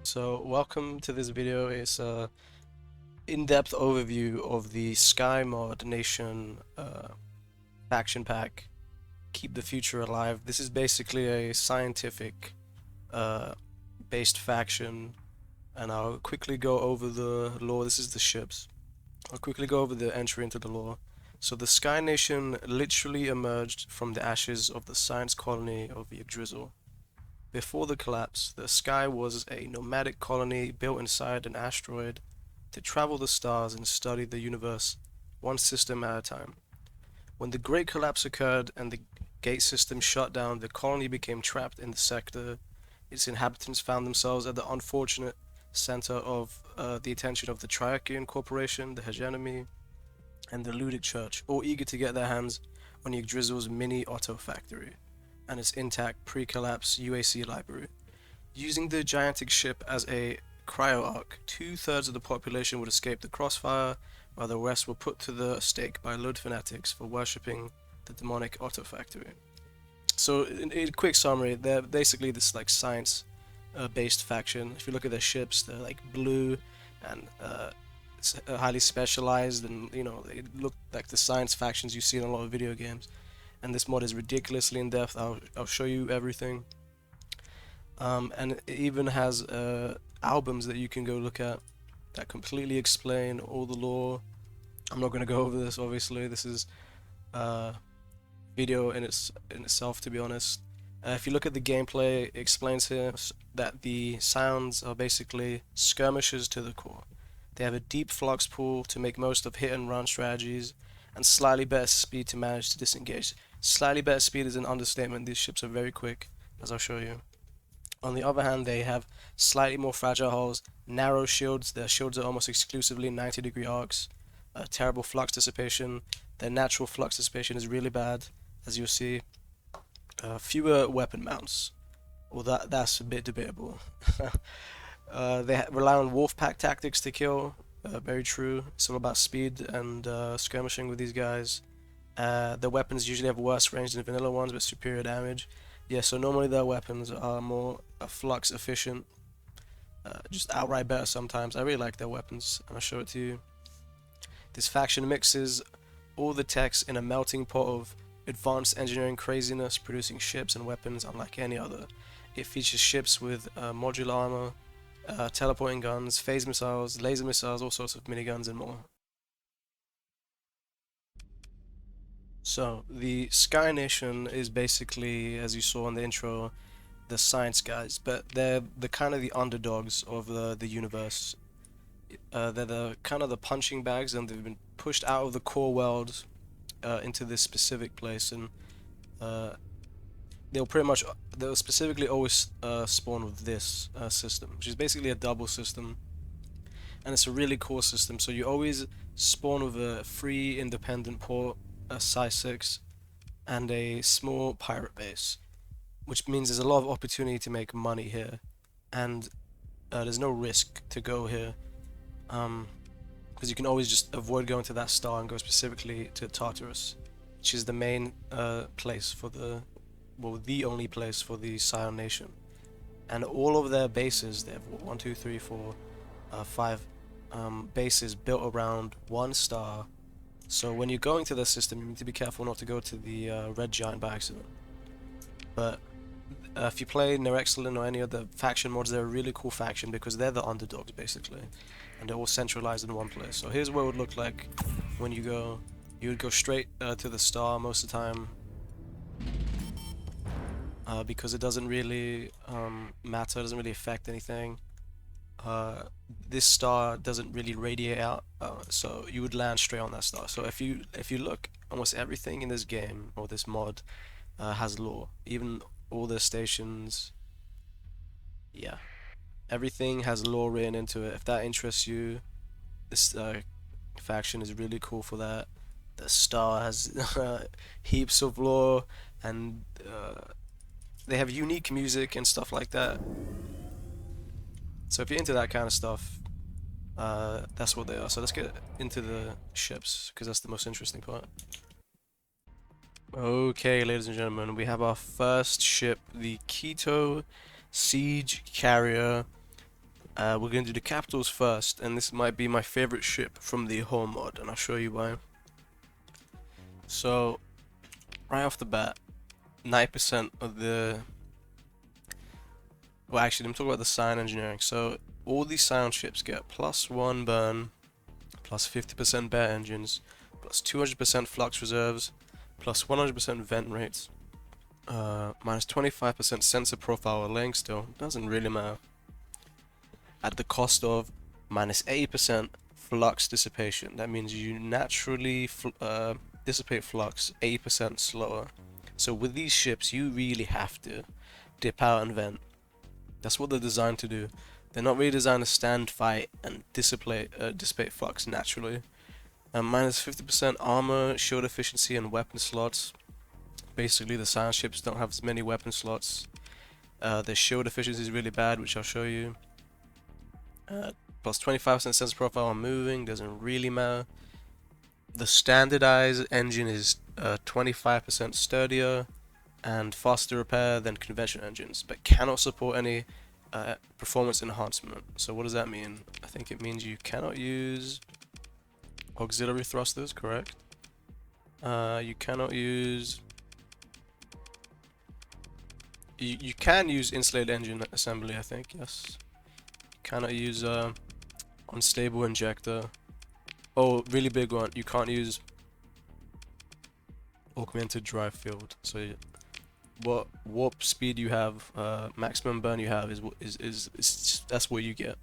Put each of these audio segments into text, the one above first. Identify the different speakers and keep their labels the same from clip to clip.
Speaker 1: So welcome to this video. It's a in-depth overview of the Scy Nation faction pack, Keep the Future Alive. This is basically a scientific based faction, and I'll quickly go over the lore. This is the ships. I'll quickly go over the entry into the lore. So the Scy Nation literally emerged from the ashes of the science colony of Yggdrasil. Before the collapse, the Sky was a nomadic colony built inside an asteroid to travel the stars and study the universe, one system at a time. When the Great Collapse occurred and the gate system shut down, the colony became trapped in the sector. Its inhabitants found themselves at the unfortunate center of the attention of the Triakian Corporation, the Hegemony, and the Ludic Church, all eager to get their hands on Yggdrasil's mini auto factory and its intact pre-collapse UAC library. Using the gigantic ship as a cryo-arc, 2/3 of the population would escape the crossfire, while the rest were put to the stake by Lud fanatics for worshipping the demonic auto factory. So, in a quick summary, they're basically this like science-based faction. If you look at their ships, they're like blue and highly specialized, and they look like the science factions you see in a lot of video games. And this mod is ridiculously in depth. I'll show you everything. And it even has albums that you can go look at that completely explain all the lore. I'm not going to go over this, obviously. This is video in itself, to be honest. If you look at the gameplay, it explains here that the sounds are basically skirmishes to the core. They have a deep flux pool to make most of hit and run strategies, and slightly better speed to manage to disengage. Slightly better speed is an understatement. These ships are very quick, as I'll show you. On the other hand, they have slightly more fragile hulls, narrow shields. Their shields are almost exclusively 90-degree arcs, terrible flux dissipation. Their natural flux dissipation is really bad, as you'll see. Fewer weapon mounts. Well, that's a bit debatable. They rely on wolfpack tactics to kill. Very true. It's all about speed and skirmishing with these guys. Their weapons usually have worse range than vanilla ones, but superior damage. Yeah, so normally their weapons are more flux efficient, just outright better sometimes. I really like their weapons, and I'll show it to you. This faction mixes all the techs in a melting pot of advanced engineering craziness, producing ships and weapons unlike any other. It features ships with modular armor, teleporting guns, phase missiles, laser missiles, all sorts of miniguns, and more. So, the Scy Nation is basically, as you saw in the intro, the science guys, but they're the kind of the underdogs of the universe. They're the kind of the punching bags, and they've been pushed out of the core world into this specific place, and they'll specifically always spawn with this system, which is basically a double system, and it's a really cool system. So you always spawn with a free independent port, a Scy 6, and a small pirate base, which means there's a lot of opportunity to make money here, and there's no risk to go here, because you can always just avoid going to that star and go specifically to Tartarus, which is the main place for the only place for the Scy Nation. And all of their bases, they have 1, 2, 3, 4, 5 bases built around one star. So when you're going to the system, you need to be careful not to go to the red giant by accident. But if you play No Excellent or any other faction mods, they're a really cool faction because they're the underdogs basically, and they're all centralized in one place. So here's what it would look like when you go. You would go straight to the star most of the time, because it doesn't really matter. It doesn't really affect anything. This star doesn't really radiate out, so you would land straight on that star. So if you look, almost everything in this game or this mod has lore. Even all the stations, yeah, everything has lore written into it. If that interests you, this faction is really cool for that. The star has heaps of lore, and they have unique music and stuff like that. So if you're into that kind of stuff, that's what they are. So let's get into the ships, because that's the most interesting part. Okay, ladies and gentlemen, we have our first ship, the Keto Siege Carrier. We're going to do the capitals first, and this might be my favorite ship from the whole mod, and I'll show you why. So, right off the bat, 90% of the... Well, actually, let me talk about the Scion engineering. So, all these Scion ships get +1 burn, plus 50% bare engines, plus 200% flux reserves, plus 100% vent rates, minus 25% sensor profile or laying still. Doesn't really matter. At the cost of minus 80% flux dissipation. That means you naturally dissipate flux 80% slower. So with these ships, you really have to dip out and vent. That's what they're designed to do. They're not really designed to stand, fight, and dissipate flux naturally. Minus 50% armor, shield efficiency, and weapon slots. Basically, the Scion ships don't have as many weapon slots. Their shield efficiency is really bad, which I'll show you. Plus 25% sensor profile on moving, doesn't really matter. The standardized engine is 25% sturdier and faster repair than conventional engines, but cannot support any performance enhancement. So what does that mean? I think it means you cannot use auxiliary thrusters, correct? You cannot use... You can use insulated engine assembly, I think, yes. Cannot use unstable injector. Oh, really big one. You can't use augmented drive field. So what warp speed you have, maximum burn you have is that's what you get.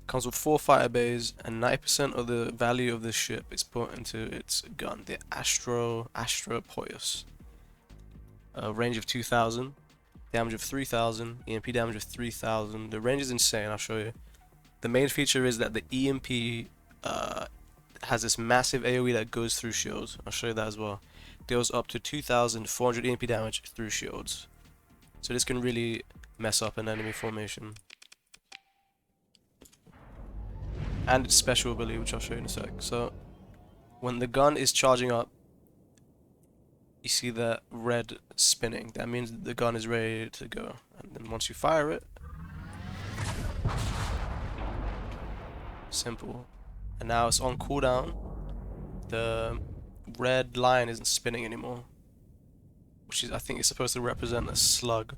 Speaker 1: Comes with 4 fighter bays, and 90% of the value of this ship is put into its gun, the Astropoios. Range of 2000. Damage of 3000, EMP damage of 3000. The range is insane, I'll show you. The main feature is that the EMP has this massive AoE that goes through shields. I'll show you that as well. Deals up to 2400 EMP damage through shields. So this can really mess up an enemy formation. And its special ability, which I'll show you in a sec. So, when the gun is charging up, you see that red spinning. That means the gun is ready to go. And then once you fire it, simple. And now it's on cooldown. The red line isn't spinning anymore, which is, I think, is supposed to represent a slug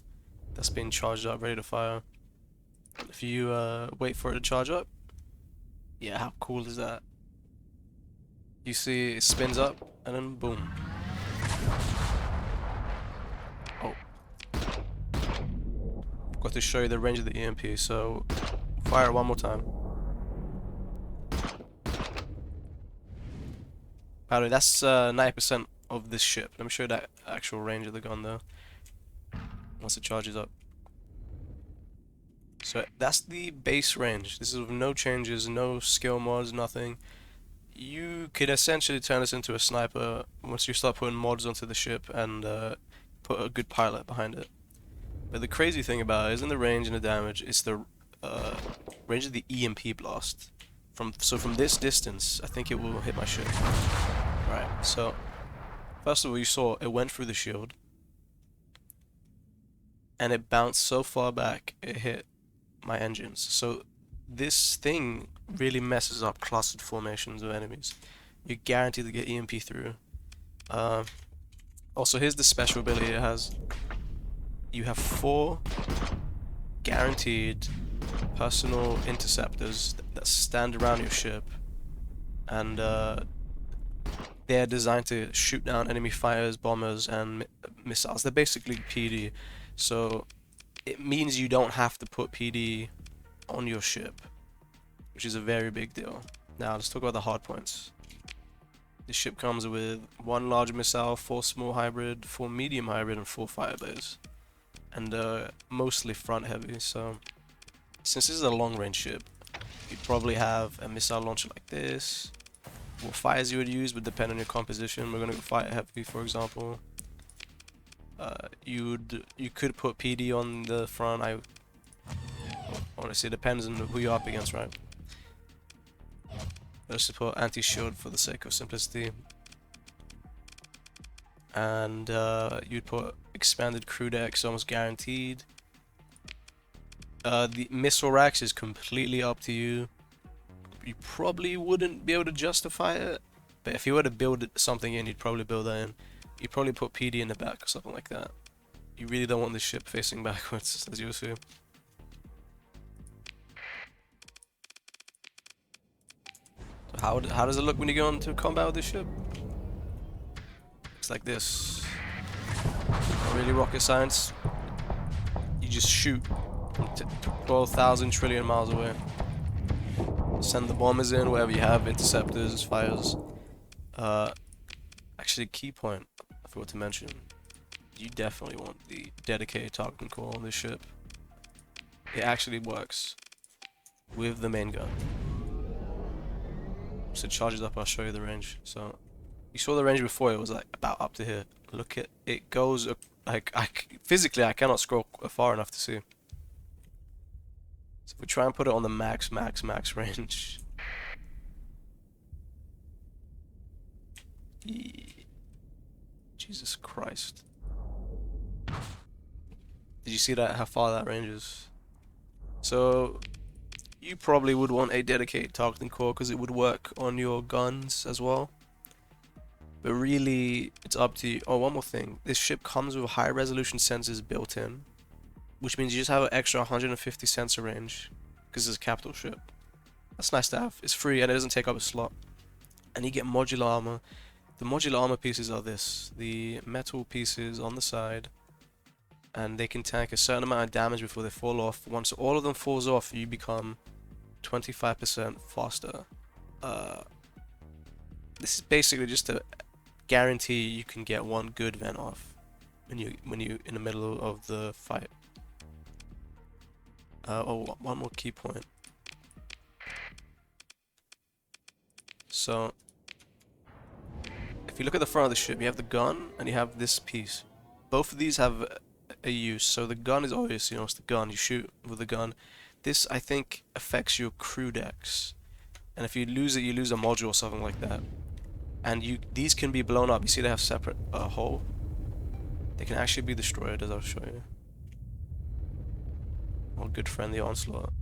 Speaker 1: that's been charged up, ready to fire. If you wait for it to charge up, yeah, how cool is that? You see it spins up and then boom. Oh, got to show you the range of the EMP, so fire it one more time. By the way, that's 90% of this ship. Let me show you that actual range of the gun though, once it charges up. So that's the base range. This is with no changes, no skill mods, nothing. You could essentially turn this into a sniper once you start putting mods onto the ship and put a good pilot behind it. But the crazy thing about it isn't the range and the damage, it's the range of the EMP blast. So from this distance, I think it will hit my ship. Right, so first of all, you saw it went through the shield and it bounced so far back it hit my engines. So this thing really messes up clustered formations of enemies. You're guaranteed to get EMP through. Also, here's the special ability it has. You have 4 guaranteed personal interceptors that stand around your ship, and they're designed to shoot down enemy fighters, bombers, and missiles. They're basically PD, so it means you don't have to put PD on your ship, which is a very big deal. Now let's talk about the hard points. The ship comes with 1 large missile, 4 small hybrid, 4 medium hybrid, and 4 fighter bays, and mostly front heavy. So since this is a long range ship, you'd probably have a missile launcher like this. What fires you would use would depend on your composition. We're gonna go fighter heavy, for example. You could put PD on the front. Honestly, it depends on who you're up against, right? Let's just put anti-shield for the sake of simplicity. And you'd put expanded crew decks, almost guaranteed. The missile racks is completely up to you. You probably wouldn't be able to justify it, but if you were to build something in, you'd probably build that in. You'd probably put PD in the back or something like that. You really don't want the ship facing backwards, as you'll see. So how does it look when you go into combat with this ship? It's like this. Not really rocket science. You just shoot 12,000 trillion miles away. Send the bombers in, whatever you have, interceptors, fires. Actually, key point I forgot to mention. You definitely want the dedicated targeting core on this ship. It actually works with the main gun. So it charges up, I'll show you the range. So you saw the range before, it was like about up to here. Look at it goes like physically I cannot scroll far enough to see. So if we try and put it on the max range. Jesus Christ. Did you see that? How far that ranges? So you probably would want a dedicated targeting core because it would work on your guns as well. But really, it's up to you. Oh, one more thing. This ship comes with high resolution sensors built in, which means you just have an extra 150 sensor range because it's a capital ship. That's nice to have. It's free and it doesn't take up a slot. And you get modular armor. The modular armor pieces are this. The metal pieces on the side. And they can tank a certain amount of damage before they fall off. Once all of them falls off, you become 25% faster. This is basically just to guarantee you can get one good vent off when you in the middle of the fight. Oh, one more key point. So if you look at the front of the ship, you have the gun and you have this piece. Both of these have a use. So the gun is obvious, you know, it's the gun. You shoot with the gun. This, I think, affects your crew decks. And if you lose it, you lose a module or something like that. And these can be blown up. You see they have separate hull. They can actually be destroyed, as I'll show you. Our good friend, the Onslaught.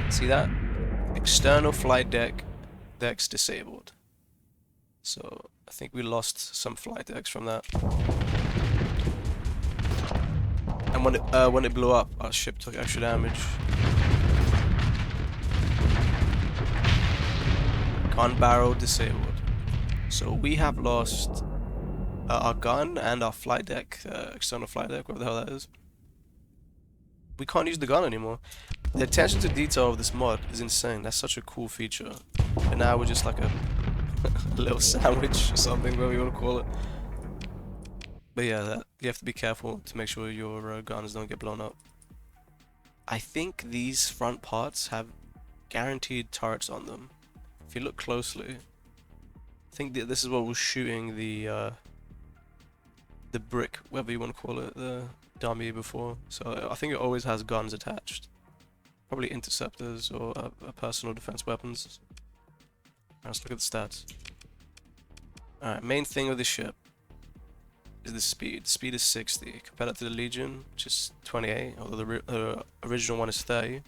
Speaker 1: See that? External flight decks disabled. So I think we lost some flight decks from that. And when it blew up, our ship took extra damage. Gun barrel disabled. So we have lost our gun and our flight deck, external flight deck, whatever the hell that is. We can't use the gun anymore. The attention to detail of this mod is insane. That's such a cool feature. And now we're just like a little sandwich or something, whatever you want to call it. But yeah, you have to be careful to make sure your guns don't get blown up. I think these front parts have guaranteed turrets on them. If you look closely, I think this is what was shooting the brick, whatever you want to call it, the dummy before. So I think it always has guns attached. Probably interceptors or personal defense weapons. Let's look at the stats. Alright, main thing with this ship is the speed. Speed is 60. Compare that to the Legion, which is 28, although the original one is 30.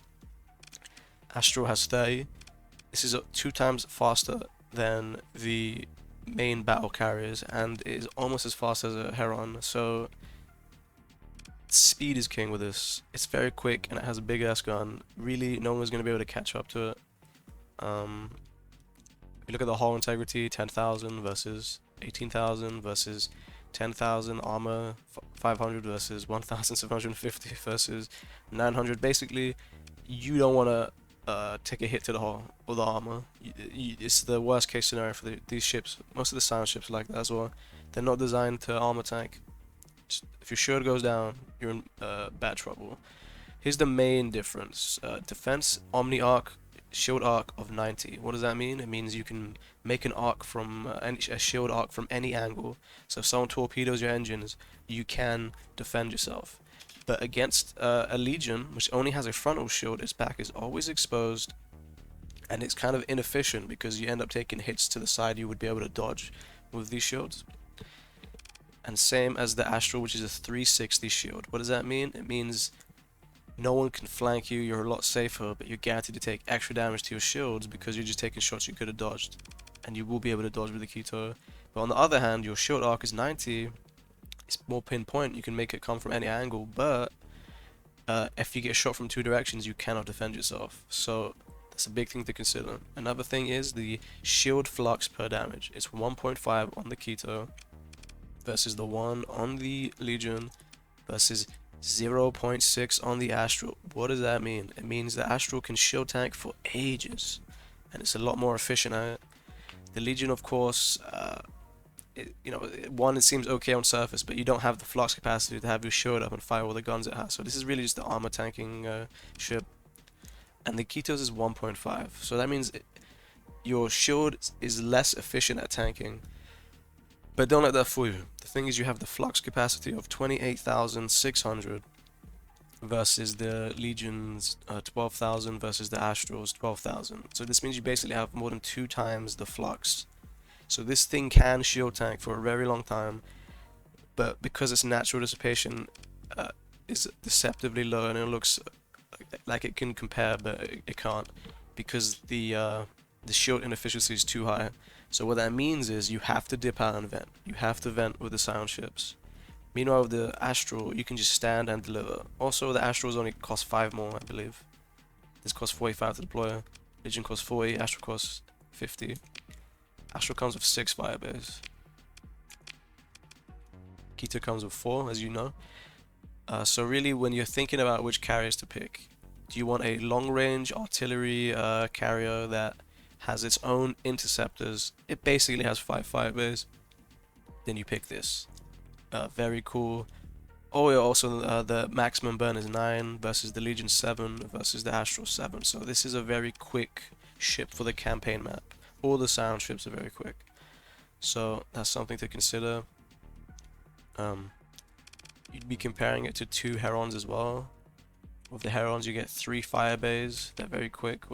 Speaker 1: Astro has 30. This is 2 times faster than the main battle carriers, and it is almost as fast as a Heron, so speed is king with this. It's very quick and it has a big ass gun. Really, no one's going to be able to catch up to it. If you look at the hull integrity, 10,000 versus 18,000 versus 10,000, armor 500 versus 1,750 versus 900. Basically, you don't want to take a hit to the hull or the armor. It's the worst case scenario for these ships. Most of the silent ships are like that as well. They're not designed to armor tank. If your shield goes down, you're in bad trouble. Here's the main difference. Defense, Omni arc, shield arc of 90. What does that mean? It means you can make an arc from a shield arc from any angle. So if someone torpedoes your engines, you can defend yourself. But against a Legion, which only has a frontal shield, its back is always exposed, and it's kind of inefficient because you end up taking hits to the side you would be able to dodge with these shields. And same as the Astral, which is a 360 shield. What does that mean? It means no one can flank you, you're a lot safer, but you're guaranteed to take extra damage to your shields because you're just taking shots you could have dodged. And you will be able to dodge with the Keto. But on the other hand, your shield arc is 90. It's more pinpoint, you can make it come from any angle, but if you get shot from two directions, you cannot defend yourself. So that's a big thing to consider. Another thing is the shield flux per damage. It's 1.5 on the Keto versus the 1 on the Legion versus 0.6 on the Astral. What does that mean? It means the Astral can shield tank for ages, and it's a lot more efficient at it. The Legion, of course, it seems okay on surface, but you don't have the flux capacity to have your shield up and fire all the guns it has. So this is really just the armor tanking ship. And the Keto's is 1.5. So that means your shield is less efficient at tanking. But don't let that fool you. The thing is, you have the flux capacity of 28,600 versus the Legion's 12,000 versus the Astral's 12,000. So this means you basically have more than 2 times the flux. So this thing can shield tank for a very long time, but because its natural dissipation is deceptively low, and it looks like it can compare, but it can't, because the shield inefficiency is too high. So what that means is you have to dip out and vent. You have to vent with the Scion ships. Meanwhile, with the Astral, you can just stand and deliver. Also, the Astrals only cost 5 more, I believe. This costs 45 to deploy. Legion costs 40. Astral costs 50. Astral comes with 6 firebase. Keto comes with 4, as you know. So really, when you're thinking about which carriers to pick, do you want a long-range artillery carrier that has its own interceptors? It basically has 5 firebase. Then you pick this. Very cool. Oh, yeah, also the maximum burn is 9 versus the Legion 7 versus the Astral 7. So this is a very quick ship for the campaign map. All the Scion ships are very quick. So that's something to consider. You'd be comparing it to 2 Herons as well. With the Herons you get 3 firebays. They're very quick.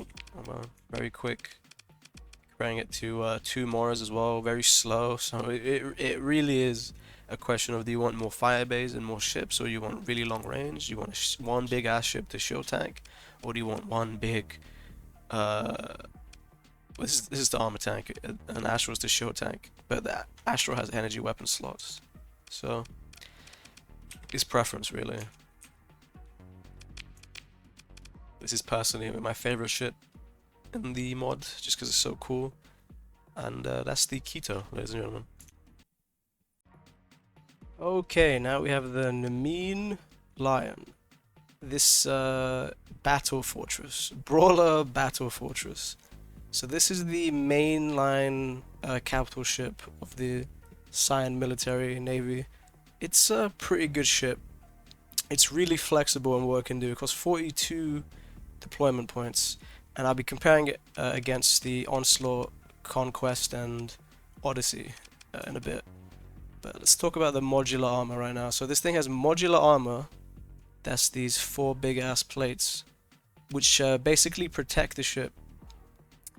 Speaker 1: Very quick. Comparing it to 2 Moras as well. Very slow. So it really is a question of, do you want more firebays and more ships, or you want really long range? Do you want one big ass ship to shield tank, or do you want one big this is the armor tank, and Astral is the shield tank, but the Astral has energy weapon slots. So it's preference, really. This is personally my favorite ship in the mod, just because it's so cool. And that's the Keto, ladies and gentlemen. Okay, now we have the Nemean Lion. This Battlefortress, Brawler Battlefortress. So this is the mainline capital ship of the Scyan military navy. It's a pretty good ship. It's really flexible in what it can do. It costs 42 deployment points, and I'll be comparing it against the Onslaught, Conquest, and Odyssey in a bit. But let's talk about the modular armor right now. So this thing has modular armor. That's these 4 big ass plates, which basically protect the ship.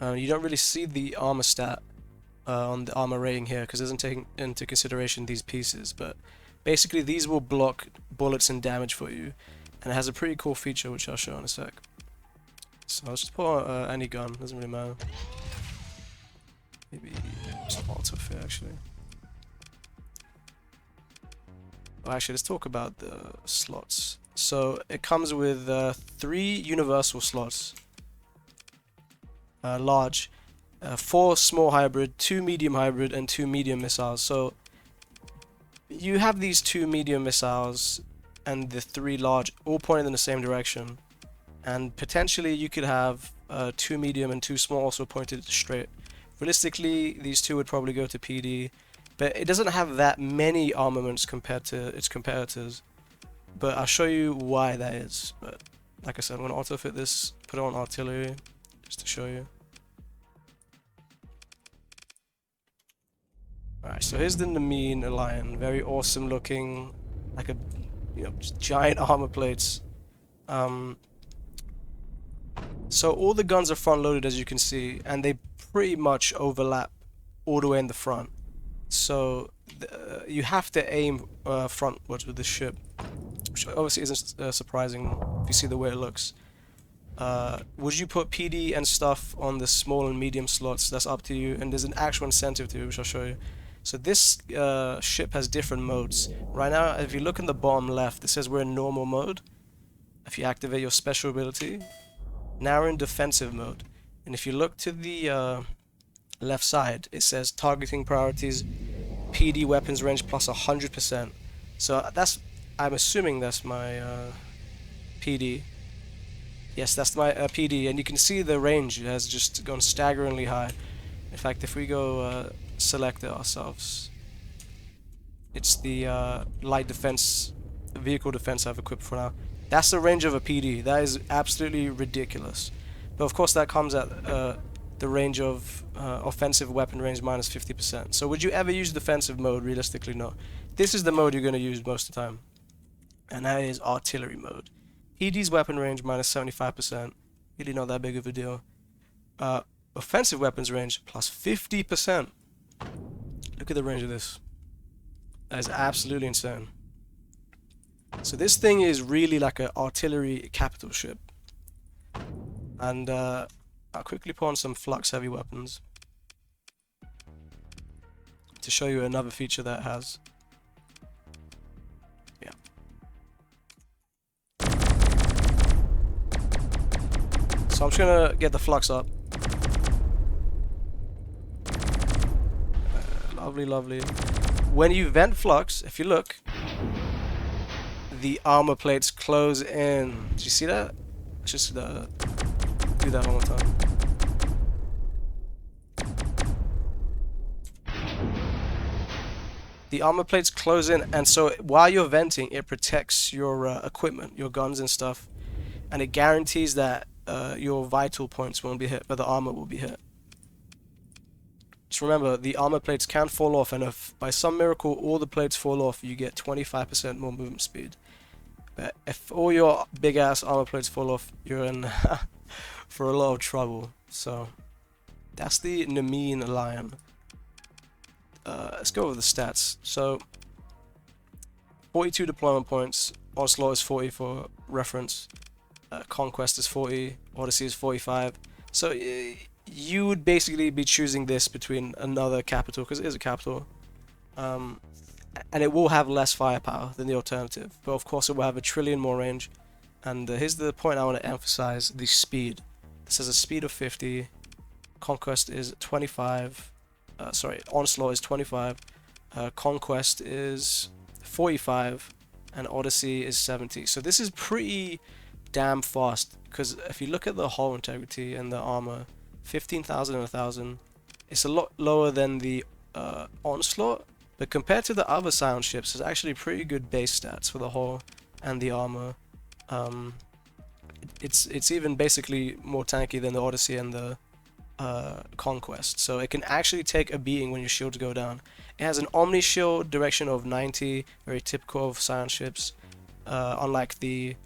Speaker 1: You don't really see the armor stat on the armor rating here because it doesn't take into consideration these pieces, but basically these will block bullets and damage for you, and it has a pretty cool feature which I'll show in a sec. So let's just put on any gun, doesn't really matter. Maybe just auto fit actually. Well, actually, let's talk about the slots. So it comes with 3 universal slots. Large, 4 small hybrid, 2 medium hybrid, and 2 medium missiles. So you have these 2 medium missiles and the 3 large all pointed in the same direction, and potentially you could have 2 medium and 2 small also pointed straight. Realistically, these 2 would probably go to PD, but it doesn't have that many armaments compared to its competitors. But I'll show you why that is. But like I said, I'm going to auto fit this, put it on artillery, just to show you. Alright, so here's the Nemean Lion. Very awesome looking, like a, just giant armor plates. So all the guns are front loaded, as you can see, and they pretty much overlap all the way in the front. So you have to aim frontwards with this ship, which obviously isn't surprising if you see the way it looks. Would you put PD and stuff on the small and medium slots? That's up to you, and there's an actual incentive to it, which I'll show you. So this ship has different modes. Right now, if you look in the bottom left, it says we're in normal mode. If you activate your special ability, now we're in defensive mode. And if you look to the left side, it says targeting priorities, PD weapons range plus 100%. So that's, I'm assuming that's my PD. Yes, that's my PD, and you can see the range has just gone staggeringly high. In fact, if we go select it ourselves, it's the light defense, vehicle defense I've equipped for now. That's the range of a PD. That is absolutely ridiculous. But of course that comes at the range of offensive weapon range minus 50%. So would you ever use defensive mode? Realistically, no. This is the mode you're going to use most of the time, and that is artillery mode. PD's weapon range minus 75%. Really not that big of a deal. Offensive weapons range plus 50%. Look at the range of this. That is absolutely insane. So this thing is really like an artillery capital ship. And I'll quickly put on some flux heavy weapons to show you another feature that it has. Yeah. So I'm just gonna get the flux up. Lovely, lovely. When you vent flux, if you look, the armor plates close in. Did you see that? Let's just do that one more time. The armor plates close in, and so while you're venting, it protects your equipment, your guns and stuff, and it guarantees that your vital points won't be hit, but the armor will be hit. Just remember, the armor plates can fall off, and if by some miracle all the plates fall off, you get 25% more movement speed. But if all your big ass armor plates fall off, you're in for a lot of trouble. So that's the Nemean Lion. Let's go over the stats. So 42 deployment points, Onslaught is 40 for reference, Conquest is 40, Odyssey is 45. So you would basically be choosing this between another capital, because it is a capital, and it will have less firepower than the alternative, but of course it will have 1 trillion more range. And here's the point I want to emphasize: the speed. This has a speed of 50, Conquest is 25, Onslaught is 25, Conquest is 45, and Odyssey is 70. So this is pretty damn fast, because if you look at the hull integrity and the armor, 15,000 and 1,000, it's a lot lower than the Onslaught, but compared to the other Scion ships, it's actually pretty good base stats for the hull and the armor. It's even basically more tanky than the Odyssey and the Conquest, so it can actually take a beating when your shields go down. It has an Omni shield direction of 90, very typical of Scion ships, unlike the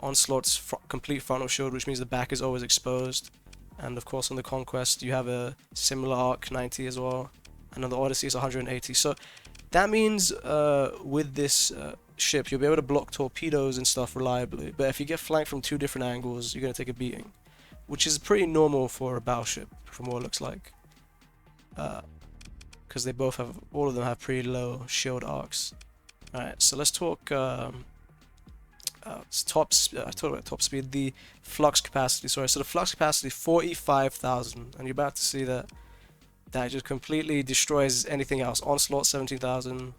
Speaker 1: Onslaught's complete frontal shield, which means the back is always exposed. And of course on the Conquest you have a similar arc, 90 as well, and on the Odyssey it's 180. So that means with this ship you'll be able to block torpedoes and stuff reliably, but if you get flanked from 2 different angles you're going to take a beating, which is pretty normal for a battleship from what it looks like, because they both have, all of them have pretty low shield arcs. Alright, so let's talk top speed, the flux capacity, sorry. So the flux capacity 45,000, and you're about to see that just completely destroys anything else. Onslaught 17,000,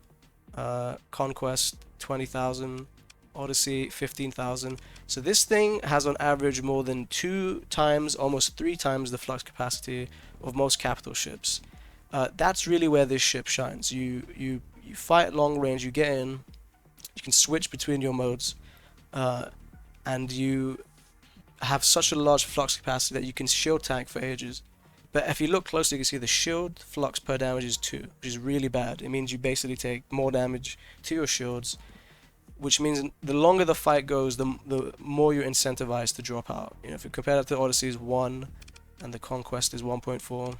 Speaker 1: Conquest 20,000, Odyssey 15,000. So this thing has on average more than 2 times, almost 3 times the flux capacity of most capital ships. That's really where this ship shines. You fight long range, you get in, you can switch between your modes, and you have such a large flux capacity that you can shield tank for ages. But if you look closely, you can see the shield flux per damage is 2, which is really bad. It means you basically take more damage to your shields which means the longer the fight goes, the more you're incentivized to drop out. You know, if you compare that to Odyssey is 1, and the Conquest is 1.4,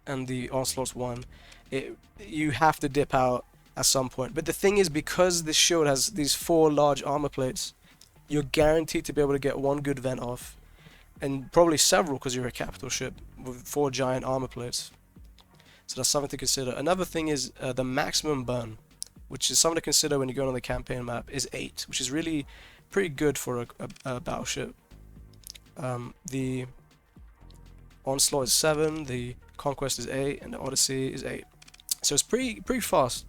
Speaker 1: and the Onslaught's 1, you have to dip out at some point. But the thing is, because this shield has these 4 large armor plates, you're guaranteed to be able to get 1 good vent off, and probably several because you're a capital ship with 4 giant armor plates. So that's something to consider. Another thing is the maximum burn, which is something to consider when you're going on the campaign map, is 8, which is really pretty good for a battleship. The Onslaught is 7, the Conquest is 8, and the Odyssey is 8. So it's pretty fast.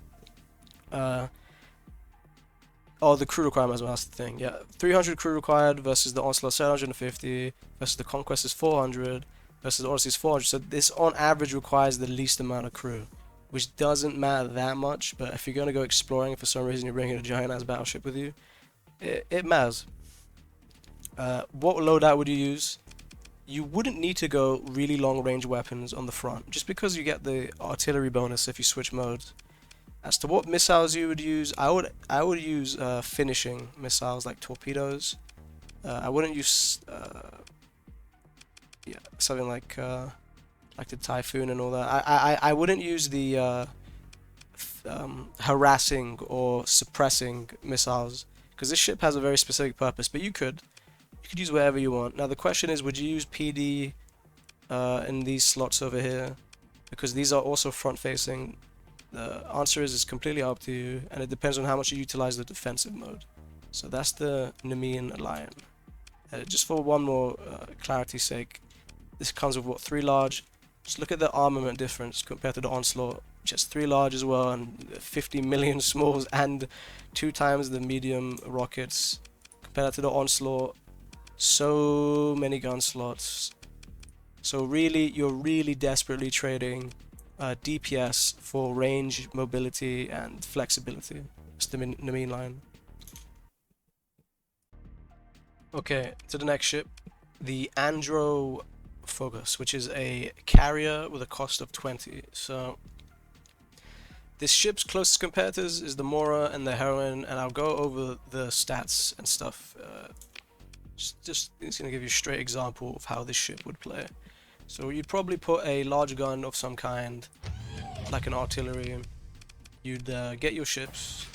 Speaker 1: Oh, the crew requirement as well, that's the thing. Yeah, 300 crew required versus the Onslaught 750 versus the Conquest is 400 versus the Odyssey is 400. So this on average requires the least amount of crew, which doesn't matter that much. But if you're going to go exploring, for some reason you're bringing a giant ass battleship with you, it matters. What loadout would you use? You wouldn't need to go really long range weapons on the front, just because you get the artillery bonus if you switch modes. As to what missiles you would use, I would use finishing missiles like torpedoes. I wouldn't use something like the Typhoon and all that. I wouldn't use the harassing or suppressing missiles, because this ship has a very specific purpose. But you could use whatever you want. Now the question is, would you use PD in these slots over here? Because these are also front facing. The answer is, it's completely up to you, and it depends on how much you utilize the defensive mode. So that's the Nemean Lion. Just for one more clarity's sake, this comes with what, 3 large. Just look at the armament difference compared to the Onslaught, just 3 large as well, and 50 million smalls, and 2 times the medium rockets. Compared to the Onslaught, so many gun slots. So really, you're really desperately trading DPS for range, mobility, and flexibility. It's the Nemean line. Okay, to the next ship, the Androphogus, which is a carrier with a cost of 20. So this ship's closest competitors is the Mora and the Heroine, and I'll go over the stats and stuff. Just it's gonna give you a straight example of how this ship would play. So you'd probably put a large gun of some kind, like an artillery. You'd get your ships.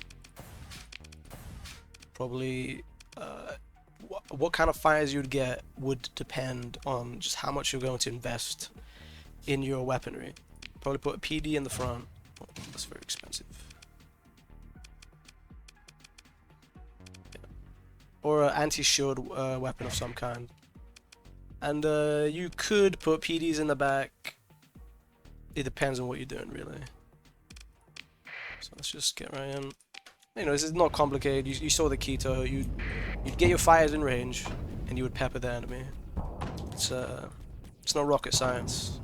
Speaker 1: Probably what kind of fires you'd get would depend on just how much you're going to invest in your weaponry. Probably put a PD in the front. Oh, that's very expensive. Yeah. Or an anti-shield weapon of some kind. And you could put PDs in the back. It depends on what you're doing, really. So let's just get right in. You know, this is not complicated. You saw the Keto. You'd get your fires in range, and you would pepper the enemy. It's not rocket science.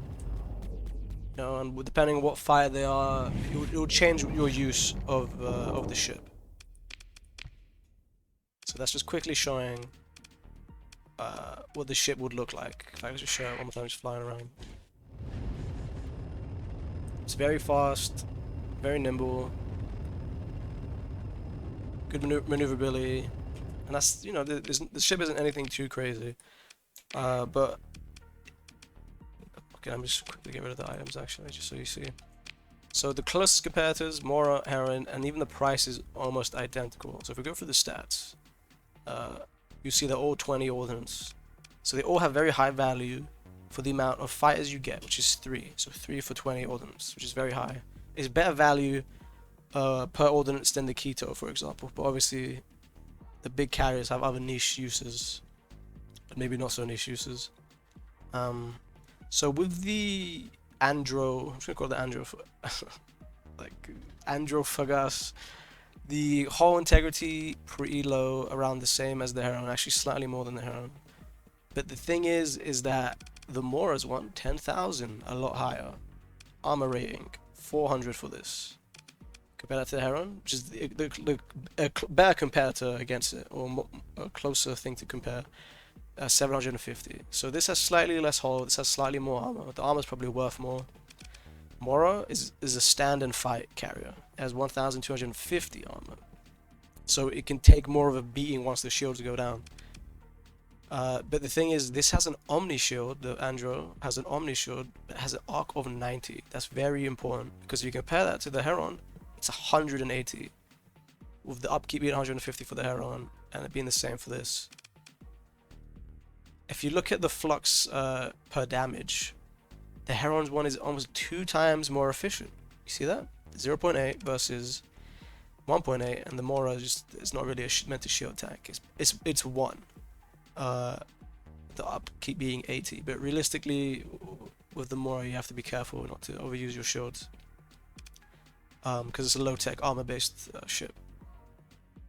Speaker 1: You know, and depending on what fire they are, it would change your use of the ship. So that's just quickly showing what the ship would look like. If I could just show it one more time, just flying around. It's very fast, very nimble, good maneuverability, and that's, you know, the ship isn't anything too crazy. But okay, I'm just quickly get rid of the items actually, just so you see. So the closest competitors, Mora, Heron, and even the price is almost identical. So if we go through the stats, you see they're all 20 ordnance. So they all have very high value for the amount of fighters you get, which is 3. So 3 for 20 ordnance, which is very high. It's better value per ordnance than the Keto, for example. But obviously, the big carriers have other niche uses, but maybe not so niche uses. So with the I'm just gonna call it the Androphogus. The hull integrity pretty low, around the same as the Heron, actually slightly more than the Heron. But the thing is that the Mora's one 10,000, a lot higher. Armor rating 400 for this. Compare that to the Heron, which is a better competitor against it, or a closer thing to compare. 750. So this has slightly less hull. This has slightly more armor. The armor is probably worth more. Mora is a stand and fight carrier. It has 1,250 armor. so it can take more of a beating once the shields go down. But the thing is, this has an Omni shield. The Andro has an Omni shield, but has an arc of 90. That's very important, because if you compare that to the Heron, it's 180. With the upkeep being 150 for the Heron, and it being the same for this. If you look at the flux per damage, the Heron's one is almost 2 times more efficient. You see that? 0.8 versus 1.8, and the Mora is not really meant to shield tank. It's 1. The upkeep being 80, but realistically, with the Mora, you have to be careful not to overuse your shields, because it's a low-tech armor-based ship.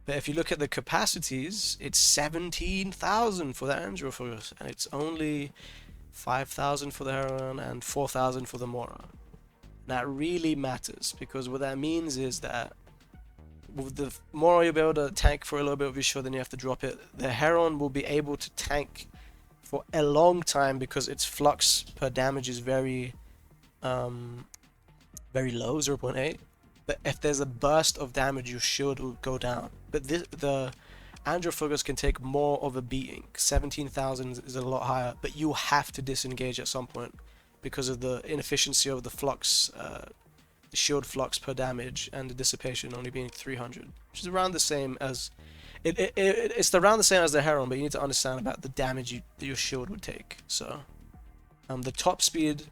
Speaker 1: But if you look at the capacities, it's 17,000 for the Androphogus, and it's only 5,000 for the Heron and 4,000 for the Mora. That really matters, because what that means is that with the Mora you'll be able to tank for a little bit of your shield, then you have to drop it. The Heron will be able to tank for a long time because its flux per damage is very low, 0.8. But if there's a burst of damage, your shield will go down. But the Androphogus can take more of a beating. 17,000 is a lot higher, but you have to disengage at some point because of the inefficiency of the flux, the shield flux per damage, and the dissipation only being 300, which is around the same as it's around the same as the Heron, but you need to understand about the damage that your shield would take. So the top speed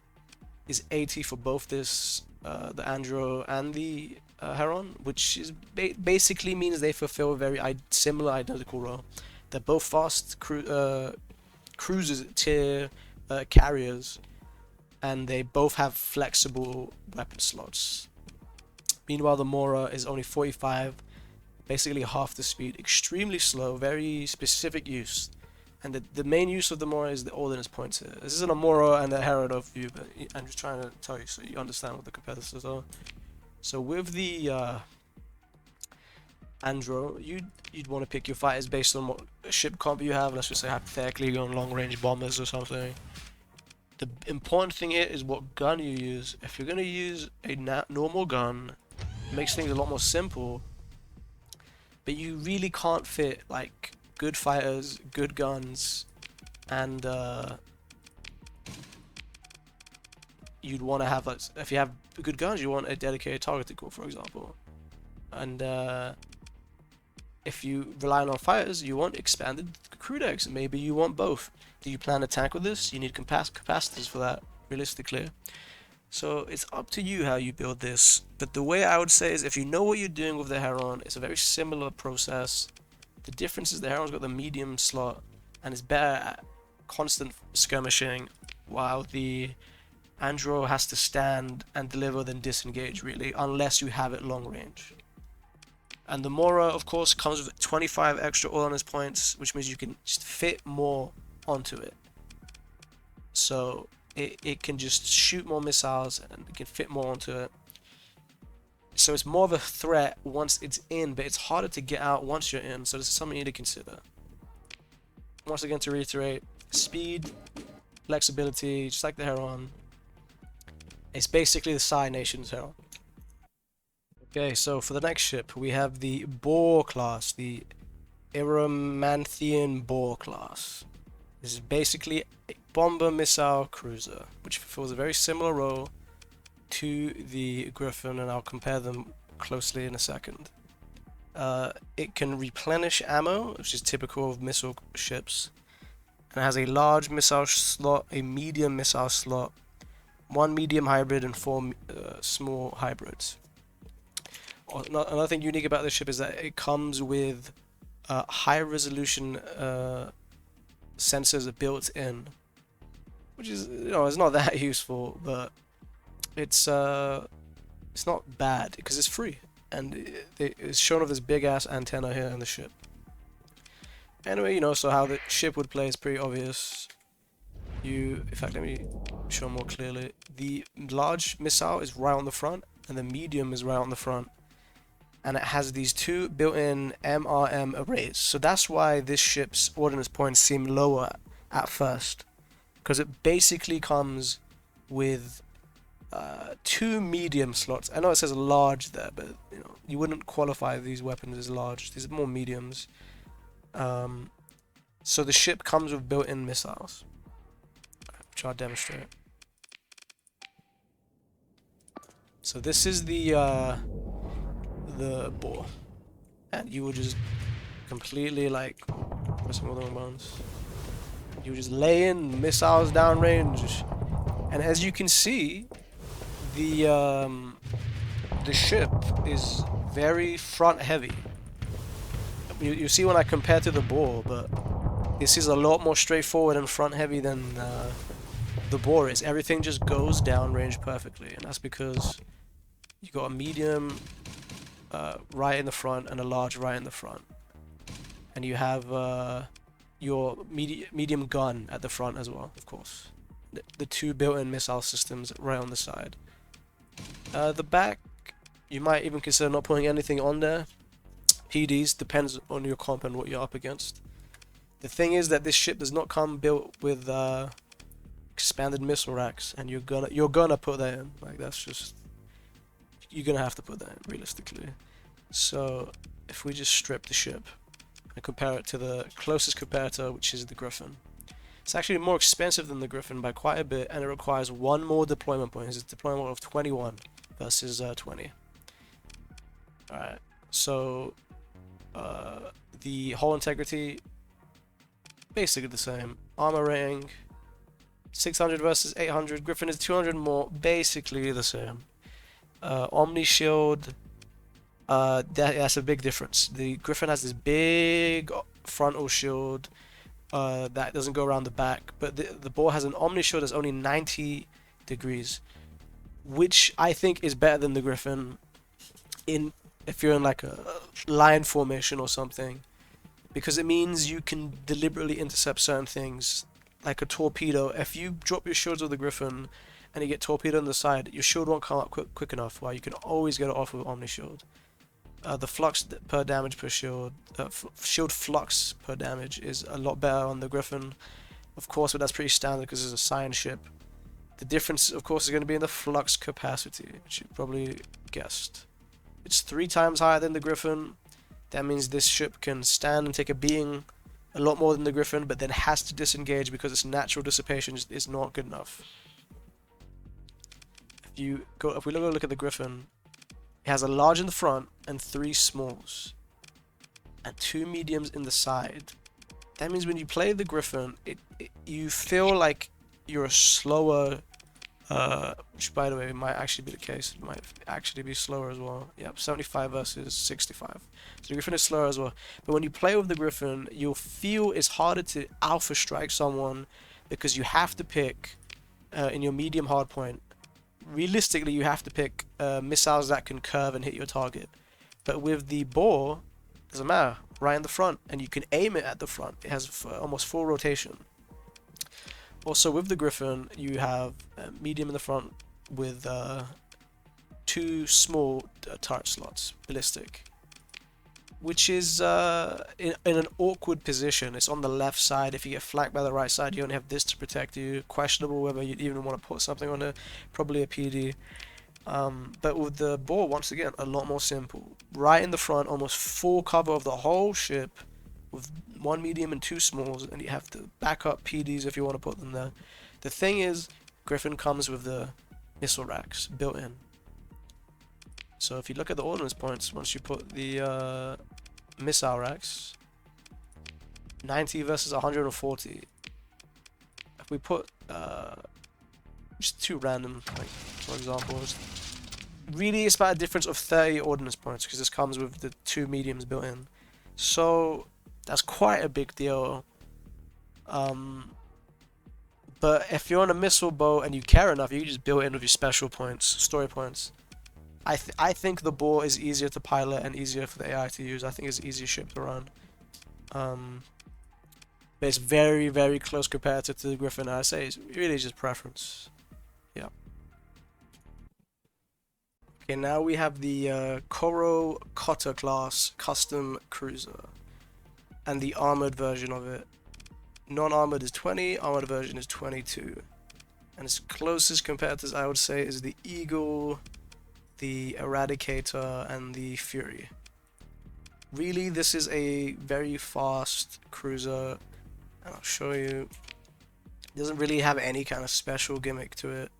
Speaker 1: is 80 for both this the Andro and the Heron, which is basically means they fulfill a very similar identical role. They're both fast cruisers tier carriers, and they both have flexible weapon slots. Meanwhile, the Mora is only 45, basically half the speed, extremely slow, very specific use. And the main use of the Mora is the ordnance pointer. This isn't a Mora and a Heron overview, but I'm just trying to tell you so you understand what the competitors are. So with the Andro, you'd want to pick your fighters based on what ship comp you have. Let's just say hypothetically you're on long-range bombers or something. The important thing here is what gun you use. If you're going to use a normal gun, it makes things a lot more simple. But you really can't fit like good fighters, good guns, and you'd want to have, like, if you have good guns, you want a dedicated targeting core, for example. And if you rely on fighters, you want expanded crew decks. Maybe you want both. Do you plan to tank with this? You need capacitors for that, realistically. So it's up to you how you build this. But the way I would say is, if you know what you're doing with the Heron, it's a very similar process. The difference is the Heron's got the medium slot and is better at constant skirmishing, while the Andro has to stand and deliver then disengage, really, unless you have it long range. And the Mora, of course, comes with 25 extra ordnance points, which means you can just fit more onto it. So it can just shoot more missiles and it can fit more onto it. So it's more of a threat once it's in, but it's harder to get out once you're in. So this is something you need to consider. Once again, to reiterate, speed, flexibility, just like the Heron. It's basically the Scy Nation's Heron. Okay, so for the next ship, we have the Boar class, the Erymanthian Boar class. This is basically a bomber missile cruiser, which fulfills a very similar role to the Griffin, and I'll compare them closely in a second. It can replenish ammo, which is typical of missile ships, and it has a large missile slot, a medium missile slot, 1 medium hybrid, and 4 small hybrids. Another thing unique about this ship is that it comes with high resolution sensors built in, which is, it's not that useful, but it's not bad because it's free, and it's shown off this big ass antenna here in the ship. Anyway, so how the ship would play is pretty obvious. In fact, let me show more clearly. The large missile is right on the front, and the medium is right on the front. And it has these 2 built-in MRM arrays. So that's why this ship's ordnance points seem lower at first, because it basically comes with 2 medium slots. I know it says large there, but you know you wouldn't qualify these weapons as large. These are more mediums. So the ship comes with built-in missiles, which I'll demonstrate. So this is the Boar, and you will just completely like press more than once. You just lay in missiles downrange, and as you can see, the ship is very front heavy. You see when I compare to the Boar, but this is a lot more straightforward and front heavy than the Boar is. Everything just goes downrange perfectly, and that's because you got a medium right in the front and a large right in the front, and you have your medium gun at the front as well, of course. The 2 built-in missile systems right on the side. The back, you might even consider not putting anything on there. PDs, depends on your comp and what you're up against. The thing is that this ship does not come built with expanded missile racks, and you're gonna put that in. Like, that's just, you're gonna have to put that in realistically. So if we just strip the ship and compare it to the closest competitor, which is the Griffin, it's actually more expensive than the Griffin by quite a bit, and it requires 1 more deployment point. It's a deployment of 21 versus 20. Alright, so the hull integrity, basically the same. Armor rating, 600 versus 800. Griffin is 200 more, basically the same. Omni shield, that's a big difference. The Griffin has this big frontal shield that doesn't go around the back, but the Boar has an Omni shield that's only 90 degrees, which I think is better than the Griffin if you're in like a line formation or something, because it means you can deliberately intercept certain things, like a torpedo. If you drop your shields with the Griffin and you get torpedoed on the side, your shield won't come up quick enough, while you can always get it off with Omni shield. The flux per damage per shield, shield flux per damage is a lot better on the Griffin, of course, but that's pretty standard because it's a Scyan ship. The difference, of course, is going to be in the flux capacity, which you probably guessed. It's 3 times higher than the Griffin. That means this ship can stand and take a beating a lot more than the Griffin, but then has to disengage because its natural dissipation is not good enough. If we look at the Griffin, it has a large in the front and 3 smalls, and 2 mediums in the side. That means when you play the Griffin, you feel like you're a slower, which by the way might actually be the case. It might actually be slower as well. Yep, 75 versus 65. So the Griffin is slower as well. But when you play with the Griffin, you'll feel it's harder to alpha strike someone because you have to pick in your medium hardpoint. Realistically, you have to pick missiles that can curve and hit your target. But with the Boar, doesn't matter, right in the front, and you can aim it at the front. It has almost full rotation. Also, with the Griffin, you have medium in the front with 2 small turret slots, ballistic, which is in an awkward position. It's on the left side. If you get flanked by the right side, you only have this to protect you. Questionable whether you'd even want to put something on it. Probably a PD. But with the Boar, once again, a lot more simple. Right in the front, almost full cover of the whole ship, with 1 medium and 2 smalls, and you have to back up PDs if you want to put them there. The thing is, Griffin comes with the missile racks built in. So if you look at the ordnance points, once you put the missile racks, 90 versus 140. If we put just 2 random, like for example, really it's about a difference of 30 ordnance points because this comes with the 2 mediums built in. So that's quite a big deal. But if you're on a missile boat and you care enough, you can just build it in with your special points, story points. I think the Boar is easier to pilot and easier for the AI to use. I think it's an easier ship to run. But it's very, very close comparative to the Griffin. I say it's really just preference. Yeah. Okay, now we have the Corocotta class custom cruiser and the armored version of it. Non-armored is 20, armored version is 22. And its closest competitors, I would say, is the Eagle, the Eradicator, and the Fury. Really, this is a very fast cruiser, and I'll show you. It doesn't really have any kind of special gimmick to it.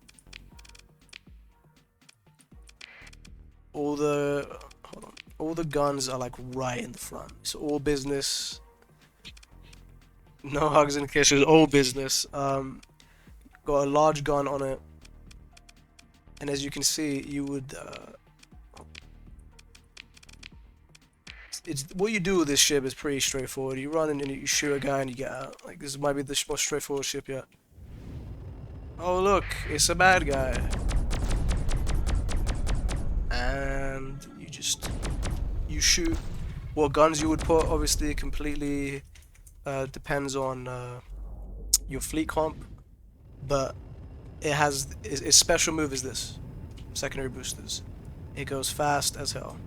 Speaker 1: All the guns are like right in the front. It's all business. No hugs and kisses, all business. Got a large gun on it, and as you can see, you would it's what you do with this ship is pretty straightforward. You run in and you shoot a guy and you get out. Like, this might be the most straightforward ship yet. Oh look, it's a bad guy. And you shoot. What guns you would put obviously completely depends on your fleet comp, but it has its special move is this: secondary boosters. It goes fast as hell.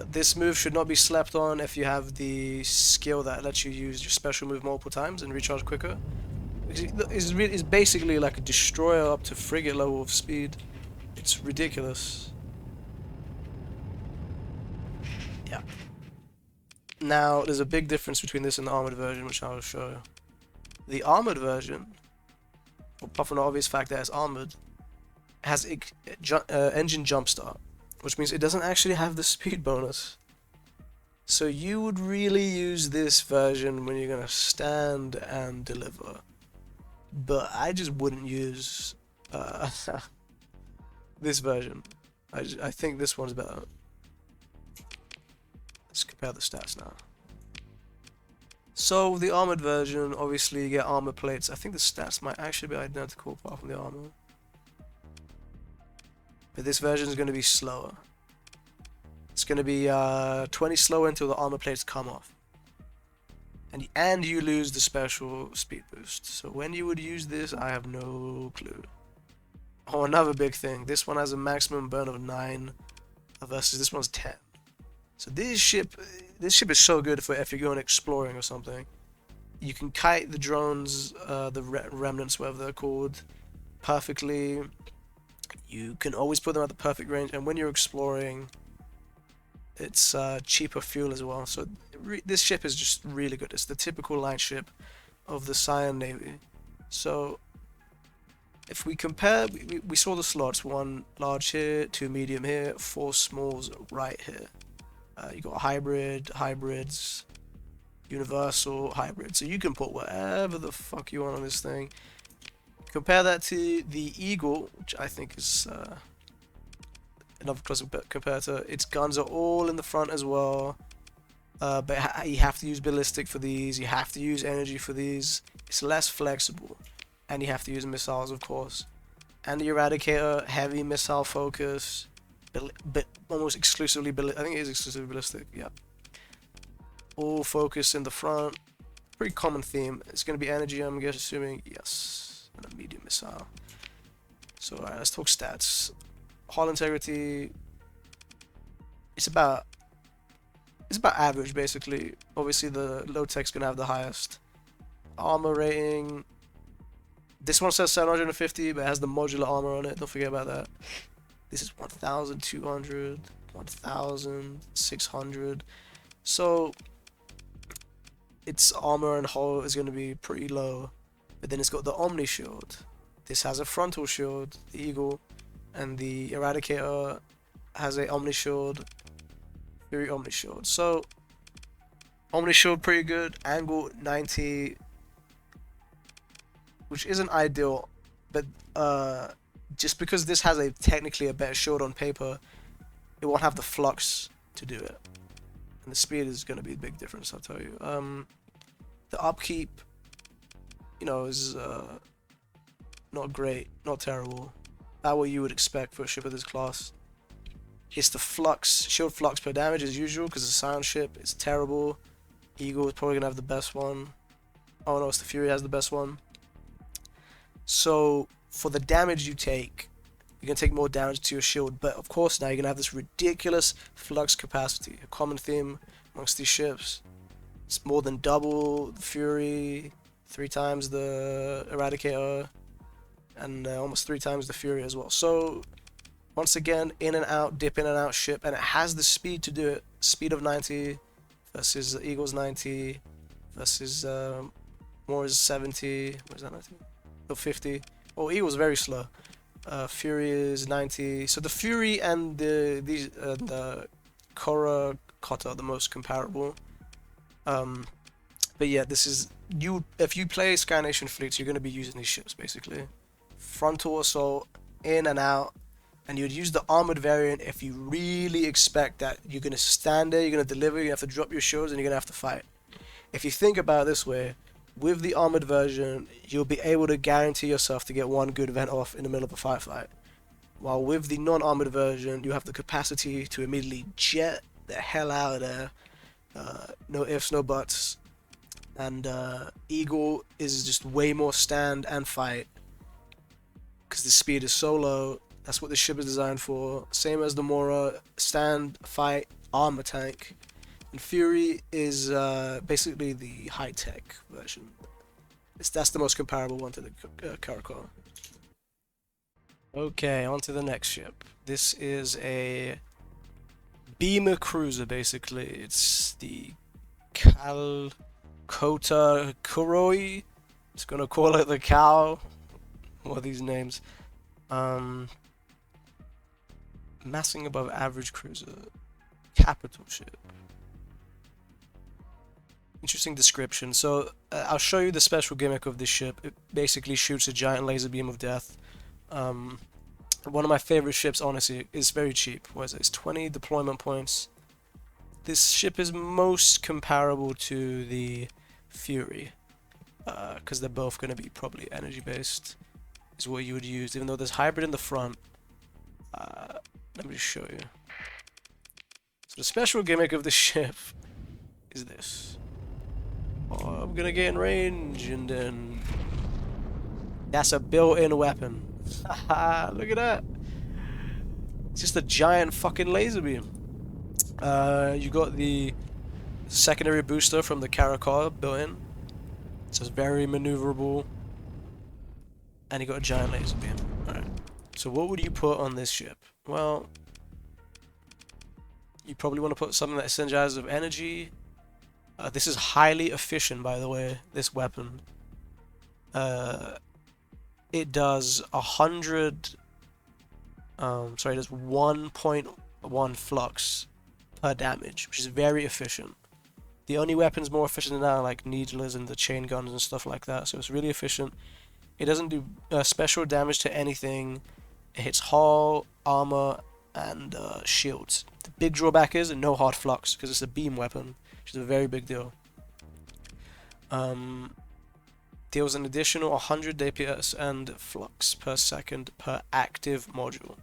Speaker 1: This move should not be slept on if you have the skill that lets you use your special move multiple times and recharge quicker. It's basically like a destroyer up to frigate level of speed. It's ridiculous. Yeah. Now, there's a big difference between this and the armored version, which I'll show you. The armored version, apart from the obvious fact that it's armored, has engine jumpstart, which means it doesn't actually have the speed bonus. So you would really use this version when you're gonna stand and deliver. But I just wouldn't use this version. I think this one's better. Let's compare the stats now. So the armored version, obviously you get armor plates. I think the stats might actually be identical apart from the armor. But this version is going to be slower. It's going to be 20 slower until the armor plates come off. And you lose the special speed boost. So when you would use this, I have no clue. Oh, another big thing. This one has a maximum burn of 9 versus this one's 10. So this ship is so good for if you're going exploring or something. You can kite the drones, the remnants, whatever they're called, perfectly. You can always put them at the perfect range, and when you're exploring, it's cheaper fuel as well. So this ship is just really good. It's the typical line ship of the Scyan Navy. So if we compare, we saw the slots: 1 large here, 2 medium here, 4 smalls right here. You got hybrid, hybrids, universal, hybrid. So you can put whatever the fuck you want on this thing. Compare that to the Eagle, which I think is another close comparator. Its guns are all in the front as well. But you have to use ballistic for these. You have to use energy for these. It's less flexible. And you have to use missiles, of course. And the Eradicator, heavy missile focus. But almost exclusively ballistic. I think it is exclusively ballistic, yeah. All focus in the front. Pretty common theme. It's going to be energy, I'm assuming. Yes. And a medium missile. So, alright, let's talk stats. Hull integrity. It's about average, basically. Obviously, the low tech's going to have the highest. Armor rating. This one says 750, but it has the modular armor on it. Don't forget about that. This is 1,200, 1,600. So its armor and hull is going to be pretty low. But then it's got the Omni Shield. This has a frontal shield, the Eagle, and the Eradicator has a Omni Shield, Fury Omni Shield. So Omni Shield pretty good. Angle 90, which isn't ideal, but just because this has technically a better shield on paper, it won't have the flux to do it. And the speed is going to be a big difference, I'll tell you. The upkeep, is not great, not terrible. About what you would expect for a ship of this class. It's the flux, shield flux per damage as usual, because it's a Scion ship. It's terrible. Eagle is probably going to have the best one. Oh no, it's the Fury has the best one. So for the damage you take, you're going to take more damage to your shield, but of course now you're going to have this ridiculous flux capacity, a common theme amongst these ships. It's more than double the Fury, 3 times the Eradicator, and almost 3 times the Fury as well. So once again, in and out, dip in and out ship, and it has the speed to do it. Speed of 90 versus Eagle's 90 versus Moor's 70. Where's that 90? Oh, 50. Oh, Eagle's very slow. Fury is 90. So the Fury and the Corocotta are the most comparable. But yeah, this is if you play Scy Nation fleets, you're going to be using these ships basically. Frontal assault, in and out, and you'd use the armored variant if you really expect that you're going to stand there, you're going to deliver, you have to drop your shields, and you're going to have to fight. If you think about it this way, with the armored version, you'll be able to guarantee yourself to get one good event off in the middle of a firefight. While with the non-armored version, you have the capacity to immediately jet the hell out of there. No ifs, no buts. And Eagle is just way more stand and fight, because the speed is so low. That's what the ship is designed for. Same as the Mora, stand, fight, armor tank. And Fury is basically the high-tech version. That's the most comparable one to the Corocotta. Okay, on to the next ship. This is a beamer cruiser, basically. It's the Khalkotauroi. Just gonna call it the cow. What are these names? Massing above average cruiser. Capital ship. Interesting description. So I'll show you the special gimmick of this ship. It basically shoots a giant laser beam of death. One of my favorite ships, honestly, is very cheap. What is it? It's 20 deployment points. This ship is most comparable to the Fury, because they're both going to be probably energy based, is what you would use, even though there's hybrid in the front. Let me just show you. So the special gimmick of the ship is this. Oh, I'm gonna get in range, and then that's a built-in weapon. Haha, look at that. It's just a giant fucking laser beam. You got the secondary booster from the Corocotta built in, so it's very maneuverable, and you got a giant laser beam. Alright, so what would you put on this ship? Well, you probably want to put something that synergizes with energy. This is highly efficient, by the way, this weapon. It does 100... sorry, it does 1.1 flux per damage, which is very efficient. The only weapons more efficient than that are like needlers and the chain guns and stuff like that, so it's really efficient. It doesn't do special damage to anything. It hits hull, armor, and shields. The big drawback is no hard flux, because it's a beam weapon, which is a very big deal. Deals an additional 100 DPS and flux per second per active module.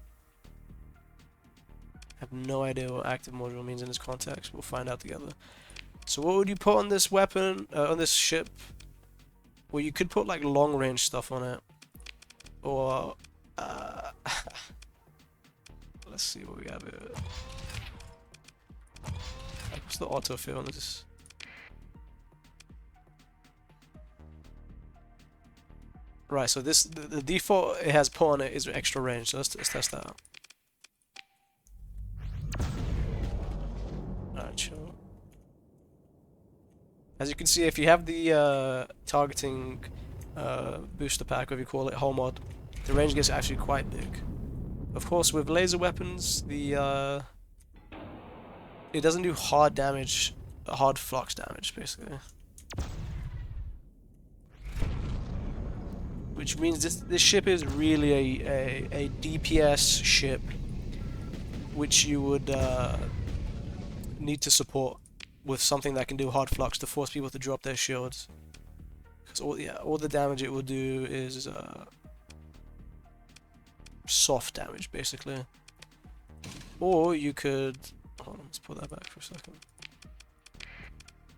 Speaker 1: I have no idea what active module means in this context. We'll find out together. So what would you put on this weapon, on this ship? Well, you could put like long range stuff on it, or let's see what we have here. What's the autofill on this? Right, so this the default it has put on it is extra range. So let's test that out. Alright, chill. As you can see, if you have the targeting booster pack, or if you call it whole mod, the range gets actually quite big. Of course, with laser weapons, the it doesn't do hard damage, hard flux damage, basically. Which means this ship is really a DPS ship, which you would need to support with something that can do hard flux to force people to drop their shields. Because all the damage it will do is soft damage, basically. Or you could... Hold on, let's pull that back for a second.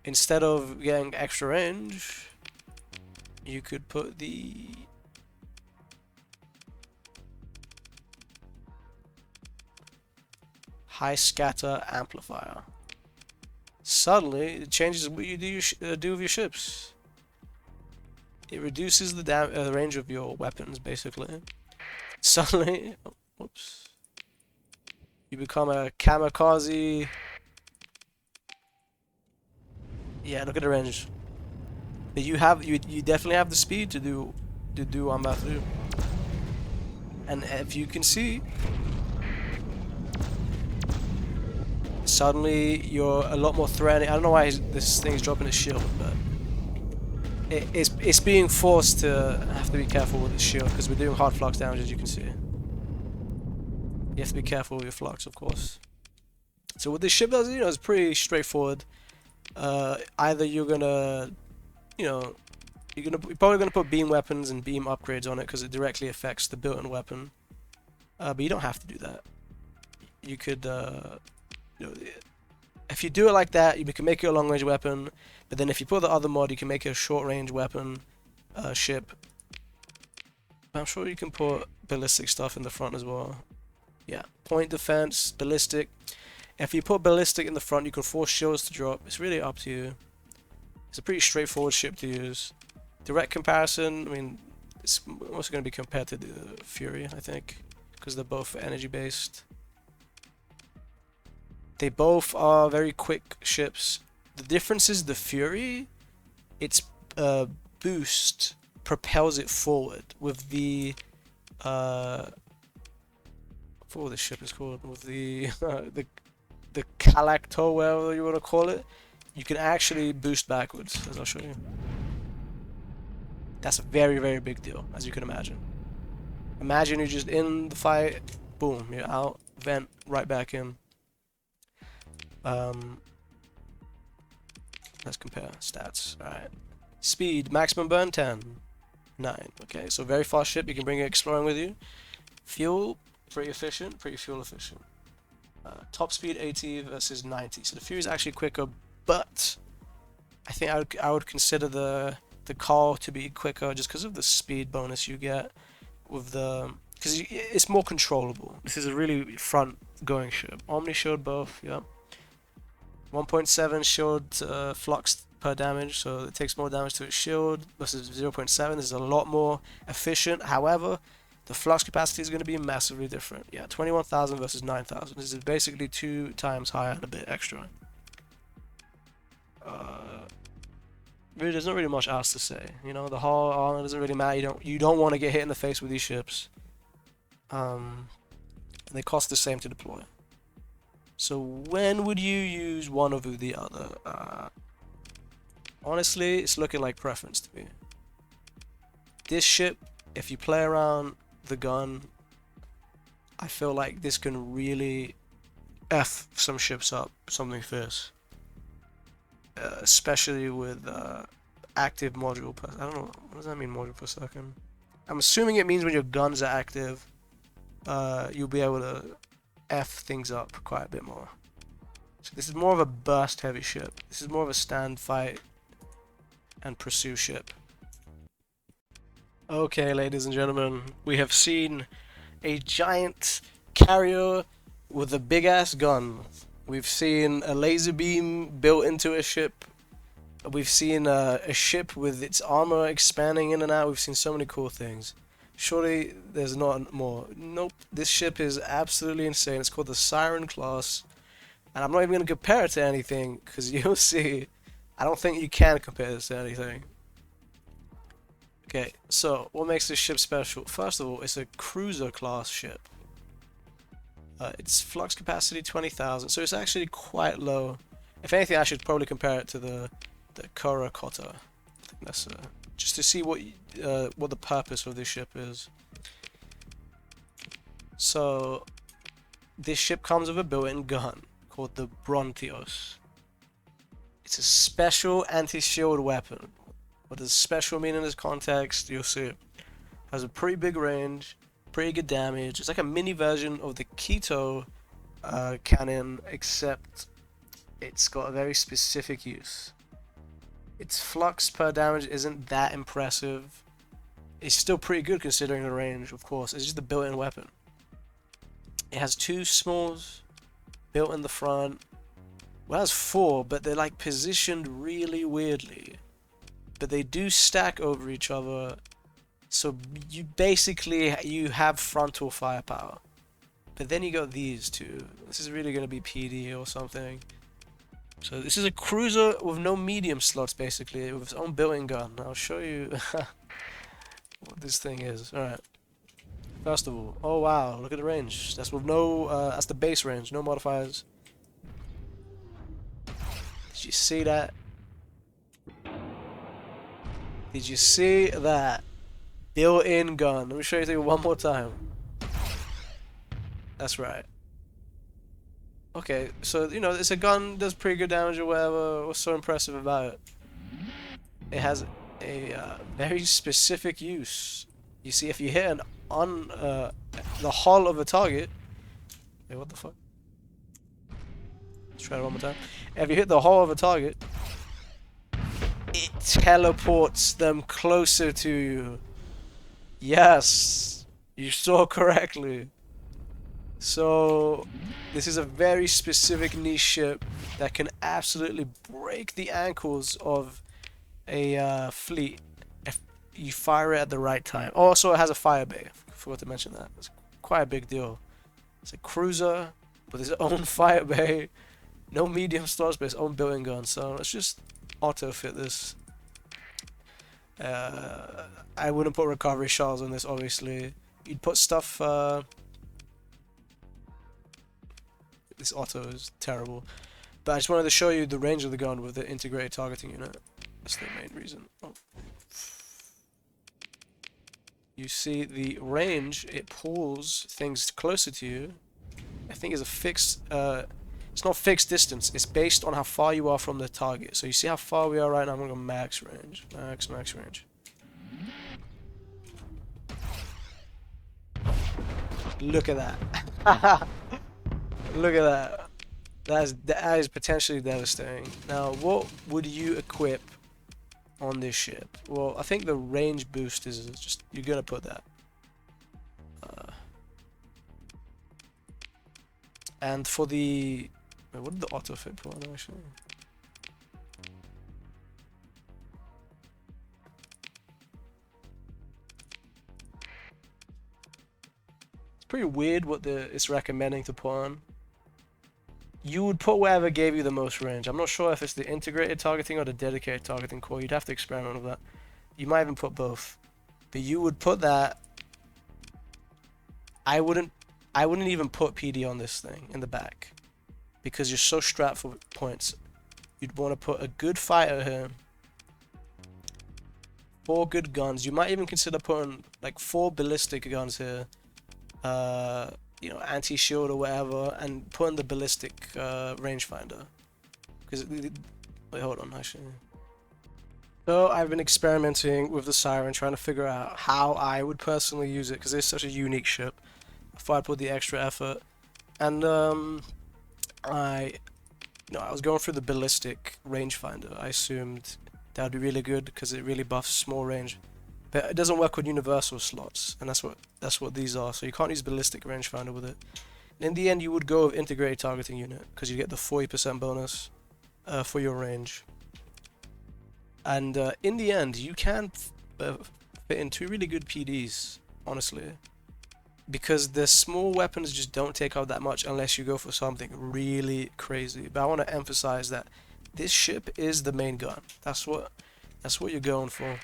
Speaker 1: Instead of getting extra range, you could put the... high scatter amplifier. Suddenly, it changes what you do with your ships. it reduces the range of your weapons, basically. Suddenly, whoops, you become a kamikaze. Yeah, look at the range. But you definitely have the speed to do what I'm about to do. And if you can see, suddenly you're a lot more threatening. I don't know why this thing's dropping its shield, but it's being forced to have to be careful with its shield because we're doing hard flux damage, as you can see. You have to be careful with your flux, of course. So what this ship does, you know, is pretty straightforward. Either you're gonna, you know, you're probably gonna put beam weapons and beam upgrades on it because it directly affects the built-in weapon. But you don't have to do that. You could, you know, if you do it like that, you can make it a long-range weapon. But then if you put the other mod, you can make it a short-range weapon ship. I'm sure you can put ballistic stuff in the front as well. Yeah, point defense, ballistic. If you put ballistic in the front, you can force shields to drop. It's really up to you. It's a pretty straightforward ship to use. Direct comparison, I mean, it's also going to be compared to the Fury, I think, because they're both energy based. They both are very quick ships. The difference is the Fury, its boost propels it forward. With the what this ship is called, with the Khalkotauroi, whatever you want to call it, you can actually boost backwards, as I'll show you. That's a very, very big deal, as you can imagine. Imagine you're just in the fight, boom, you're out, vent, right back in. Let's compare stats. Alright. Speed, maximum burn 10. 9. Okay, so very fast ship, you can bring it exploring with you. Fuel, pretty efficient, pretty fuel efficient. Top speed 80 versus 90. So the Fury is actually quicker, but I think I would consider the Call to be quicker just because of the speed bonus you get with the, because it's more controllable. This is a really front going ship. Omni shield both, yeah. 1.7 shield flux per damage, so it takes more damage to its shield versus 0.7. This is a lot more efficient. However, the flux capacity is going to be massively different. Yeah, 21,000 versus 9,000. This is basically 2 times higher and a bit extra. Really, there's not really much else to say. You know, the hull armor doesn't really matter. You don't want to get hit in the face with these ships. They cost the same to deploy. So when would you use one over the other? Honestly, it's looking like preference to me. This ship, if you play around the gun, I feel like this can really F some ships up something fierce. Especially with active module per... I don't know, what does that mean, module per second? I'm assuming it means when your guns are active, you'll be able to F things up quite a bit more. So this is more of a burst heavy ship. This is more of a stand, fight, and pursue ship. Okay, ladies and gentlemen, we have seen a giant carrier with a big ass gun. We've seen a laser beam built into a ship. We've seen a ship with its armor expanding in and out. We've seen so many cool things. Surely there's not more. Nope, this ship is absolutely insane. It's called the Siren class. And I'm not even going to compare it to anything, because you'll see, I don't think you can compare this to anything. Okay, so what makes this ship special? First of all, it's a cruiser class ship. Its flux capacity 20,000, so it's actually quite low. If anything, I should probably compare it to the Corocotta. I think that's just to see what the purpose of this ship is. So this ship comes with a built-in gun called the Brontios. It's a special anti-shield weapon. What does special mean in this context? You'll see it has a pretty big range, pretty good damage. It's like a mini version of the Keto cannon, except it's got a very specific use. Its flux per damage isn't that impressive. It's still pretty good considering the range, of course. It's just a built-in weapon. It has 2 smalls built in the front. Well, it has 4, but they're like positioned really weirdly. but they do stack over each other. So you basically have frontal firepower. But then you got these two. This is really going to be PD or something. So this is a cruiser with no medium slots, basically, with its own built-in gun. I'll show you what this thing is. Alright. First of all, oh wow, look at the range. That's with no, that's the base range, no modifiers. Did you see that? Did you see that? Built-in gun. Let me show you the one more time. That's right. Okay, so, you know, it's a gun, does pretty good damage or whatever. What's so impressive about it? It has a very specific use. You see, if you hit an the hull of a target... Wait, what the fuck? Let's try it one more time. If you hit the hull of a target, it teleports them closer to you. Yes, you saw correctly. So, this is a very specific niche ship that can absolutely break the ankles of a fleet if you fire it at the right time. Also, it has a fire bay. I forgot to mention that. It's quite a big deal. It's a cruiser with its own fire bay, no medium slots, but its own built-in gun. So let's just auto-fit this. I wouldn't put recovery shells on this, obviously. You'd put stuff... This auto is terrible. But I just wanted to show you the range of the gun with the integrated targeting unit. That's the main reason. Oh. You see the range, it pulls things closer to you. I think it's a fixed... it's not fixed distance. It's based on how far you are from the target. So you see how far we are right now? I'm going to go max range. Max range. Look at that. Look at that. That is potentially devastating. Now, what would you equip on this ship? Well, I think the range boost is just... You're going to put that. And for the... Wait, what did the auto-fit put on, actually? It's pretty weird what it's recommending to put on. You would put whatever gave you the most range. I'm not sure if it's the integrated targeting or the dedicated targeting core. You'd have to experiment with that. You might even put both. But you would put that... I wouldn't even put PD on this thing in the back. Because you're so strapped for points. You'd want to put a good fighter here. 4 good guns. You might even consider putting like 4 ballistic guns here. You know, anti-shield or whatever, and putting the ballistic rangefinder. Because wait, hold on, actually. So I've been experimenting with the Siren, trying to figure out how I would personally use it, because it's such a unique ship. I thought I'd put the extra effort, and I was going through the ballistic rangefinder. I assumed that would be really good because it really buffs small range. But it doesn't work with universal slots, and that's what these are. So you can't use ballistic rangefinder with it. In the end, you would go with integrated targeting unit because you get the 40% bonus for your range. And in the end, you can fit in 2 really good PDs, honestly, because the small weapons just don't take out that much unless you go for something really crazy. But I want to emphasize that this ship is the main gun. That's what you're going for.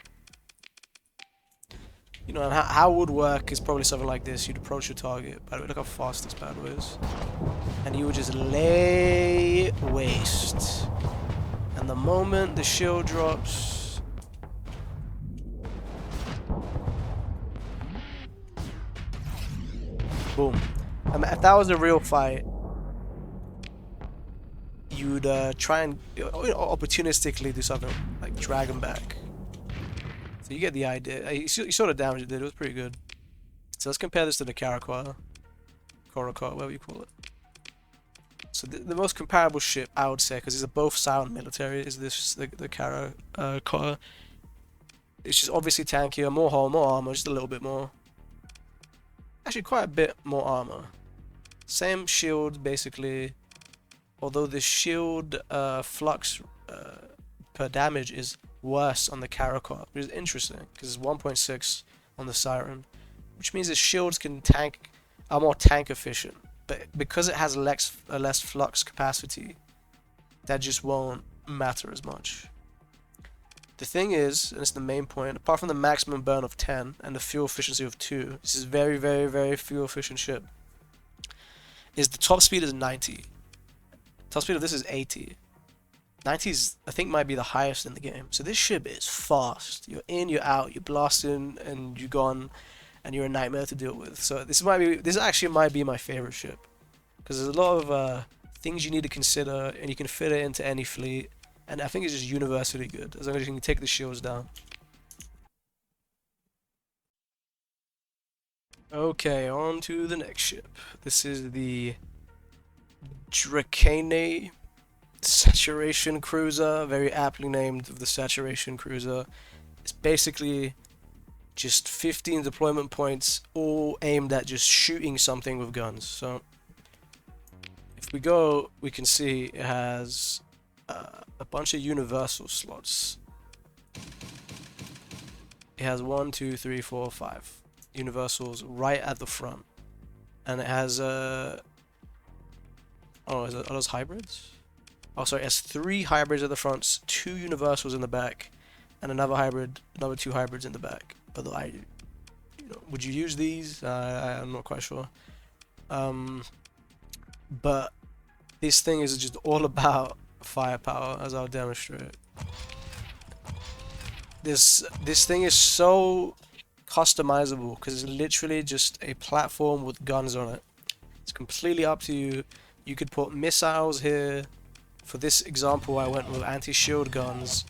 Speaker 1: You know, and how it would work is probably something like this. You'd approach your target. By the way, look how fast this bad boy is. And you would just lay waste. And the moment the shield drops... Boom. I mean, if that was a real fight, you'd try and opportunistically do something, like drag him back. So you get the idea. You saw the damage it did. It was pretty good. So let's compare this to the Corocotta, whatever you call it. So the most comparable ship, I would say, because these are both silent military, is this the Corocotta. It's just obviously tankier, more hull, more armor, just a little bit more. Actually, quite a bit more armor. Same shield, basically. Although the shield flux per damage is worse on the Corocotta, which is interesting because it's 1.6 on the Siren, which means its shields are more tank efficient. But because it has less flux capacity, that just won't matter as much. The thing is, and it's the main point, apart from the maximum burn of 10 and the fuel efficiency of 2, this is very, very, very fuel efficient ship, is the top speed is 90. Top speed of this is 80. 90 is, I think, might be the highest in the game. So this ship is fast. You're in, you're out, you're blasting, and you're gone, and you're a nightmare to deal with. So this actually might be my favorite ship, because there's a lot of things you need to consider, and you can fit it into any fleet. And I think it's just universally good, as long as you can take the shields down. Okay, on to the next ship. This is the Dracanae Saturation Cruiser, very aptly named of the Saturation Cruiser. It's basically just 15 deployment points, all aimed at just shooting something with guns. So, if we go, we can see it has a bunch of universal slots. It has 1, 2, 3, 4, 5 universals right at the front, and it has are those hybrids? Oh, sorry, it has 3 hybrids at the front, 2 universals in the back, and another 2 hybrids in the back. But would you use these? I'm not quite sure. But this thing is just all about firepower, as I'll demonstrate. This thing is so customizable because it's literally just a platform with guns on it. It's completely up to you. You could put missiles here. For this example, I went with anti-shield guns,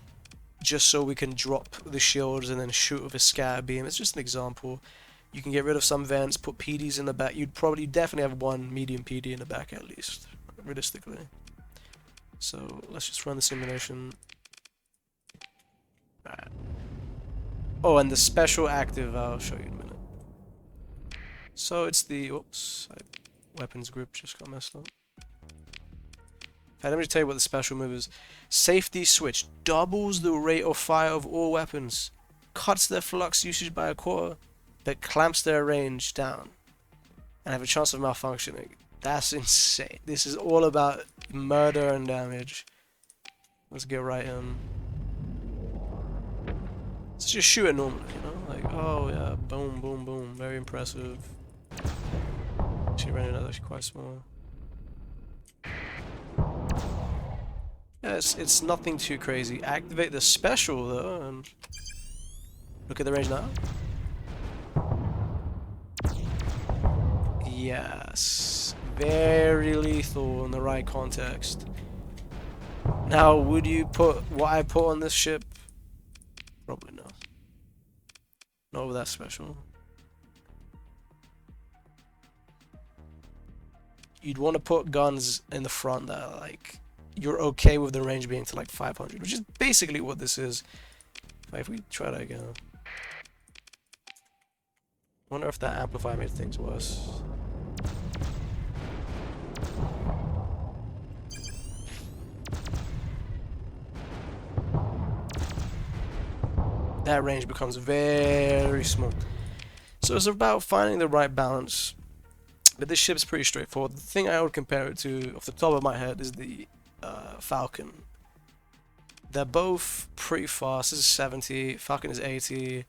Speaker 1: just so we can drop the shields and then shoot with a scatter beam. It's just an example. You can get rid of some vents, put PDs in the back. You'd definitely have one medium PD in the back at least, realistically. So let's just run the simulation. Alright. Oh, and the special active, I'll show you in a minute. So it's the, weapons group just got messed up. Okay, let me just tell you what the special move is. Safety switch doubles the rate of fire of all weapons, cuts their flux usage by a quarter, but clamps their range down, and have a chance of malfunctioning. That's insane. This is all about murder and damage. Let's get right in. Let's just shoot it normally, you know? Like, oh yeah, boom, boom, boom. Very impressive. Actually, running out, actually quite small. Yeah, it's nothing too crazy. Activate the special though, and look at the range now. Yes, very lethal in the right context. Now, would you put what I put on this ship? Probably not. Not with that special. You'd want to put guns in the front that are like, you're okay with the range being to like 500, which is basically what this is. If we try that again. Wonder if that amplifier made things worse. That range becomes very small. So it's about finding the right balance. But this ship's pretty straightforward. The thing I would compare it to, off the top of my head, is the Falcon. They're both pretty fast. This is 70, Falcon is 80.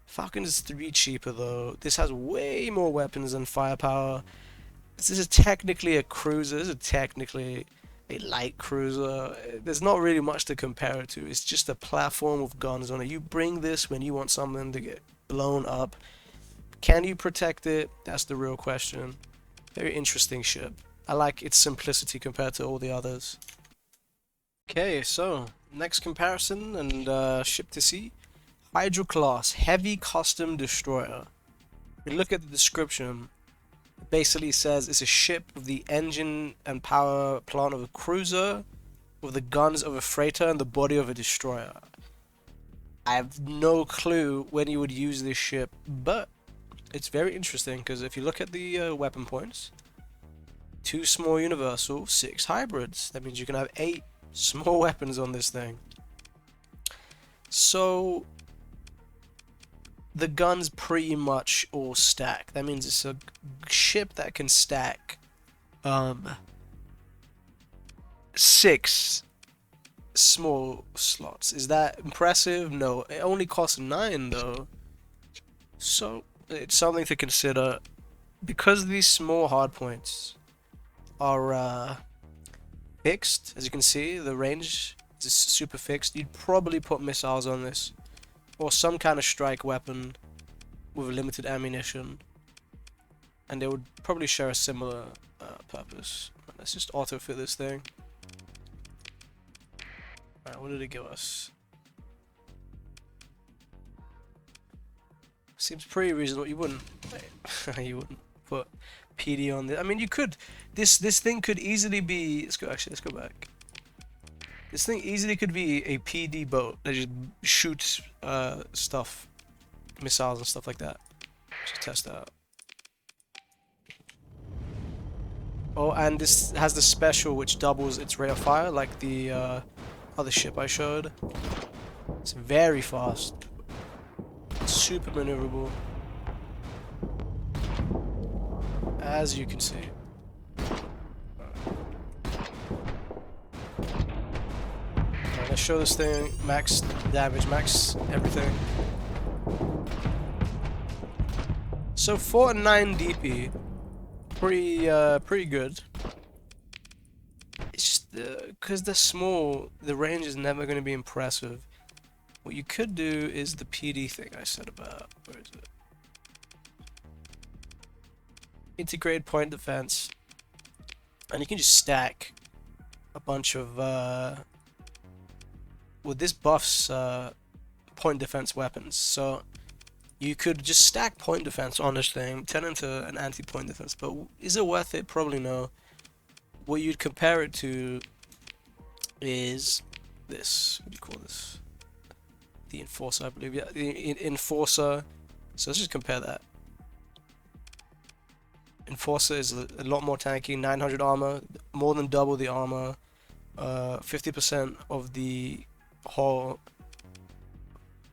Speaker 1: Falcon is 3 cheaper though. This has way more weapons than firepower. This is technically a cruiser. This is technically a light cruiser. There's not really much to compare it to. It's just a platform with guns on it. You bring this when you want something to get blown up. Can you protect it? That's the real question. Very interesting ship. I like its simplicity compared to all the others. Okay, so next comparison and ship to see. Hydra class heavy custom destroyer. If you look at the description, it basically says it's a ship with the engine and power plant of a cruiser, with the guns of a freighter and the body of a destroyer. I have no clue when you would use this ship, but it's very interesting because if you look at the weapon points, 2 small universal, 6 hybrids. That means you can have 8 small weapons on this thing. So the gun's pretty much all stacked. That means it's a ship that can stack 6 small slots. Is that impressive? No. It only costs 9 though. So it's something to consider. Because these small hardpoints are fixed, as you can see, the range is super fixed. You'd probably put missiles on this, or some kind of strike weapon with limited ammunition, and they would probably share a similar purpose. Let's just auto-fit this thing. Alright, what did it give us? Seems pretty reasonable. You wouldn't you wouldn't put PD on this. I mean, you could. This thing could easily be. Let's go back. This thing easily could be a PD boat that just shoots stuff, missiles and stuff like that. Just test that out. Oh, and this has the special which doubles its rate of fire, like the other ship I showed. It's very fast. It's super maneuverable, as you can see. Alright, let's show this thing max damage, max everything. So 4 and 9 DP, pretty good. It's just because they're small, the range is never going to be impressive. What you could do is the PD thing I said about. Where is it? Integrate point defense, and you can just stack a bunch of well, this buffs point defense weapons, so you could just stack point defense on this thing, turn into an anti-point defense. But is it worth it? Probably no. What you'd compare it to is this. What do you call this? The Enforcer, I believe. Yeah, the Enforcer. So let's just compare that. Enforcer is a lot more tanky, 900 armor, more than double the armor, 50% of the hull.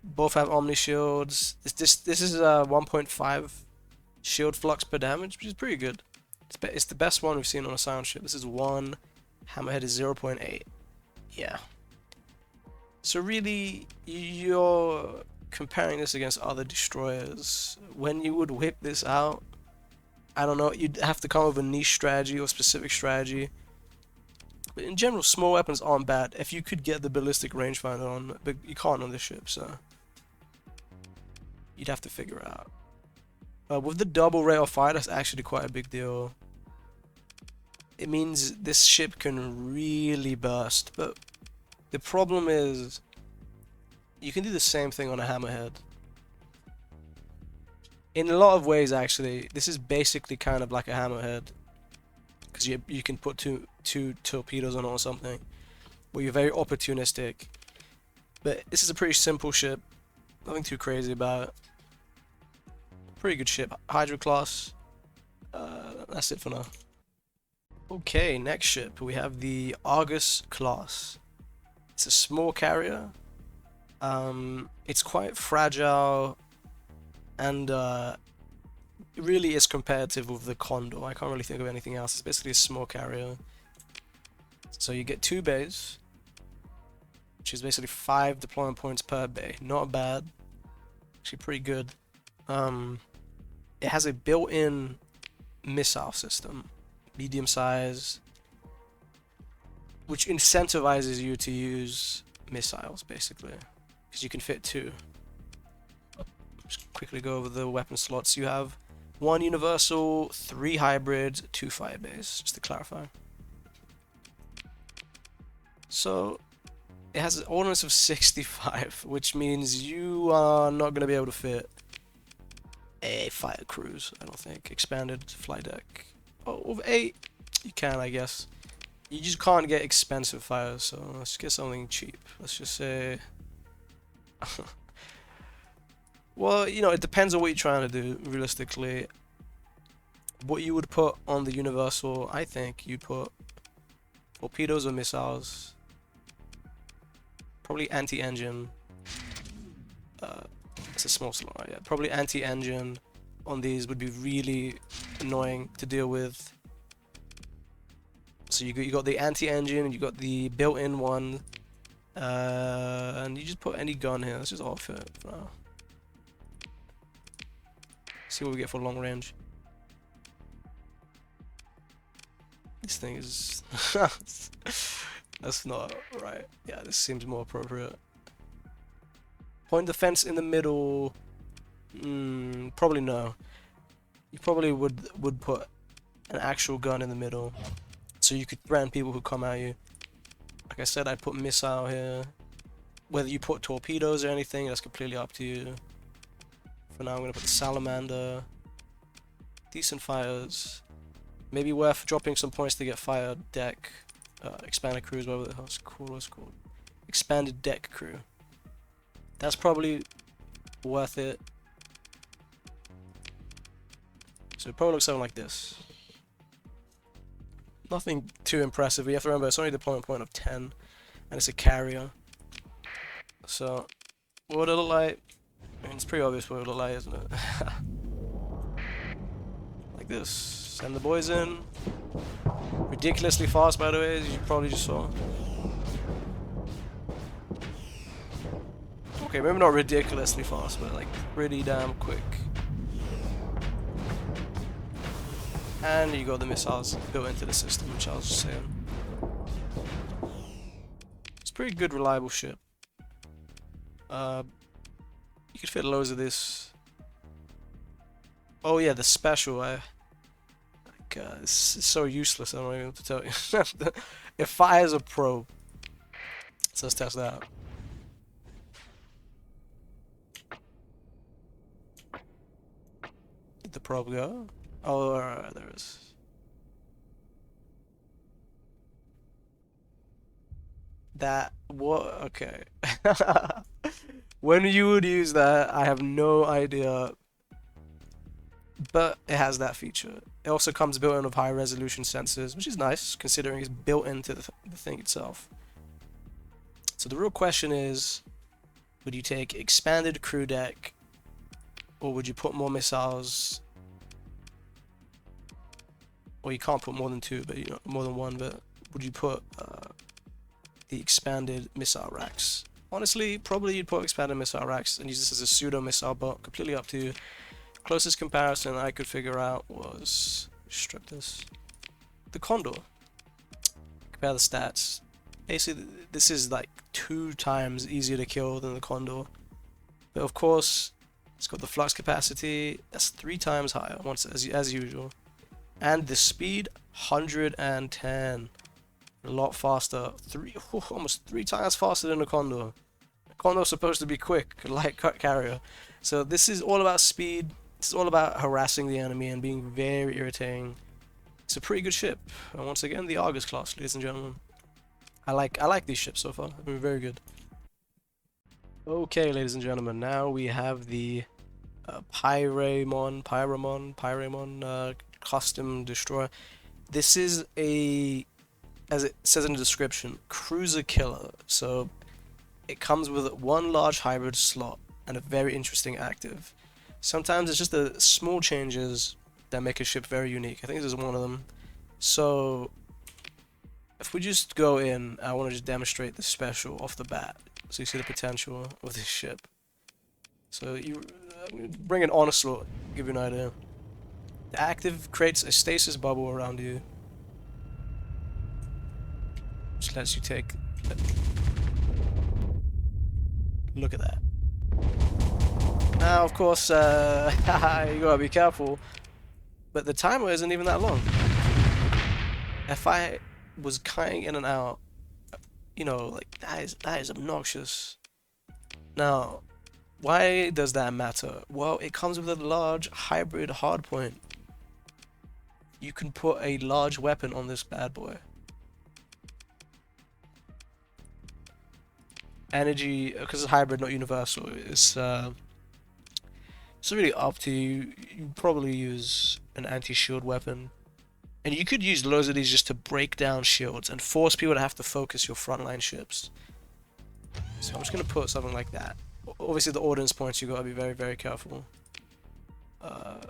Speaker 1: Both have Omni shields. This is 1.5 shield flux per damage, which is pretty good. It's the best one we've seen on a sound ship. This is 1. Hammerhead is 0.8. Yeah. So really, you're comparing this against other destroyers. When you would whip this out, I don't know, you'd have to come up with a niche strategy or specific strategy. But in general, small weapons aren't bad if you could get the ballistic rangefinder on, but you can't on this ship, so you'd have to figure it out. With the double rate of fire, that's actually quite a big deal. It means this ship can really burst, but the problem is you can do the same thing on a hammerhead. In a lot of ways, actually, this is basically kind of like a hammerhead, because you can put two torpedoes on it or something, where you're very opportunistic. But this is a pretty simple ship, nothing too crazy about it. Pretty good ship, Hydra class. That's it for now. Okay, next ship we have the Argus class. It's a small carrier. It's quite fragile, and it really is competitive with the Condor. I can't really think of anything else. It's basically a small carrier. So you get 2 bays, which is basically 5 deployment points per bay. Not bad. Actually pretty good. It has a built-in missile system, medium size, which incentivizes you to use missiles, basically, because you can fit 2. Just quickly go over the weapon slots. You have 1 universal, 3 hybrid, 2 fire bays, just to clarify. So it has an ordnance of 65, which means you are not going to be able to fit a fire cruise, I don't think. Expanded flight deck. Oh, with 8, you can, I guess. You just can't get expensive fires, so let's get something cheap. Let's just say... well, you know, it depends on what you're trying to do, realistically. What you would put on the universal, I think you'd put torpedoes or missiles. Probably anti-engine. it's a small slot, right? Yeah, probably anti-engine on these would be really annoying to deal with. So you got the anti-engine, and you got the built-in one, and you just put any gun here. Let's just off it for now. See what we get for long range. This thing is that's not right. Yeah, this seems more appropriate. Point defense in the middle. Probably no. You probably would put an actual gun in the middle, so you could threaten people who come at you. Like I said, I'd put missile here. Whether you put torpedoes or anything, that's completely up to you. For now, I'm gonna put the salamander. Decent fighters. Maybe worth dropping some points to get fire deck, expanded crews, whatever the hell's cool. What's called expanded deck crew. That's probably worth it. So it probably looks something like this. Nothing too impressive. You have to remember it's only deployment point of 10, and it's a carrier. So what would it look like? I mean, it's pretty obvious what it would look like, isn't it? Like this. Send the boys in. Ridiculously fast, by the way, as you probably just saw. Okay, maybe not ridiculously fast, but like pretty damn quick. And you got the missiles built into the system, which I was just saying. It's a pretty good, reliable ship. You could fit loads of this. Oh yeah, the special. It's so useless. I don't even know what to tell you. It fires a probe. So let's test that out. Did the probe go? Oh, alright, there it is. That, what? Okay. When you would use that, I have no idea. But it has that feature. It also comes built in with high resolution sensors, which is nice, considering it's built into the thing itself. So the real question is, would you take expanded crew deck, or would you put more missiles? Well, you can't put more than two, but you know, more than one. But would you put the expanded missile racks? Honestly, probably you'd put expanded missile racks and use this as a pseudo missile bot. Completely up to you. Closest comparison I could figure out was strip this. The Condor. Compare the stats. Basically, this is like 2 times easier to kill than the Condor. But of course, it's got the flux capacity. That's 3 times higher, once as usual. And the speed, 110. A lot faster. Almost 3 times faster than the Condor. The Condor's supposed to be quick, light carrier. So this is all about speed. This is all about harassing the enemy and being very irritating. It's a pretty good ship. And once again, the Argus class, ladies and gentlemen. I like these ships so far. They've been very good. Okay, ladies and gentlemen, now we have the Pyraemon custom destroyer. This is a, as it says in the description, cruiser killer. So it comes with 1 large hybrid slot and a very interesting active. Sometimes it's just the small changes that make a ship very unique. I think this is one of them. So if we just go in, I want to just demonstrate the special off the bat, so you see the potential of this ship. So you bring an honor slot, give you an idea. The active creates a stasis bubble around you, which lets you take. Look at that. Now, of course, you gotta be careful, but the timer isn't even that long. If I was cutting in and out, you know, like that is obnoxious. Now, why does that matter? Well, it comes with a large hybrid hardpoint. You can put a large weapon on this bad boy. Energy, because it's hybrid, not universal. It's really up to you. You probably use an anti-shield weapon. And you could use loads of these just to break down shields and force people to have to focus your frontline ships. So I'm just going to put something like that. Obviously, the ordnance points you gotta be very, very careful. Let's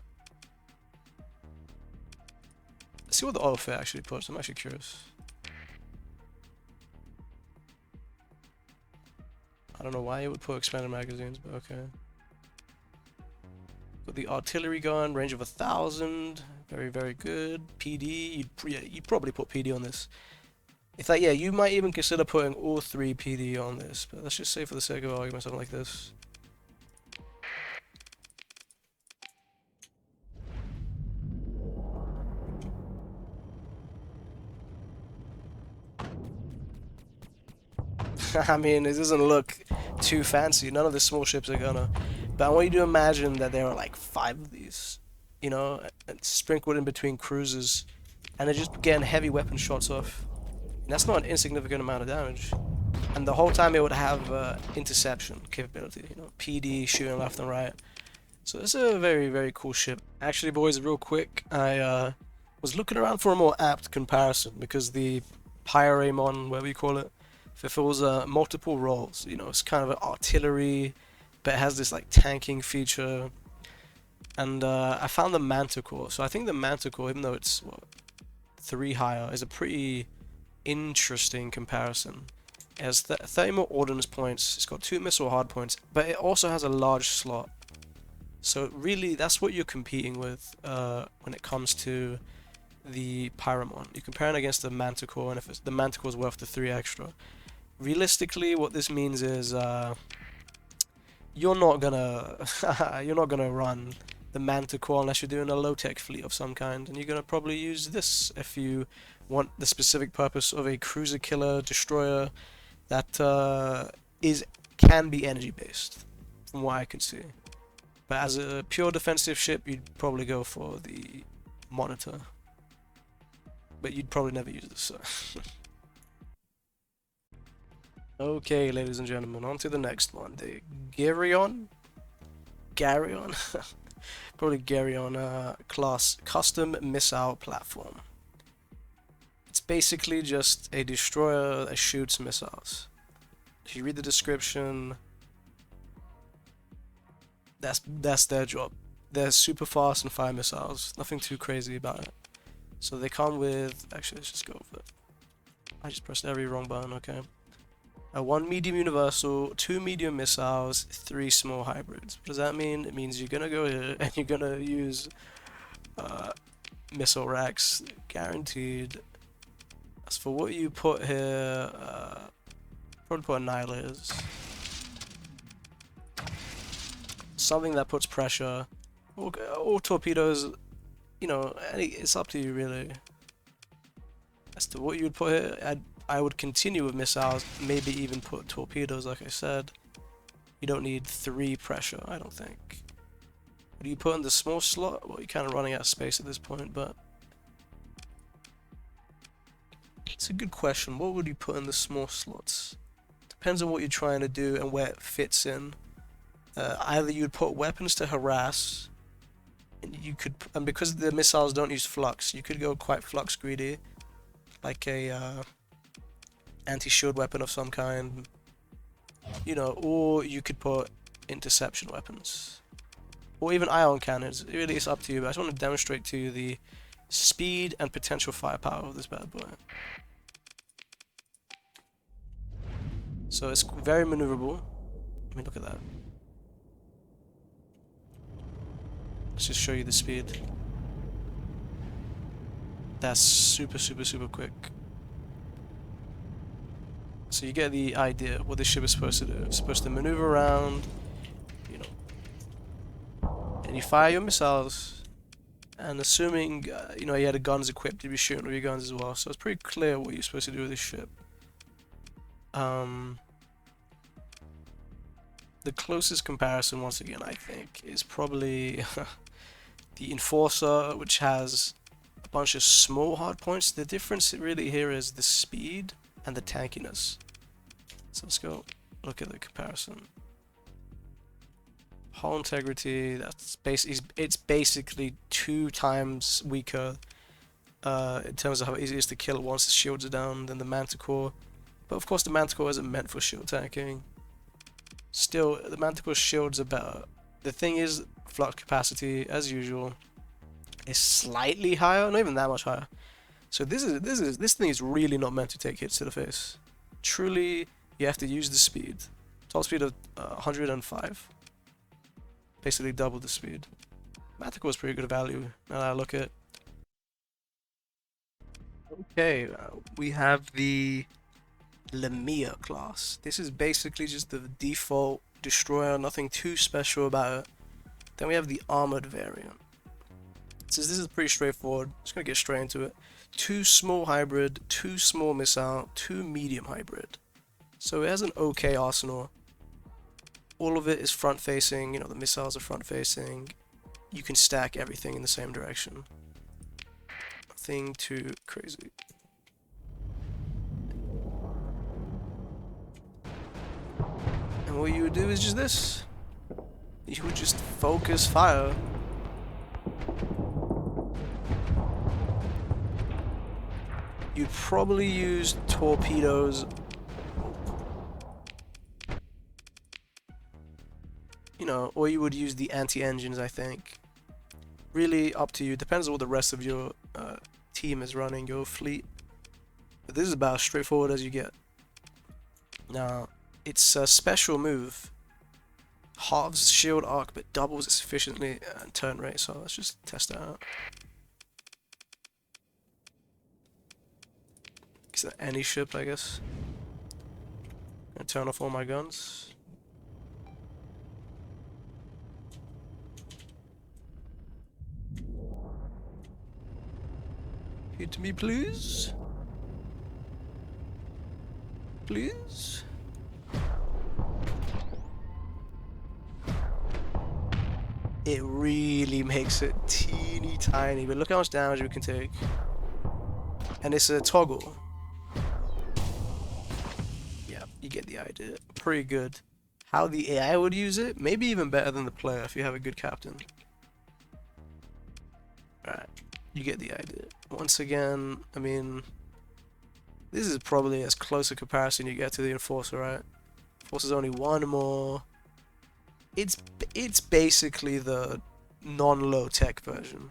Speaker 1: see what the outfit actually puts. I'm actually curious. I don't know why it would put expanded magazines, but okay. Got the artillery gun, range of 1,000. Very, very good. PD, you'd probably put PD on this. In fact, yeah, you might even consider putting all 3 PD on this, but let's just say for the sake of argument something like this. I mean, it doesn't look too fancy. None of the small ships are gonna. But I want you to imagine that there are like 5 of these, you know, sprinkled in between cruisers, and they're just getting heavy weapon shots off. And that's not an insignificant amount of damage. And the whole time it would have interception capability, you know, PD shooting left and right. So it's a very, very cool ship. Actually, boys, real quick, I was looking around for a more apt comparison because the Pyraemon, whatever you call it, fulfills multiple roles. You know, it's kind of an artillery, but it has this like tanking feature. And I found the Manticore. So I think the Manticore, even though it's what, 3 higher, is a pretty interesting comparison. It has 30 more ordnance points. It's got 2 missile hard points, but it also has a large slot. So really, that's what you're competing with when it comes to the Pyraemon. You're comparing against the Manticore, and if the Manticore is worth the 3 extra. Realistically, what this means is you're not gonna run the Manticore unless you're doing a low-tech fleet of some kind, and you're gonna probably use this if you want the specific purpose of a cruiser killer destroyer that can be energy based, from what I can see. But as a pure defensive ship, you'd probably go for the Monitor, but you'd probably never use this. So. Okay, ladies and gentlemen, on to the next one. The Geryon? Probably Geryon class custom missile platform. It's basically just a destroyer that shoots missiles. If you read the description, that's their job. They're super fast and fire missiles. Nothing too crazy about it. So they come with... Actually, let's just go with it. I just pressed every wrong button, okay. 1 medium universal, 2 medium missiles, 3 small hybrids. What does that mean? It means you're gonna go here and you're gonna use missile racks, guaranteed. As for what you put here, probably put annihilators. Something that puts pressure, or torpedoes. You know, it's up to you really. As to what you would put here, I would continue with missiles, maybe even put torpedoes, like I said. You don't need 3 pressure, I don't think. What do you put in the small slot? Well, you're kind of running out of space at this point, but... It's a good question. What would you put in the small slots? Depends on what you're trying to do and where it fits in. Either you'd put weapons to harass, and because the missiles don't use flux, you could go quite flux greedy, like a anti-shield weapon of some kind, you know, or you could put interception weapons, or even ion cannons. It really is up to you, but I just want to demonstrate to you the speed and potential firepower of this bad boy. So it's very maneuverable. I mean, look at that. Let's just show you the speed. That's super, super, super quick. So you get the idea of what this ship is supposed to do. It's supposed to maneuver around, you know, and you fire your missiles. And assuming, you know, you had the guns equipped, you'd be shooting with your guns as well. So it's pretty clear what you're supposed to do with this ship. The closest comparison, once again, I think, is probably the Enforcer, which has a bunch of small hard points. The difference really here is the speed and the tankiness. So let's go look at the comparison. Hull integrity, it's basically 2 times weaker in terms of how easy it is to kill once the shields are down than the Manticore. But of course the Manticore isn't meant for shield tanking. Still, the Manticore's shields are better. The thing is, flux capacity, as usual, is slightly higher, not even that much higher. So this thing is really not meant to take hits to the face. Truly, you have to use the speed. Top speed of 105. Basically double the speed. Manticore is pretty good value, now that I look at it. Okay, we have the Lamia class. This is basically just the default destroyer, nothing too special about it. Then we have the armored variant. Since this is pretty straightforward, just gonna get straight into it. 2 small hybrid, 2 small missile, 2 medium hybrid. So it has an okay arsenal. All of it is front facing, you know, the missiles are front facing. You can stack everything in the same direction. Nothing too crazy. And what you would do is just this. You would just focus fire. You'd probably use torpedoes. You know, or you would use the anti-engines, I think. Really up to you. Depends on what the rest of your team is running, your fleet. But this is about as straightforward as you get. Now, it's a special move. Halves shield arc, but doubles its efficiently and turn rate. So let's just test that out. Is that any ship, I guess? Gonna turn off all my guns. Hit me, please. Please. It really makes it teeny tiny, but look how much damage we can take. And it's a toggle. Yeah, you get the idea. Pretty good. How the AI would use it, maybe even better than the player if you have a good captain. Alright, you get the idea. Once again, I mean, this is probably as close a comparison you get to the Enforcer, right? Enforcer's only one more. It's basically the non-low tech version.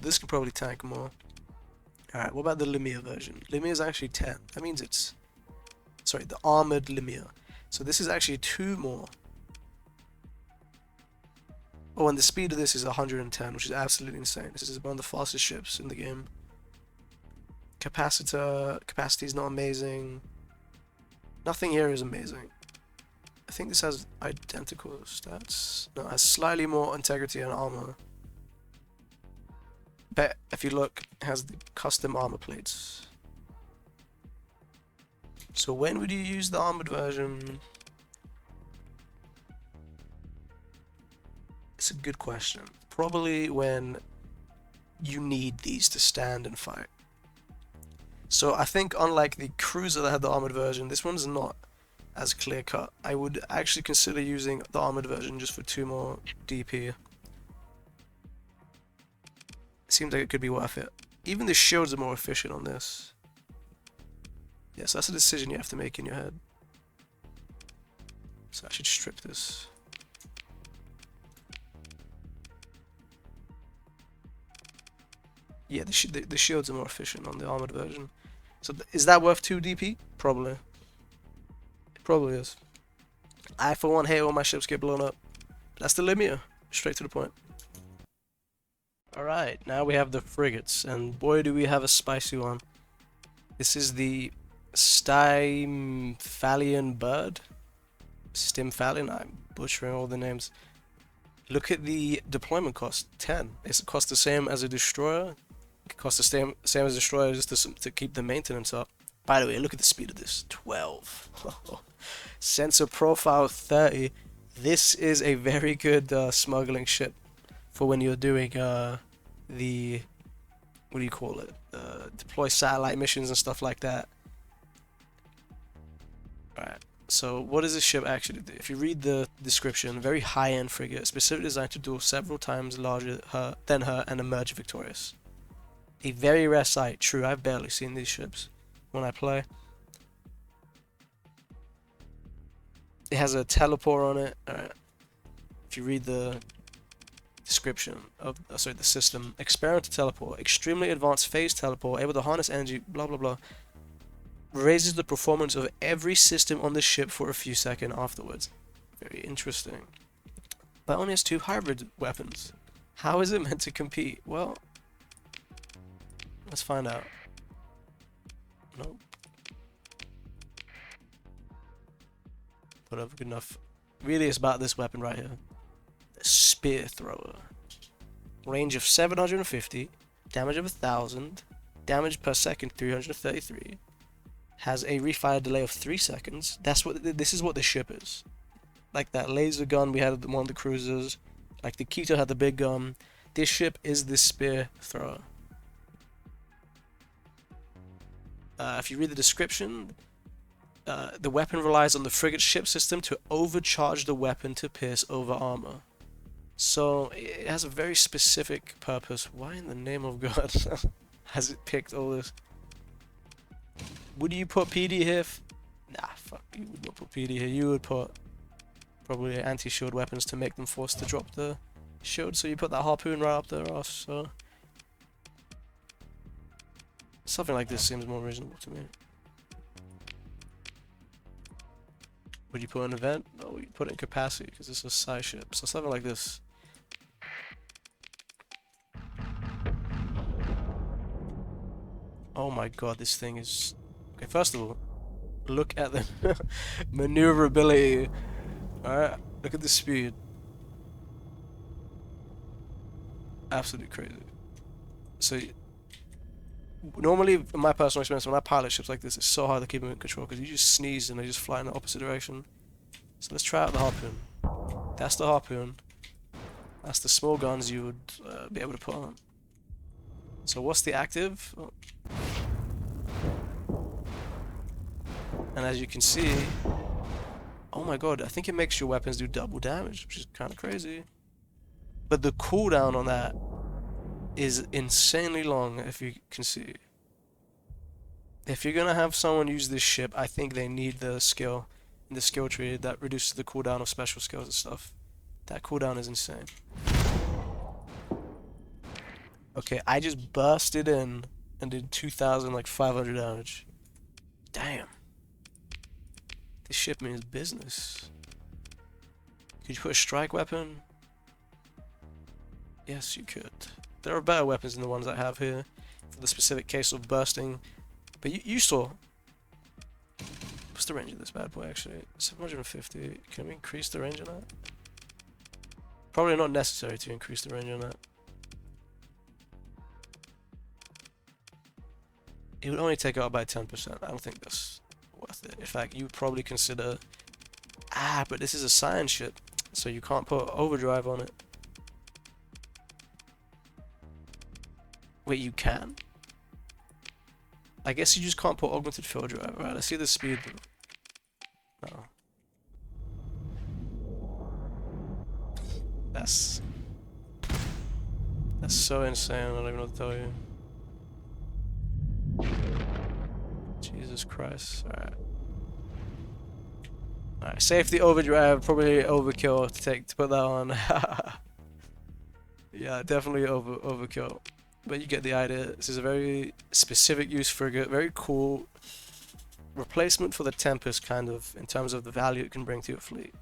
Speaker 1: This can probably tank more. Alright, what about the Lamia version? Lamia is actually 10. That means it's... Sorry, the armored Lamia. So this is actually 2 more. Oh, and the speed of this is 110, which is absolutely insane. This is one of the fastest ships in the game. Capacity is not amazing. Nothing here is amazing. I think this has identical stats. No, it has slightly more integrity and armor. But if you look, it has the custom armor plates. So when would you use the armored version? It's a good question. Probably when you need these to stand and fight. So I think unlike the cruiser that had the armored version, this one's not as clear cut. I would actually consider using the armored version just for 2 more DP. Seems like it could be worth it. Even the shields are more efficient on this. Yes, that's a decision you have to make in your head. So I should strip this. Yeah, the shields are more efficient on the armored version. So is that worth 2 DP? Probably. It probably is. I, for one, hate when my ships get blown up. But that's the Lamia. Straight to the point. Alright, now we have the frigates. And boy, do we have a spicy one. This is the Stymphalian bird. Stymphalian? I'm butchering all the names. Look at the deployment cost. 10. It costs the same as a destroyer. It costs the same as a destroyer just to keep the maintenance up. By the way, look at the speed of this. 12. Sensor profile 30. This is a very good smuggling ship for when you're doing the... What do you call it? Deploy satellite missions and stuff like that. Alright. So what does this ship actually do? If you read the description, very high-end frigate, specifically designed to duel several times larger than her and emerge victorious. A very rare sight. True, I've barely seen these ships when I play. It has a teleport on it. Alright. If you read the description of the system, experimental teleport, extremely advanced phase teleport, able to harness energy, blah blah blah, raises the performance of every system on the ship for a few seconds afterwards. Very interesting. But only has 2 hybrid weapons. How is it meant to compete? Well, let's find out. Nope. Whatever, good enough. Really, it's about this weapon right here. The Spear Thrower. Range of 750, damage of 1000, damage per second 333. Has a refire delay of 3 seconds. This is what the ship is. Like that laser gun we had at one of the cruisers. Like the Keto had the big gun. This ship is the Spear Thrower. If you read the description, the weapon relies on the frigate ship system to overcharge the weapon to pierce over armor. So it has a very specific purpose. Why in the name of God has it picked all this? Would you put PD here? Nah, fuck, you would not put PD here. You would put probably anti-shield weapons to make them forced to drop the shield. So you put that harpoon right up their ass. So something like this seems more reasonable to me. Would you put an event? No, you put it in capacity because it's a Scy ship. So something like this. Oh my god, this thing is... Okay, first of all, look at the maneuverability. Alright, look at the speed. Absolutely crazy. So, normally, in my personal experience, when I pilot ships like this, it's so hard to keep them in control because you just sneeze and they just fly in the opposite direction. So let's try out the harpoon. That's the harpoon. That's the small guns you would be able to put on. So what's the active? Oh. And as you can see, oh my god, I think it makes your weapons do double damage, which is kind of crazy. But the cooldown on that is insanely long, if you can see. If you're gonna have someone use this ship, I think they need the skill in the skill tree that reduces the cooldown of special skills and stuff. That cooldown is insane. Okay, I just busted in and did 2,500 damage. Damn. This ship means business. Could you put a strike weapon? Yes, you could. There are better weapons than the ones I have here for the specific case of bursting. But you saw. What's the range of this bad boy actually? 750. Can we increase the range on that? Probably not necessary to increase the range on that. It would only take it out by 10%. I don't think that's worth it. In fact, you would probably consider... but this is a Scyan ship, so you can't put overdrive on it. Wait, you can? I guess you just can't put augmented field drive. Alright, let's see the speed. No. That's so insane, I don't even know what to tell you. Jesus Christ. Alright, safety overdrive, probably overkill to put that on. Yeah, definitely overkill. But you get the idea. This is a very specific use frigate, very cool replacement for the Tempest kind of in terms of the value it can bring to your fleet.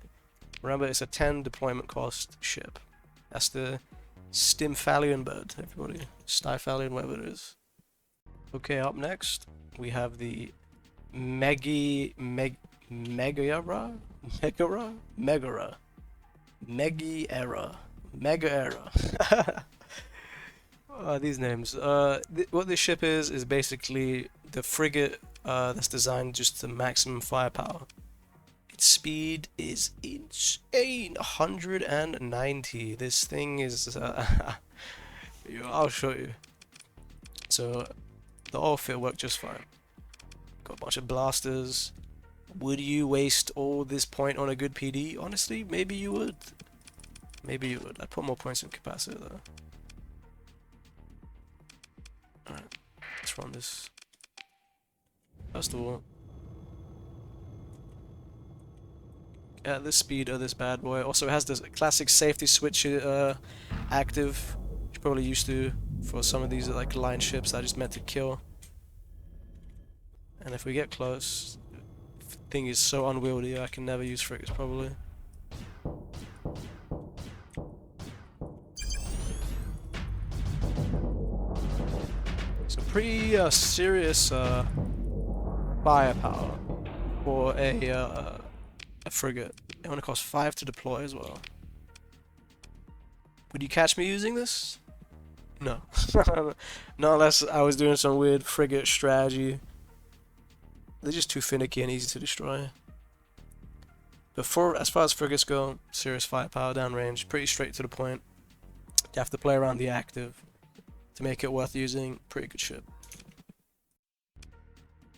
Speaker 1: Remember, it's a 10 deployment cost ship. That's the Stymphalian bird, everybody. Stymphalian, whatever it is. Okay, up next we have the Megaera. These names. What this ship is basically the frigate that's designed just to maximum firepower. Its speed is insane, 190. This thing is... I'll show you. So, the oil fit worked just fine. Got a bunch of blasters. Would you waste all this point on a good PD? Honestly, maybe you would. Maybe you would. I'd put more points in capacitor though. Alright, let's run this. First of all, at the speed of this bad boy. Also, it has this classic safety switch active, which you're probably used to for some of these like line ships that are just meant to kill. And if we get close, the thing is so unwieldy, I can never use frigates probably. So pretty serious firepower for a frigate. It only costs 5 to deploy as well. Would you catch me using this? No. Not unless I was doing some weird frigate strategy. They're just too finicky and easy to destroy. But as far as frigates go, serious firepower downrange, pretty straight to the point. You have to play around the active to make it worth using. Pretty good ship.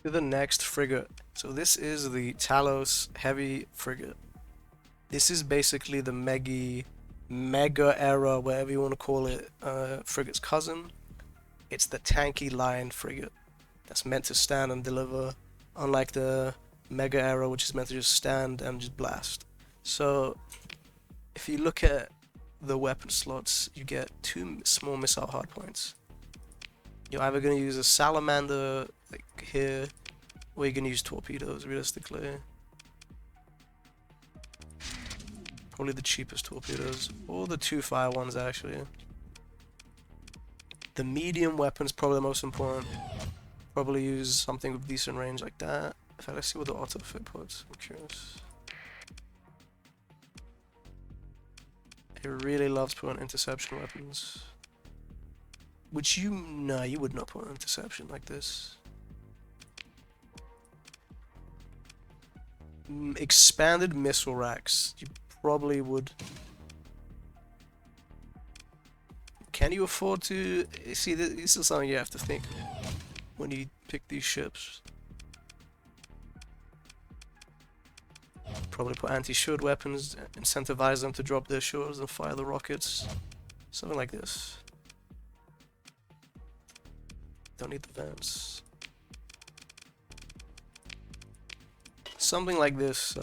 Speaker 1: To the next frigate. So this is the Talos Heavy Frigate. This is basically the Megaera, whatever you want to call it, frigate's cousin. It's the tanky line frigate that's meant to stand and deliver, unlike the Megaera, which is meant to just stand and just blast. So if you look at the weapon slots, you get 2 small missile hardpoints. You're either going to use a salamander like here, or you're going to use torpedoes realistically. Probably the cheapest torpedoes, or the 2-fire ones actually. The medium weapon's probably the most important. Probably use something with decent range like that. In fact, let's see what the auto fit puts. I'm curious. It really loves putting interception weapons. Which you would not put an interception like this. Expanded missile racks. You probably would. Can you afford to? See, this is something you have to think when you pick these ships. Probably put anti-shield weapons, incentivize them to drop their shields and fire the rockets. Something like this. Don't need the vents. Something like this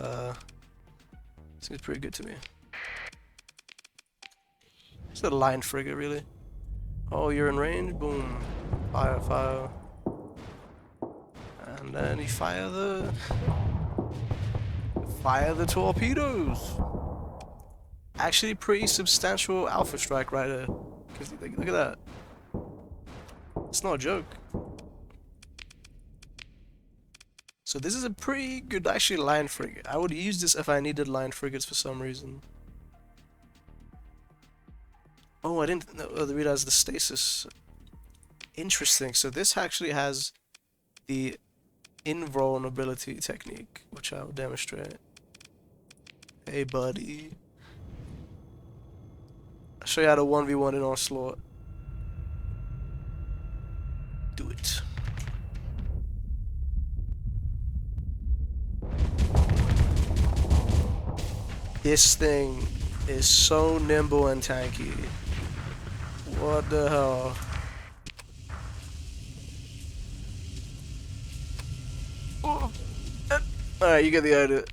Speaker 1: seems pretty good to me. It's a line frigate, really. Oh, you're in range? Boom. Fire, fire. And then you fire the torpedoes. Actually, pretty substantial alpha strike right there. Cause look at that. It's not a joke. So this is a pretty good actually line frigate. I would use this if I needed line frigates for some reason. Oh, I didn't realize the stasis. Interesting. So this actually has the invulnerability technique, which I will demonstrate. Hey, buddy. I'll show you how to 1v1 in Onslaught. Do it. This thing is so nimble and tanky. What the hell? Oh. Alright, you get the idea.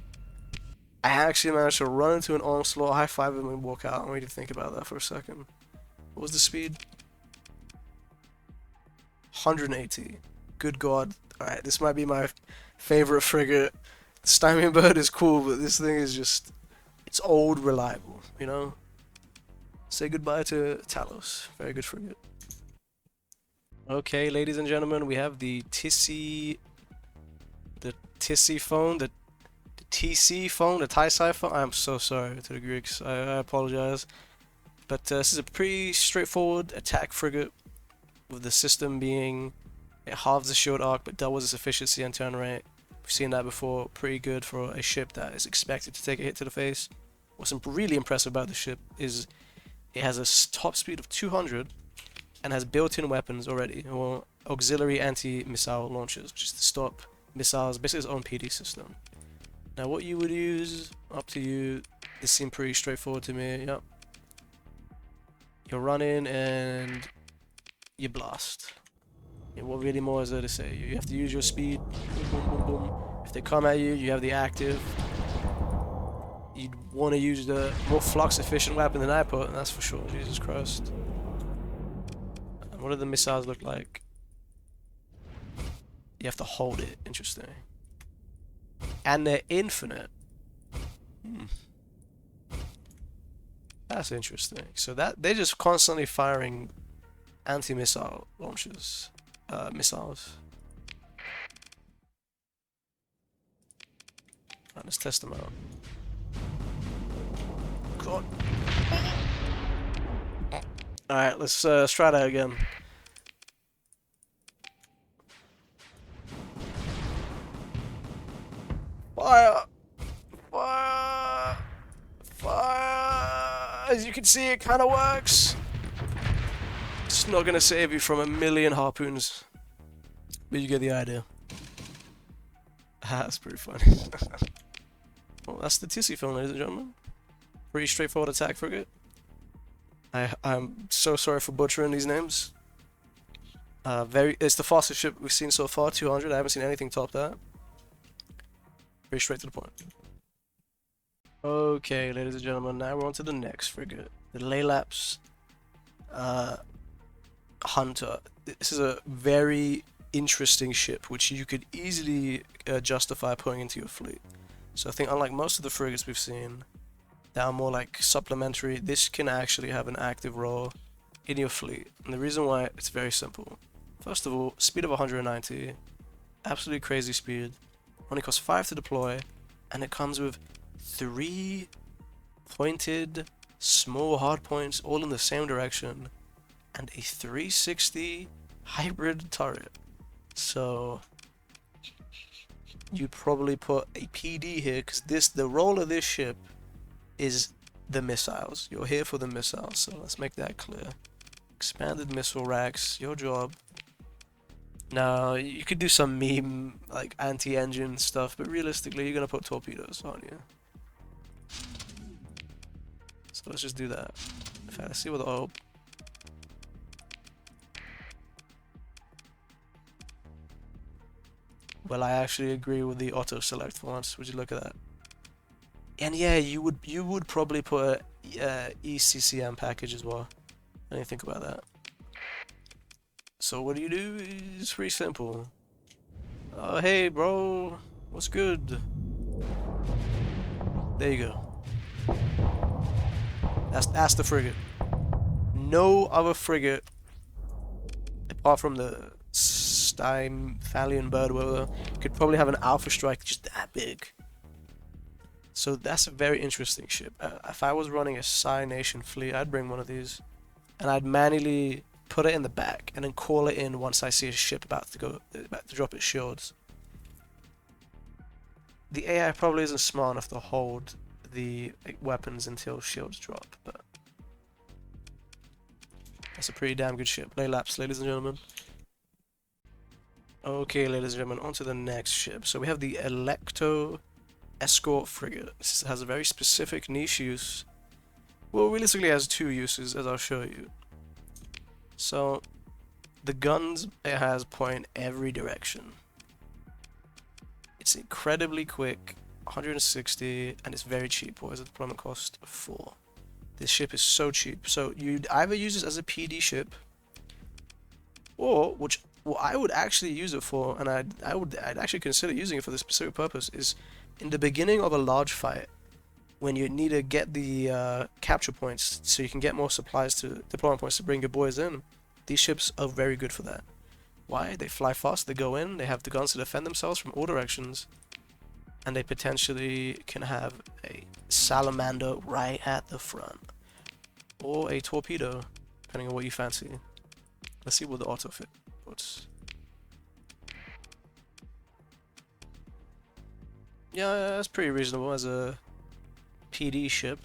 Speaker 1: I actually managed to run into an onslaught, high five him, and walk out. I need to think about that for a second. What was the speed? 180. Good God. Alright, this might be my favorite frigate. The Stymian bird is cool, but this thing is just... It's old, reliable, you know? Say goodbye to Talos. Very good frigate. Okay, ladies and gentlemen, we have the TC phone, the TC phone, the TISI phone. I'm so sorry to the Greeks. I apologize. But this is a pretty straightforward attack frigate, with the system being it halves the shield arc but doubles its efficiency and turn rate. We've seen that before. Pretty good for a ship that is expected to take a hit to the face. What's really impressive about the ship is it has a top speed of 200 and has built-in weapons already, or auxiliary anti-missile launchers, which is to stop missiles, basically its own PD system. Now what you would use, up to you. This seemed pretty straightforward to me. Yep. You run in and you blast. Yeah, what really more is there to say? You have to use your speed. Boom, boom, boom, boom. If they come at you, you have the active. you'd want to use the more flux efficient weapon than I put, and that's for sure. Jesus Christ. And what do the missiles look like? You have to hold it. Interesting. And they're infinite. That's interesting. So that they're just constantly firing anti-missile launches, missiles. Right, let's test them out. God. Alright, let's try that again. Fire! Fire! Fire! As you can see, it kind of works. It's not gonna save you from a million harpoons, but you get the idea. That's pretty funny. Well, that's the Tissy film, ladies and gentlemen. Pretty straightforward attack frigate. I'm so sorry for butchering these names. It's the fastest ship we've seen so far, 200. I haven't seen anything top that. Very straight to the point. Okay, ladies and gentlemen, now we're on to the next frigate. The Laylaps Hunter. This is a very interesting ship, which you could easily justify putting into your fleet. So I think unlike most of the frigates we've seen, that are more like supplementary, this can actually have an active role in your fleet. And the reason why, it's very simple. First of all, speed of 190, absolutely crazy speed, only costs 5 to deploy, and it comes with 3 pointed small hard points all in the same direction, and a 360 hybrid turret. So you'd probably put a PD here, because the role of this ship is the missiles. You're here for the missiles, so let's make that clear. Expanded missile racks, your job. Now, you could do some meme, like anti-engine stuff, but realistically, you're gonna put torpedoes, aren't you? So let's just do that. In fact, let's see what the oil. Well, I actually agree with the auto select for once. Would you look at that? And yeah, you would probably put a ECCM package as well. I didn't think about that. So what do? It's pretty simple. Oh hey bro, what's good? There you go. That's the frigate. No other frigate, apart from the Stymphalian bird, whatever, could probably have an alpha strike just that big. So that's a very interesting ship. If I was running a Scy Nation fleet, I'd bring one of these, and I'd manually put it in the back, and then call it in once I see a ship about to drop its shields. The AI probably isn't smart enough to hold the weapons until shields drop, but that's a pretty damn good ship. Laylaps, ladies and gentlemen. Okay, ladies and gentlemen, on to the next ship. So we have the Electo Escort Frigate. This has a very specific niche use. Well, realistically it has 2 uses, as I'll show you. So, the guns it has point every direction. It's incredibly quick, 160, and it's very cheap. What is the deployment cost? 4. This ship is so cheap. So you'd either use this as a PD ship, or what I would actually use it for, and I'd actually consider using it for this specific purpose, is in the beginning of a large fight, when you need to get the capture points so you can get more supplies to deployment points to bring your boys in. These ships are very good for that. Why? They fly fast, they go in, they have the guns to defend themselves from all directions, and they potentially can have a salamander right at the front, or a torpedo, depending on what you fancy. Let's see what the auto fit puts. Yeah, that's pretty reasonable as a PD ship.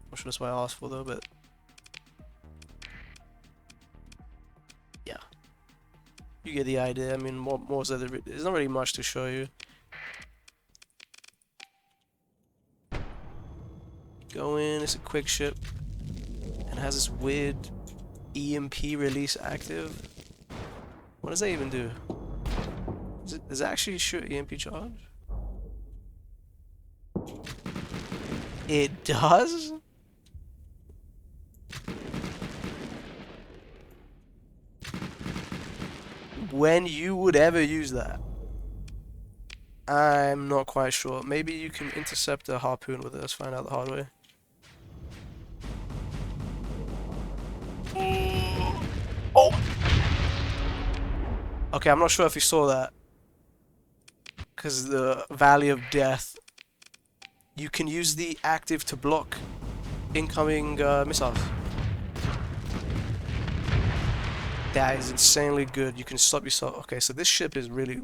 Speaker 1: Not sure that's what I asked for though, but yeah, you get the idea. I mean, more is there? There's not really much to show you. Go in. It's a quick ship, and has this weird EMP release active. What does that even do? Does it actually shoot EMP charge? It does? When you would ever use that? I'm not quite sure. Maybe you can intercept a harpoon with it. Let's find out the hard way. Oh! Okay, I'm not sure if you saw that. Because the Valley of Death, you can use the active to block incoming missiles. That is insanely good. You can stop yourself. Okay, so this ship has really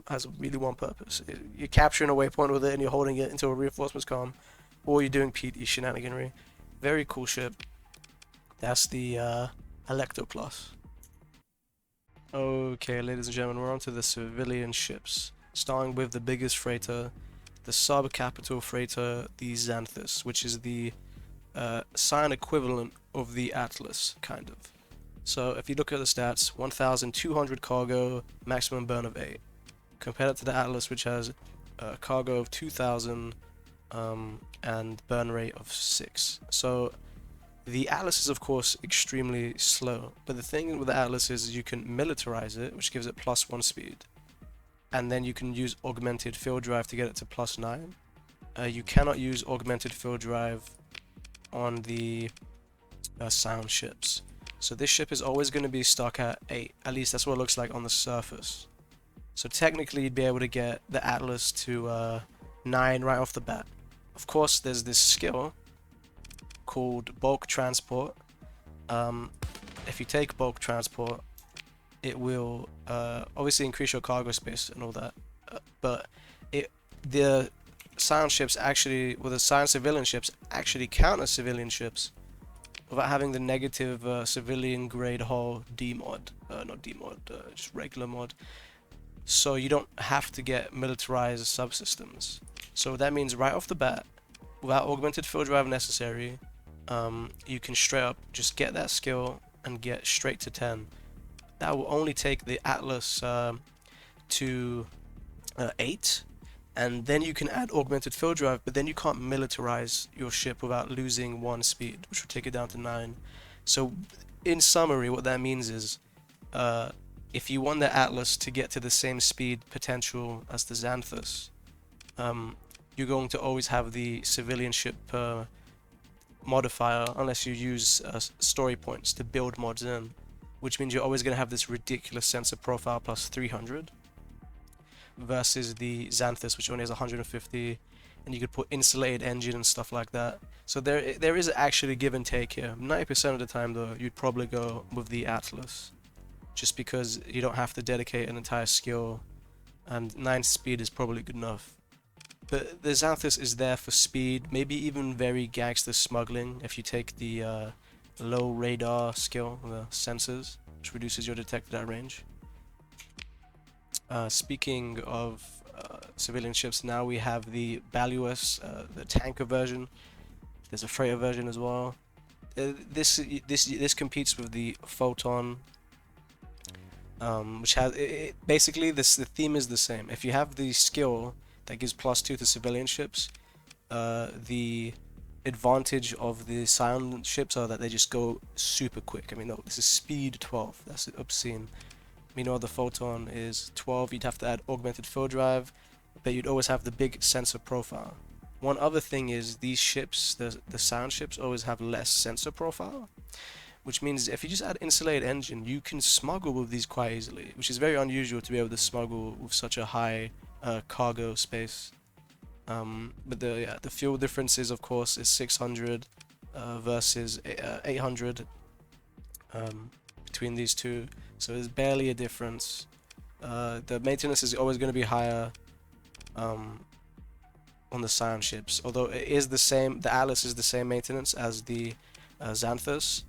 Speaker 1: one purpose. You're capturing a waypoint with it and you're holding it until a reinforcements come, or you're doing PT shenaniganry. Very cool ship. That's the Electo class. Okay, ladies and gentlemen, we're on to the civilian ships, starting with the biggest freighter, the sub-capital freighter, the Xanthus, which is the Scyan equivalent of the Atlas, kind of. So if you look at the stats, 1,200 cargo, maximum burn of 8. Compare it to the Atlas, which has a cargo of 2,000 and burn rate of 6. So the Atlas is of course extremely slow, but the thing with the Atlas is you can militarize it, which gives it +1 speed, and then you can use augmented field drive to get it to +9. You cannot use augmented field drive on the sound ships. So this ship is always going to be stuck at 8, at least that's what it looks like on the surface. So technically you'd be able to get the Atlas to 9 right off the bat. Of course there's this skill called bulk transport. If you take bulk transport, it will obviously increase your cargo space and all that, but the sound ships actually, well, the sound civilian ships actually counter civilian ships without having the negative civilian grade hull D-mod, not D-mod, just regular mod. So you don't have to get militarized subsystems. So that means right off the bat, without augmented field drive necessary, you can straight up just get that skill and get straight to 10. That will only take the Atlas to 8, and then you can add augmented field drive, but then you can't militarize your ship without losing 1 speed, which will take it down to 9. So in summary, what that means is if you want the Atlas to get to the same speed potential as the Xanthus, you're going to always have the civilian ship modifier unless you use story points to build mods in, which means you're always going to have this ridiculous sensor profile plus 300 versus the Xanthus, which only has 150, and you could put insulated engine and stuff like that. So there is actually give and take here. 90% of the time though, you'd probably go with the Atlas, just because you don't have to dedicate an entire skill, and 9 speed is probably good enough. But the Xanthus is there for speed, maybe even very gangster smuggling if you take the low radar skill, the sensors, which reduces your detected at range. Speaking of civilian ships, now we have the Balius, the tanker version. There's a freighter version as well. This competes with the Photon, which has basically the theme is the same. If you have the skill that gives +2 to civilian ships, the advantage of the silent ships are that they just go super quick. I mean, no, this is speed 12. That's obscene. Meanwhile, the Photon is 12. You'd have to add augmented field drive, but you'd always have the big sensor profile. One other thing is these ships, the sound ships, always have less sensor profile, which means if you just add insulated engine, you can smuggle with these quite easily, which is very unusual to be able to smuggle with such a high cargo space. But the fuel differences, of course, is 600 versus 800 between these two, so there's barely a difference. The maintenance is always going to be higher on the sound ships, although it is the same. The Atlas is the same maintenance as the Xanthus,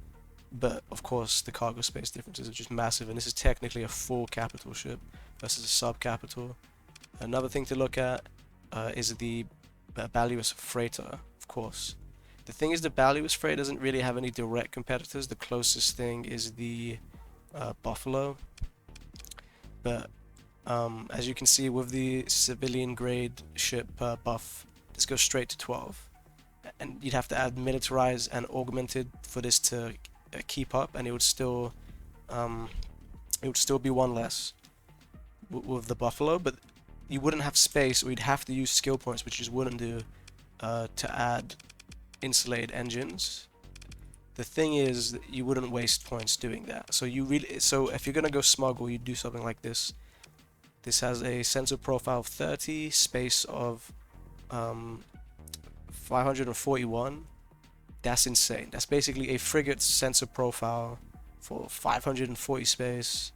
Speaker 1: but of course the cargo space differences are just massive, and this is technically a full capital ship versus a sub-capital. Another thing to look at is the Balius Freighter, of course. The thing is, the Balius Freighter doesn't really have any direct competitors. The closest thing is the Buffalo, but as you can see with the civilian grade ship buff, this goes straight to 12. and you'd have to add militarized and augmented for this to keep up, and it would still be one less with the Buffalo, but you wouldn't have space, or you'd have to use skill points, which you just wouldn't do, to add insulated engines. The thing is that you wouldn't waste points doing that. So if you're gonna go smuggle, you do something like this. This has a sensor profile of 30, space of 541. That's insane. That's basically a frigate sensor profile for 540 space.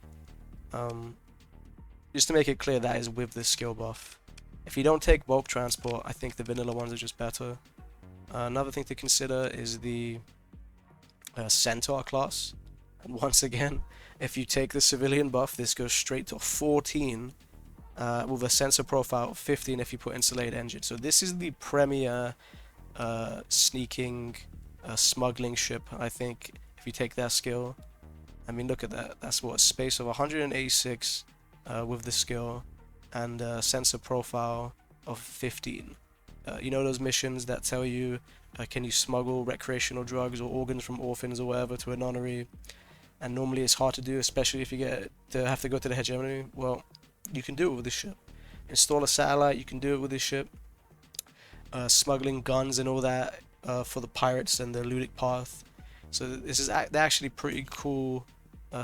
Speaker 1: Just to make it clear, that is with the skill buff. If you don't take bulk transport, I think the vanilla ones are just better. Another thing to consider is the Centaur class. And once again, if you take the civilian buff, this goes straight to 14 with a sensor profile of 15 if you put insulated engine. So this is the premier sneaking, smuggling ship, I think, if you take that skill. I mean, look at that. That's what, space of 186 with the skill, and sensor profile of 15. You know those missions that tell you, can you smuggle recreational drugs or organs from orphans or whatever to a nunnery? And normally it's hard to do, especially if you have to go to the Hegemony. Well, you can do it with this ship. Install a satellite, you can do it with this ship. Smuggling guns and all that for the pirates and the ludic path. So they're actually pretty cool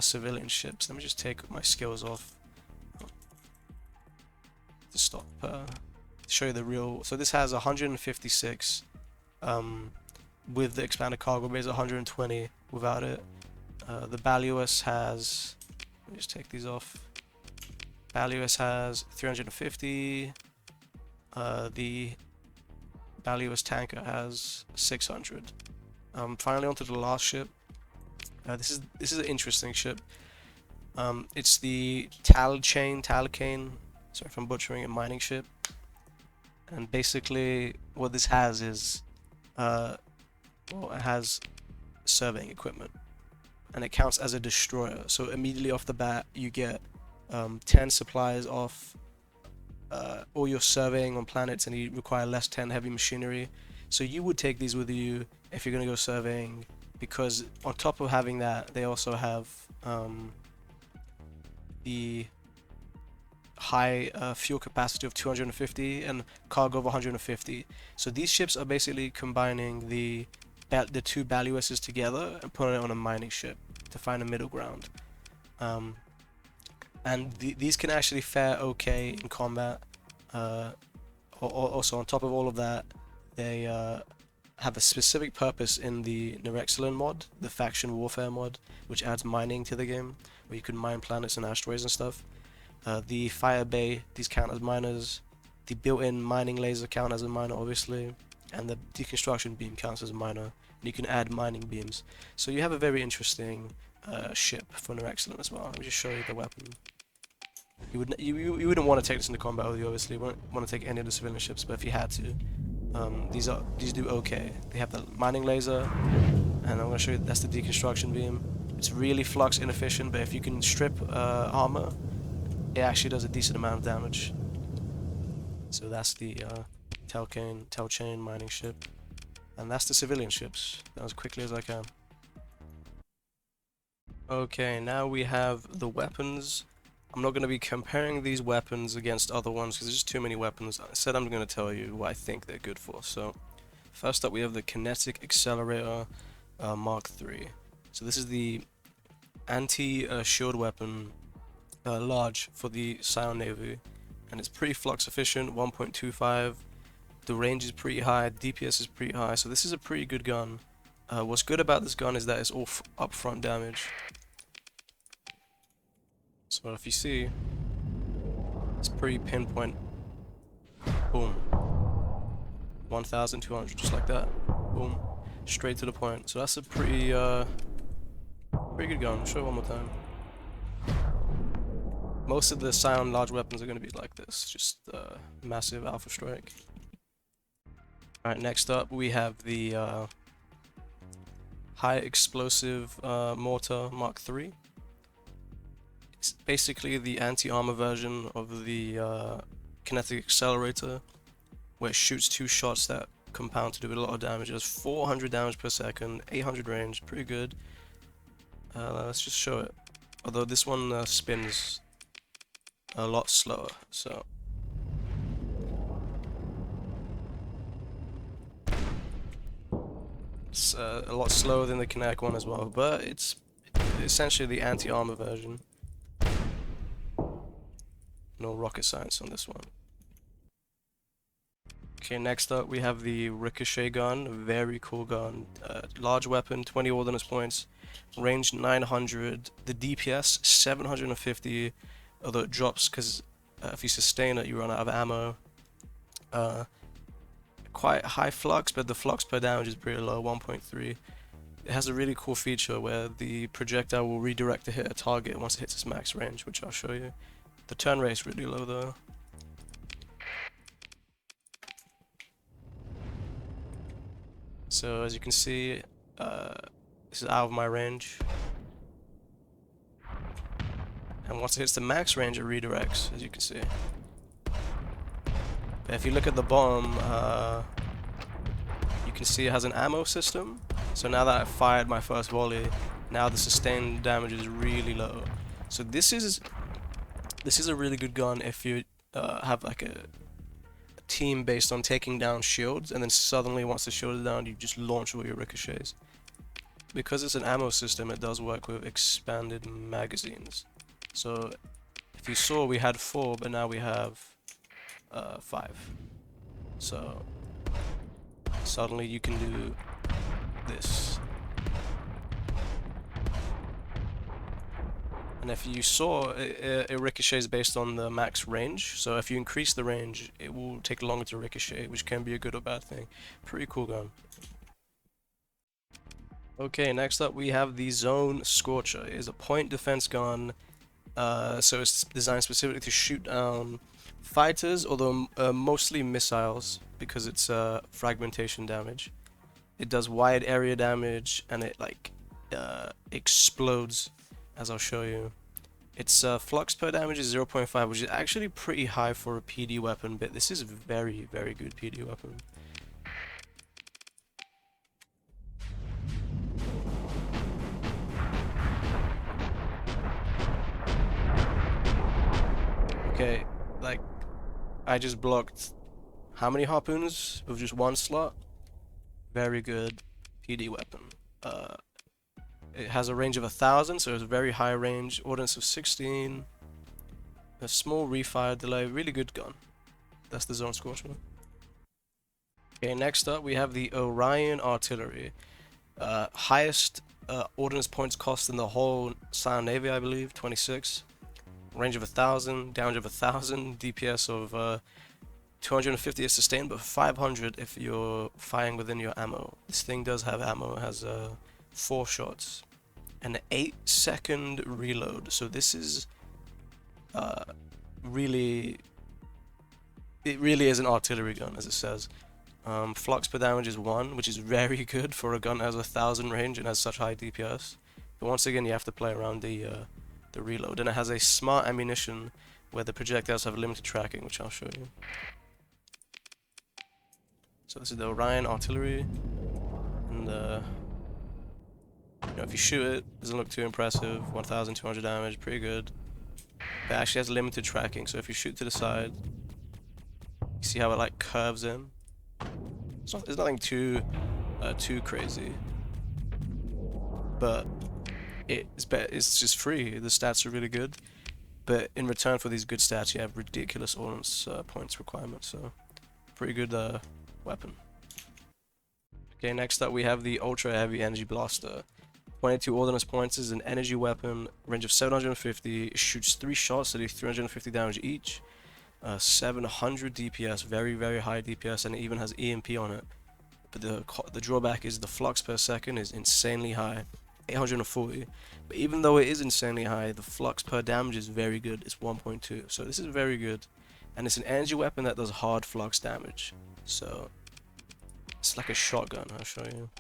Speaker 1: civilian ships. Let me just take my skills off to stop. Show you the real. So this has 156 with the expanded cargo base, 120 without it. The Balius has, let me just take these off. Balius has 350. The Balius Tanker has 600. Finally onto the last ship. This is an interesting ship. It's the Talcane. Sorry if I'm butchering it. Mining ship. And basically, what this has is, well, it has surveying equipment, and it counts as a destroyer. So immediately off the bat, you get 10 supplies off all your surveying on planets, and you require less 10 heavy machinery. So you would take these with you if you're gonna go surveying, because on top of having that, they also have the high fuel capacity of 250 and cargo of 150. So these ships are basically combining the two Baliuses together and putting it on a mining ship to find a middle ground. And these can actually fare okay in combat. Also, on top of all of that, they have a specific purpose in the Nerexilin mod, the faction warfare mod, which adds mining to the game, where you can mine planets and asteroids and stuff. The fire bay, these count as miners. The built-in mining laser count as a miner, obviously, and the deconstruction beam counts as a miner. And you can add mining beams. So you have a very interesting ship for Nerexilin as well. Let me just show you the weapon. You wouldn't want to take this into combat with you, obviously. You wouldn't want to take any of the civilian ships, but if you had to, these do okay. They have the mining laser, and I'm going to show you that's the deconstruction beam. It's really flux inefficient, but if you can strip armor, it actually does a decent amount of damage. So that's the Talcane mining ship, and that's the civilian ships. That as quickly as I can. Okay, now we have the weapons. I'm not going to be comparing these weapons against other ones because there's just too many weapons. Instead, I'm going to tell you what I think they're good for. So, first up, we have the Kinetic Accelerator Mark III. So this is the anti-shield weapon, large for the Scion Navy, and it's pretty flux efficient, 1.25. The range is pretty high, DPS is pretty high, so this is a pretty good gun. What's good about this gun is that it's all upfront damage. So if you see, it's pretty pinpoint. Boom. 1,200, just like that. Boom. Straight to the point. So that's a pretty good gun. Show it one more time. Most of the Scion large weapons are going to be like this, just massive alpha strike. Alright, next up we have the high explosive mortar Mark III. It's basically the anti-armor version of the Kinetic Accelerator, where it shoots 2 shots that compound to do a lot of damage. It does 400 damage per second, 800 range, pretty good. Let's just show it. Although this one spins a lot slower, so. It's a lot slower than the kinetic one as well, but it's essentially the anti-armor version. No rocket science on this one. Okay, next up we have the Ricochet Gun, very cool gun. Large weapon, 20 ordnance points, range 900, the DPS 750, although it drops because if you sustain it you run out of ammo. Quite high flux, but the flux per damage is pretty low, 1.3. It has a really cool feature where the projectile will redirect to hit a target once it hits its max range, which I'll show you. The turn rate is really low though. So as you can see, this is out of my range. And once it hits the max range, it redirects, as you can see. But if you look at the bottom, you can see it has an ammo system. So now that I've fired my first volley, now the sustained damage is really low. So this is a really good gun if you have like a team based on taking down shields, and then suddenly once the shield is down, you just launch all your ricochets. Because it's an ammo system, it does work with expanded magazines. So if you saw, we had 4, but now we have 5. So suddenly you can do this. And if you saw, it ricochets based on the max range. So if you increase the range, it will take longer to ricochet, which can be a good or bad thing. Pretty cool gun. Okay, next up we have the Zone Scorcher. It is a point defense gun. So it's designed specifically to shoot down fighters, although mostly missiles, because it's fragmentation damage. It does wide area damage, and it like explodes, as I'll show you. Its flux per damage is 0.5, which is actually pretty high for a PD weapon, but this is a very, very good PD weapon. Okay, like, I just blocked how many harpoons with just one slot? Very good PD weapon. It has a range of 1,000, so it's a very high range. Ordnance of 16. A small refire delay. Really good gun. That's the Zone Scorcher. Okay, next up we have the Orion Artillery. Highest ordnance points cost in the whole Scion Navy, I believe. 26. Range of 1,000. Damage of 1,000. DPS of 250 is sustained, but 500 if you're firing within your ammo. This thing does have ammo. It has 4 shots and an 8-second reload. So this is really is an artillery gun, as it says. Flux per damage is 1, which is very good for a gun that has 1,000 range and has such high DPS. But once again, you have to play around the reload, and it has a smart ammunition where the projectiles have limited tracking, which I'll show you. So this is the Orion Artillery, and you know, if you shoot it, it doesn't look too impressive. 1,200 damage, pretty good. It actually has limited tracking, so if you shoot to the side, you see how it like curves in. There's nothing too crazy, but it's just free. The stats are really good, but in return for these good stats, you have ridiculous ordnance points requirements. So pretty good weapon. Okay, next up we have the Ultra Heavy Energy Blaster. 22 ordnance points, is an energy weapon, range of 750, it shoots 3 shots that do 350 damage each. 700 DPS, very, very high DPS, and it even has EMP on it. But the drawback is the flux per second is insanely high, 840. But even though it is insanely high, the flux per damage is very good, it's 1.2. So this is very good. And it's an energy weapon that does hard flux damage. So it's like a shotgun, I'll show you.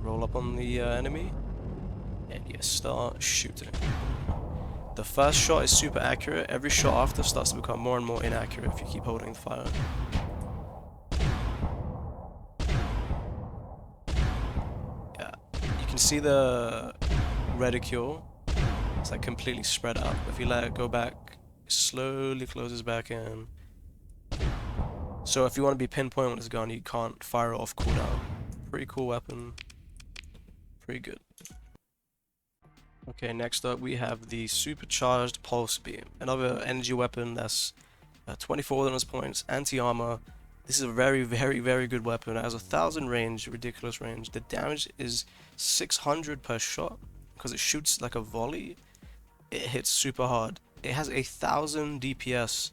Speaker 1: Roll up on the enemy, and you start shooting. The first shot is super accurate. Every shot after starts to become more and more inaccurate if you keep holding the fire. can see the reticule. It's like completely spread out. If you let it go back, it slowly closes back in. So if you want to be pinpoint when it's gone, you can't fire it off cooldown. Pretty cool weapon. Pretty good. Okay, next up we have the Supercharged Pulse Beam. Another energy weapon that's 24 ordnance points, anti-armor. This is a very, very, very good weapon. It has 1,000 range, ridiculous range. The damage is 600 per shot because it shoots like a volley. It hits super hard. It has 1,000 DPS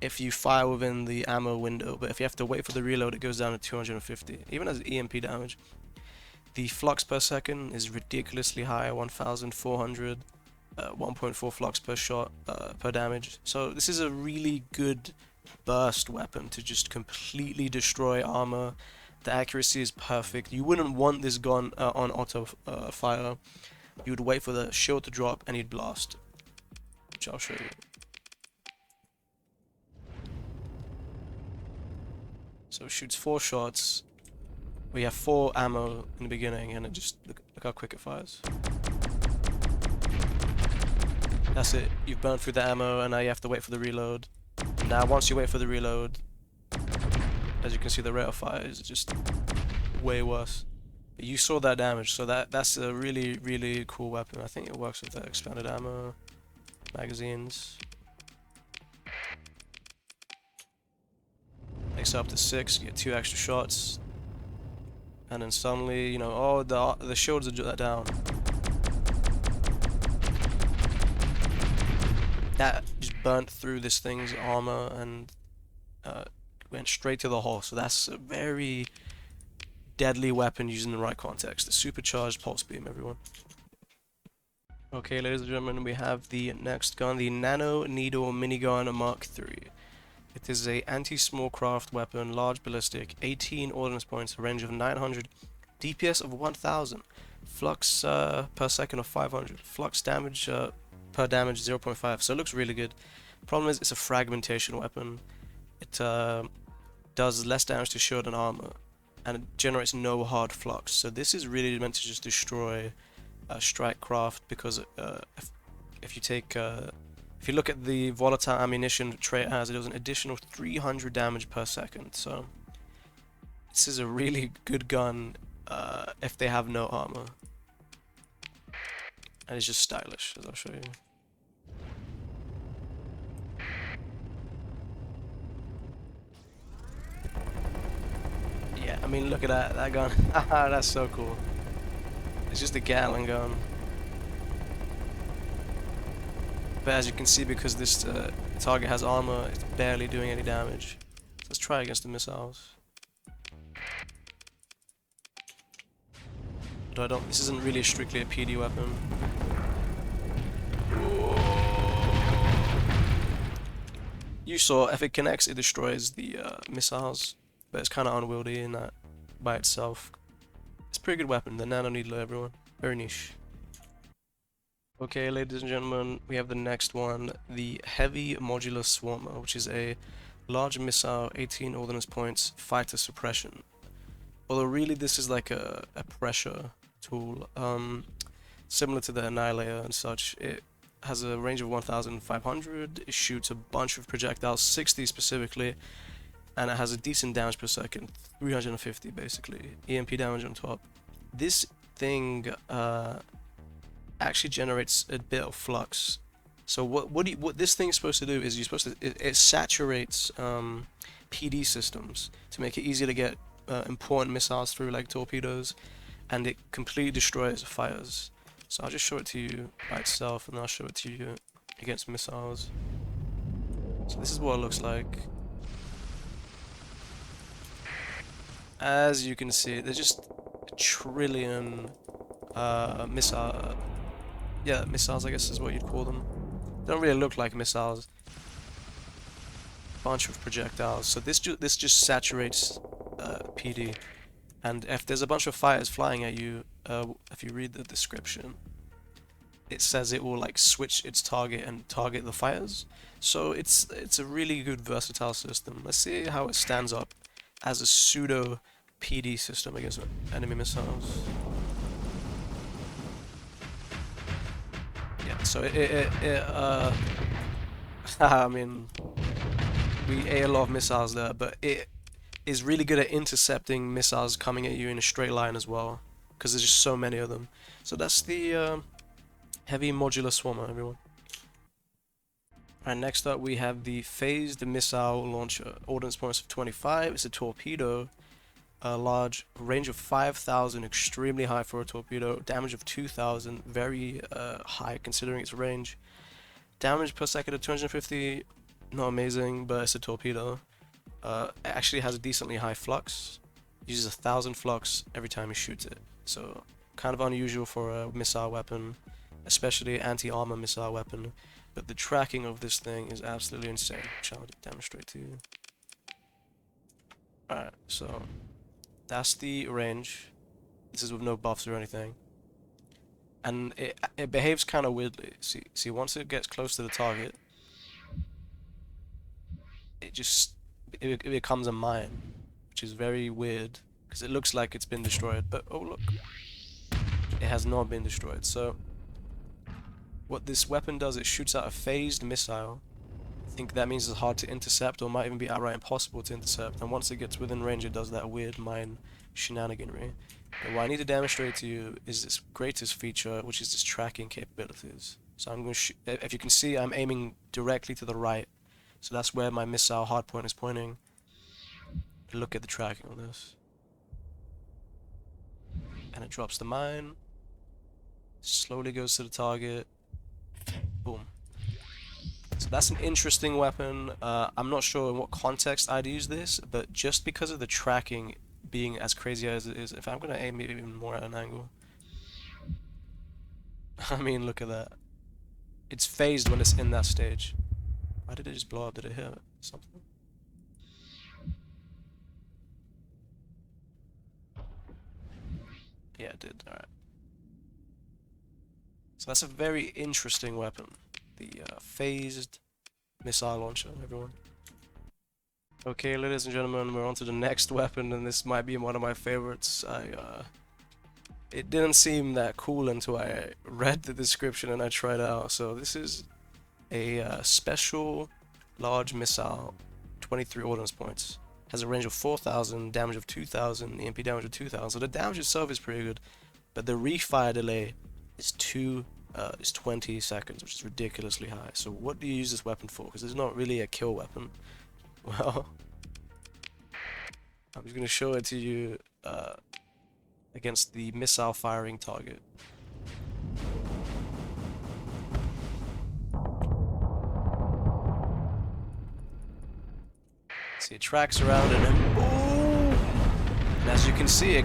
Speaker 1: if you fire within the ammo window, but if you have to wait for the reload, it goes down to 250. Even as EMP damage. The flux per second is ridiculously high, 1,400, 1.4 flux per shot per damage. So this is a really good burst weapon to just completely destroy armor. The accuracy is perfect. You wouldn't want this gun on auto fire. You would wait for the shield to drop and you'd blast, which I'll show you. So it shoots 4 shots. We have 4 ammo in the beginning, and it just look how quick it fires. That's it. You've burned through the ammo, and now you have to wait for the reload. Now, once you wait for the reload, as you can see, the rate of fire is just way worse. But you saw that damage, so that's a really, really cool weapon. I think it works with the expanded ammo magazines. Takes up to 6, you get 2 extra shots, and then suddenly, you know, oh, the shields are down. That just burnt through this thing's armor and went straight to the hull. So that's a very deadly weapon used in the right context. The Supercharged Pulse Beam, everyone. Okay, ladies and gentlemen, we have the next gun, the Nano-needle minigun Mark III. It is a anti-small craft weapon, large ballistic, 18 ordnance points, a range of 900, DPS of 1000, flux per second of 500, flux damage per damage 0.5, so it looks really good. Problem is, it's a fragmentation weapon. It does less damage to shield and armor, and it generates no hard flux, so this is really meant to just destroy strike craft, because if you take if you look at the volatile ammunition trait it has, it does an additional 300 damage per second. So this is a really good gun if they have no armor, and it's just stylish, as I'll show you. Yeah, I mean, look at that gun. That's so cool. It's just a Gatling gun. But as you can see, because this target has armor, it's barely doing any damage. So let's try against the missiles. But this isn't really strictly a PD weapon. You saw, if it connects, it destroys the missiles, but it's kind of unwieldy in that by itself. It's a pretty good weapon, the Nano-needle, everyone. Very niche. Okay, ladies and gentlemen, we have the next one, the Heavy Modular Swarmer, which is a large missile, 18 ordnance points, fighter suppression. Although really this is like a pressure tool, similar to the Annihilator and such. It has a range of 1500, it shoots a bunch of projectiles, 60 specifically, and it has a decent damage per second, 350 basically, EMP damage on top. This thing actually generates a bit of flux. So what this thing is supposed to do is it saturates PD systems to make it easier to get important missiles through, like torpedoes, and it completely destroys fires. So I'll just show it to you by itself, and then I'll show it to you against missiles. So this is what it looks like. As you can see, there's just a trillion missiles, I guess is what you'd call them. They don't really look like missiles. Bunch of projectiles. So this just saturates PD. And if there's a bunch of fires flying at you, if you read the description, it says it will like switch its target and target the fires. So it's a really good versatile system. Let's see how it stands up as a pseudo PD system against enemy missiles. So I mean, we ate a lot of missiles there, but it is really good at intercepting missiles coming at you in a straight line as well, because there's just so many of them. So that's the heavy modular swarmer, everyone. And next up we have the phased missile launcher. Ordnance points of 25. It's a torpedo. A large range of 5,000, extremely high for a torpedo. Damage of 2,000, very high considering its range. Damage per second of 250, not amazing, but it's a torpedo. It actually has a decently high flux. Uses 1,000 flux every time he shoots it. So kind of unusual for a missile weapon, especially anti-armor missile weapon. But the tracking of this thing is absolutely insane, which I'll demonstrate to you. Alright, so that's the range. This is with no buffs or anything. And it behaves kind of weirdly. See, once it gets close to the target, it becomes a mine, which is very weird, because it looks like it's been destroyed, but oh look, it has not been destroyed. So what this weapon does, it shoots out a phased missile. I think that means it's hard to intercept, or might even be outright impossible to intercept, and once it gets within range it does that weird mine shenaniganry. And what I need to demonstrate to you is its greatest feature, which is its tracking capabilities. So I'm going to if you can see, I'm aiming directly to the right, so that's where my missile hardpoint is pointing. Look at the tracking on this. And it drops the mine, slowly goes to the target, boom. So that's an interesting weapon. I'm not sure in what context I'd use this, but just because of the tracking being as crazy as it is, if I'm gonna aim it even more at an angle, I mean, look at that. It's phased when it's in that stage. Why did it just blow up? Did it hit something? Yeah, it did. Alright. So that's a very interesting weapon. The phased missile launcher, everyone. Okay, ladies and gentlemen, we're on to the next weapon, and this might be one of my favorites. It didn't seem that cool until I read the description and I tried it out. So this is a special large missile, 23 ordnance points. Has a range of 4,000, damage of 2,000, EMP damage of 2,000. So the damage itself is pretty good, but the refire delay is 20 seconds, which is ridiculously high. So what do you use this weapon for? Because it's not really a kill weapon. Well, I'm just going to show it to you against the missile firing target. See, it tracks around and then boom! And as you can see,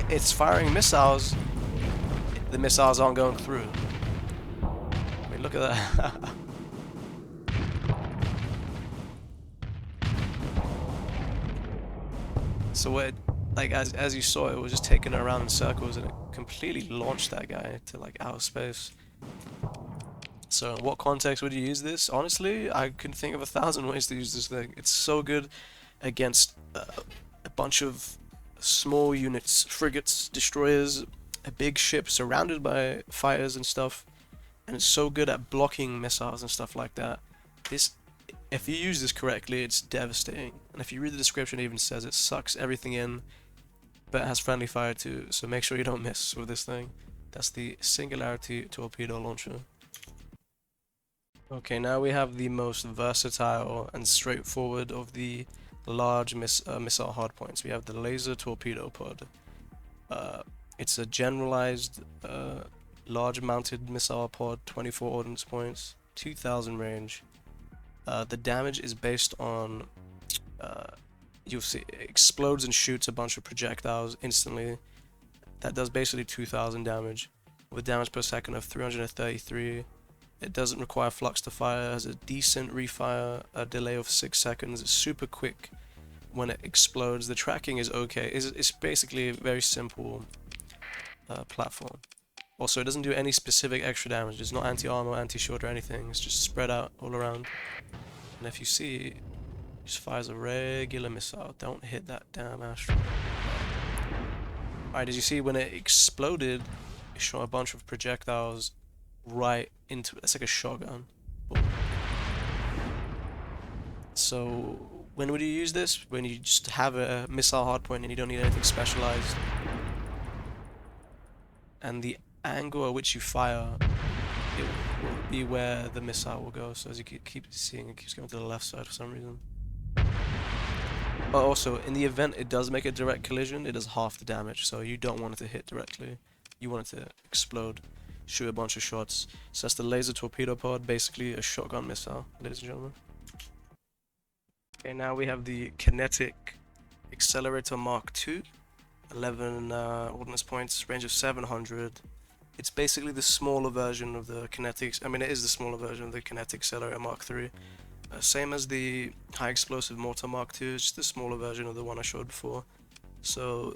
Speaker 1: it's firing missiles. The missiles aren't going through. I mean, look at that. So what, like as you saw, it was just taking it around in circles, and it completely launched that guy to like outer space. So in what context would you use this? Honestly, I can think of 1,000 ways to use this thing. It's so good against a bunch of small units, frigates, destroyers, a big ship surrounded by fighters and stuff, and it's so good at blocking missiles and stuff like that. If you use this correctly, it's devastating. And if you read the description, it even says it sucks everything in, but it has friendly fire too, so make sure you don't miss with this thing. That's the Singularity Torpedo Launcher. Okay, now we have the most versatile and straightforward of the large missile hardpoints. We have the Laser Torpedo Pod. It's a generalized large mounted missile pod, 24 ordnance points, 2,000 range. The damage is based on, you'll see, it explodes and shoots a bunch of projectiles instantly. That does basically 2,000 damage, with damage per second of 333. It doesn't require flux to fire, has a decent refire, a delay of 6 seconds, it's super quick when it explodes. The tracking is okay, it's basically a very simple platform. Also, it doesn't do any specific extra damage, it's not anti-armor, anti-shield or anything, it's just spread out all around. And if you see, it just fires a regular missile, don't hit that damn asteroid. Alright, did you see when it exploded, it shot a bunch of projectiles right into it. It's like a shotgun. So when would you use this? When you just have a missile hardpoint and you don't need anything specialized. And the angle at which you fire, it will be where the missile will go. So as you keep seeing, it keeps going to the left side for some reason. But also, in the event it does make a direct collision, it does half the damage. So you don't want it to hit directly. You want it to explode, shoot a bunch of shots. So that's the laser torpedo pod, basically a shotgun missile, ladies and gentlemen. Okay, now we have the kinetic accelerator Mark II. 11 ordnance points, range of 700. It's basically the smaller version of the kinetic. I mean, it is the smaller version of the kinetic accelerator Mark III. Same as the high explosive mortar Mark II, it's just the smaller version of the one I showed before. So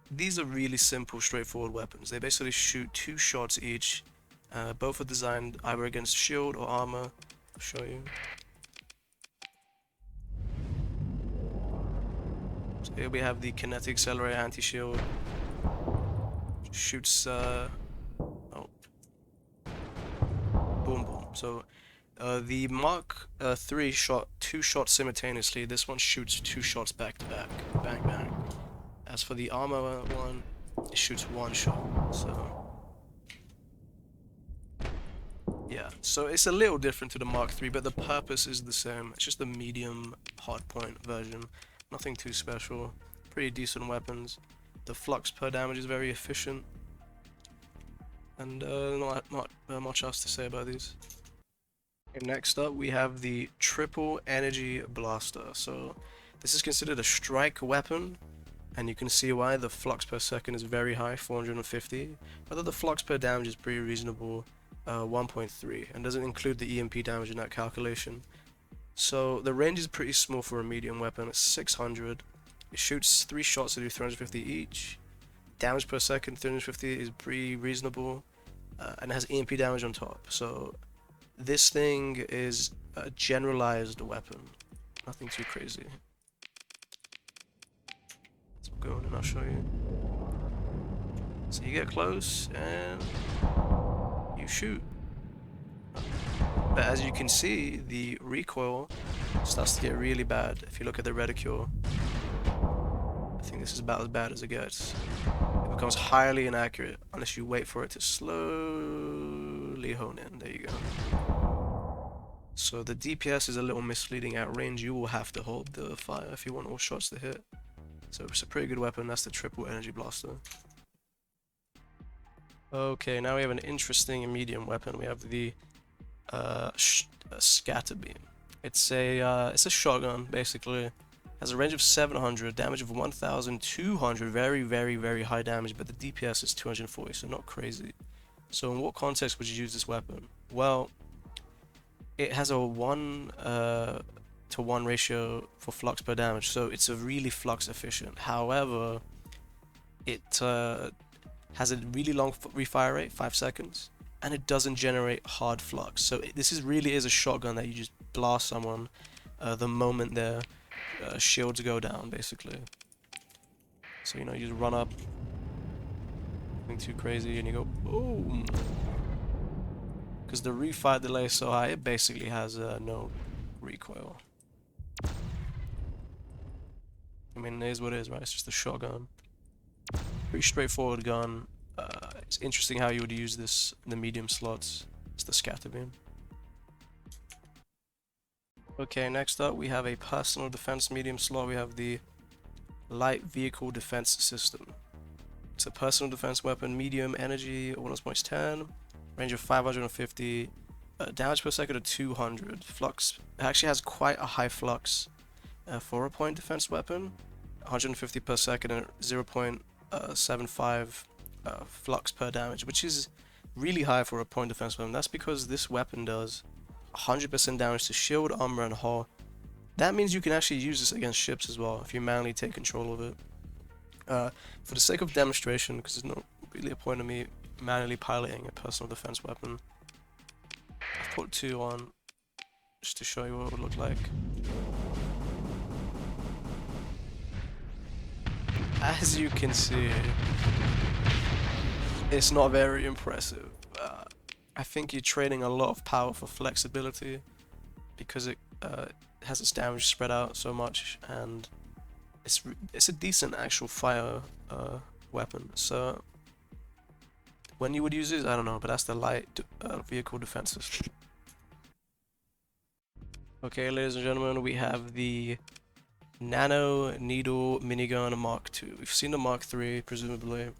Speaker 1: these are really simple, straightforward weapons. They basically shoot 2 shots each. Both are designed either against shield or armor. I'll show you. So here we have the kinetic accelerator anti-shield. Shoots oh. Boom boom. So the Mark III shot 2 shots simultaneously. This one shoots 2 shots back to back. Bang bang. As for the armor one, it shoots 1 shot. So yeah, so it's a little different to the Mark III, but the purpose is the same. It's just the medium hardpoint version. Nothing too special. Pretty decent weapons. The flux per damage is very efficient. And not much else to say about these. Okay, next up we have the triple energy blaster. So this is considered a strike weapon, and you can see why. The flux per second is very high, 450. Although the flux per damage is pretty reasonable, 1.3, and doesn't include the EMP damage in that calculation. So the range is pretty small for a medium weapon. It's 600. It shoots 3 shots to do 350 each. Damage per second, 350 is pretty reasonable, and it has EMP damage on top. So this thing is a generalized weapon. Nothing too crazy. Let's go in and I'll show you. So you get close and you shoot. But as you can see, the recoil starts to get really bad. If you look at the reticule, I think this is about as bad as it gets. It becomes highly inaccurate unless you wait for it to slowly hone in. There you go. So the DPS is a little misleading. At range, you will have to hold the fire if you want all shots to hit. So it's a pretty good weapon. That's the triple energy blaster. Okay, now we have an interesting medium weapon. We have the scatter beam. It's a shotgun basically. Has a range of 700, damage of 1,200, very high damage, but the DPS is 240, so not crazy. So in what context would you use this weapon? Well, it has a 1:1 ratio for flux per damage, so it's a really flux efficient. However, it has a really long refire rate, 5 seconds, and it doesn't generate hard flux. So this really is a shotgun that you just blast someone the moment their shields go down, basically. So you know, you just run up, nothing too crazy, and you go boom. Because the refire delay is so high, it basically has no recoil. I mean, it is what it is, right? It's just a shotgun. Pretty straightforward gun. It's interesting how you would use this in the medium slots. It's the scatter beam. Okay, next up we have a personal defense medium slot. We have the light vehicle defense system. It's a personal defense weapon, medium energy, ordnance points 10, range of 550, damage per second of 200. Flux, it actually has quite a high flux for a point defense weapon, 150 per second and 0.75 flux per damage, which is really high for a point defense weapon. That's because this weapon does 100% damage to shield, armor, and hull. That means you can actually use this against ships as well if you manually take control of it. For the sake of demonstration, because there's not really a point of me manually piloting a personal defense weapon, I've put 2 on just to show you what it would look like. As you can see, it's not very impressive. I think you're trading a lot of power for flexibility because it has its damage spread out so much, and it's a decent actual fire weapon. So when you would use it, I don't know, but that's the light vehicle defense system. Okay, ladies and gentlemen, we have the Nano-needle minigun Mark II. We've seen the Mark III, presumably.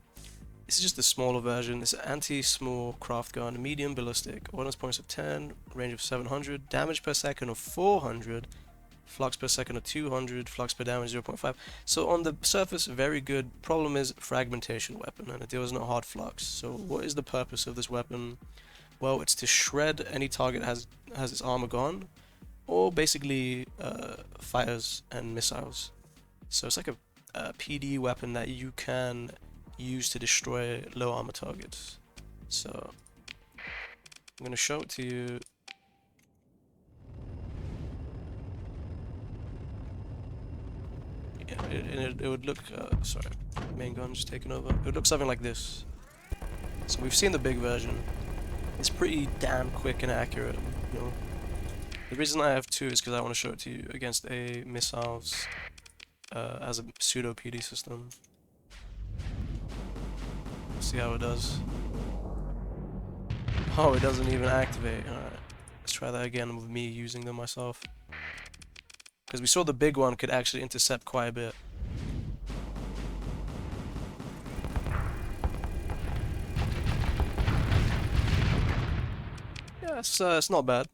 Speaker 1: This is just the smaller version. It's an anti-small craft gun, medium ballistic, ordnance points of 10, range of 700, damage per second of 400, flux per second of 200, flux per damage 0.5. So on the surface, very good. Problem is fragmentation weapon, and it deals no hard flux. So what is the purpose of this weapon? Well, it's to shred any target has its armor gone, or basically fires and missiles. So it's like a PD weapon that you can use to destroy low armor targets. So I'm gonna show it to you. Yeah, it would look sorry, main gun just taking over. It would look something like this. So we've seen the big version. It's pretty damn quick and accurate, you know. The reason I have two is because I want to show it to you against a missiles as a pseudo PD system. See how it does. Oh, it doesn't even activate. Alright, let's try that again with me using them myself. Because we saw the big one could actually intercept quite a bit. Yeah, it's not bad.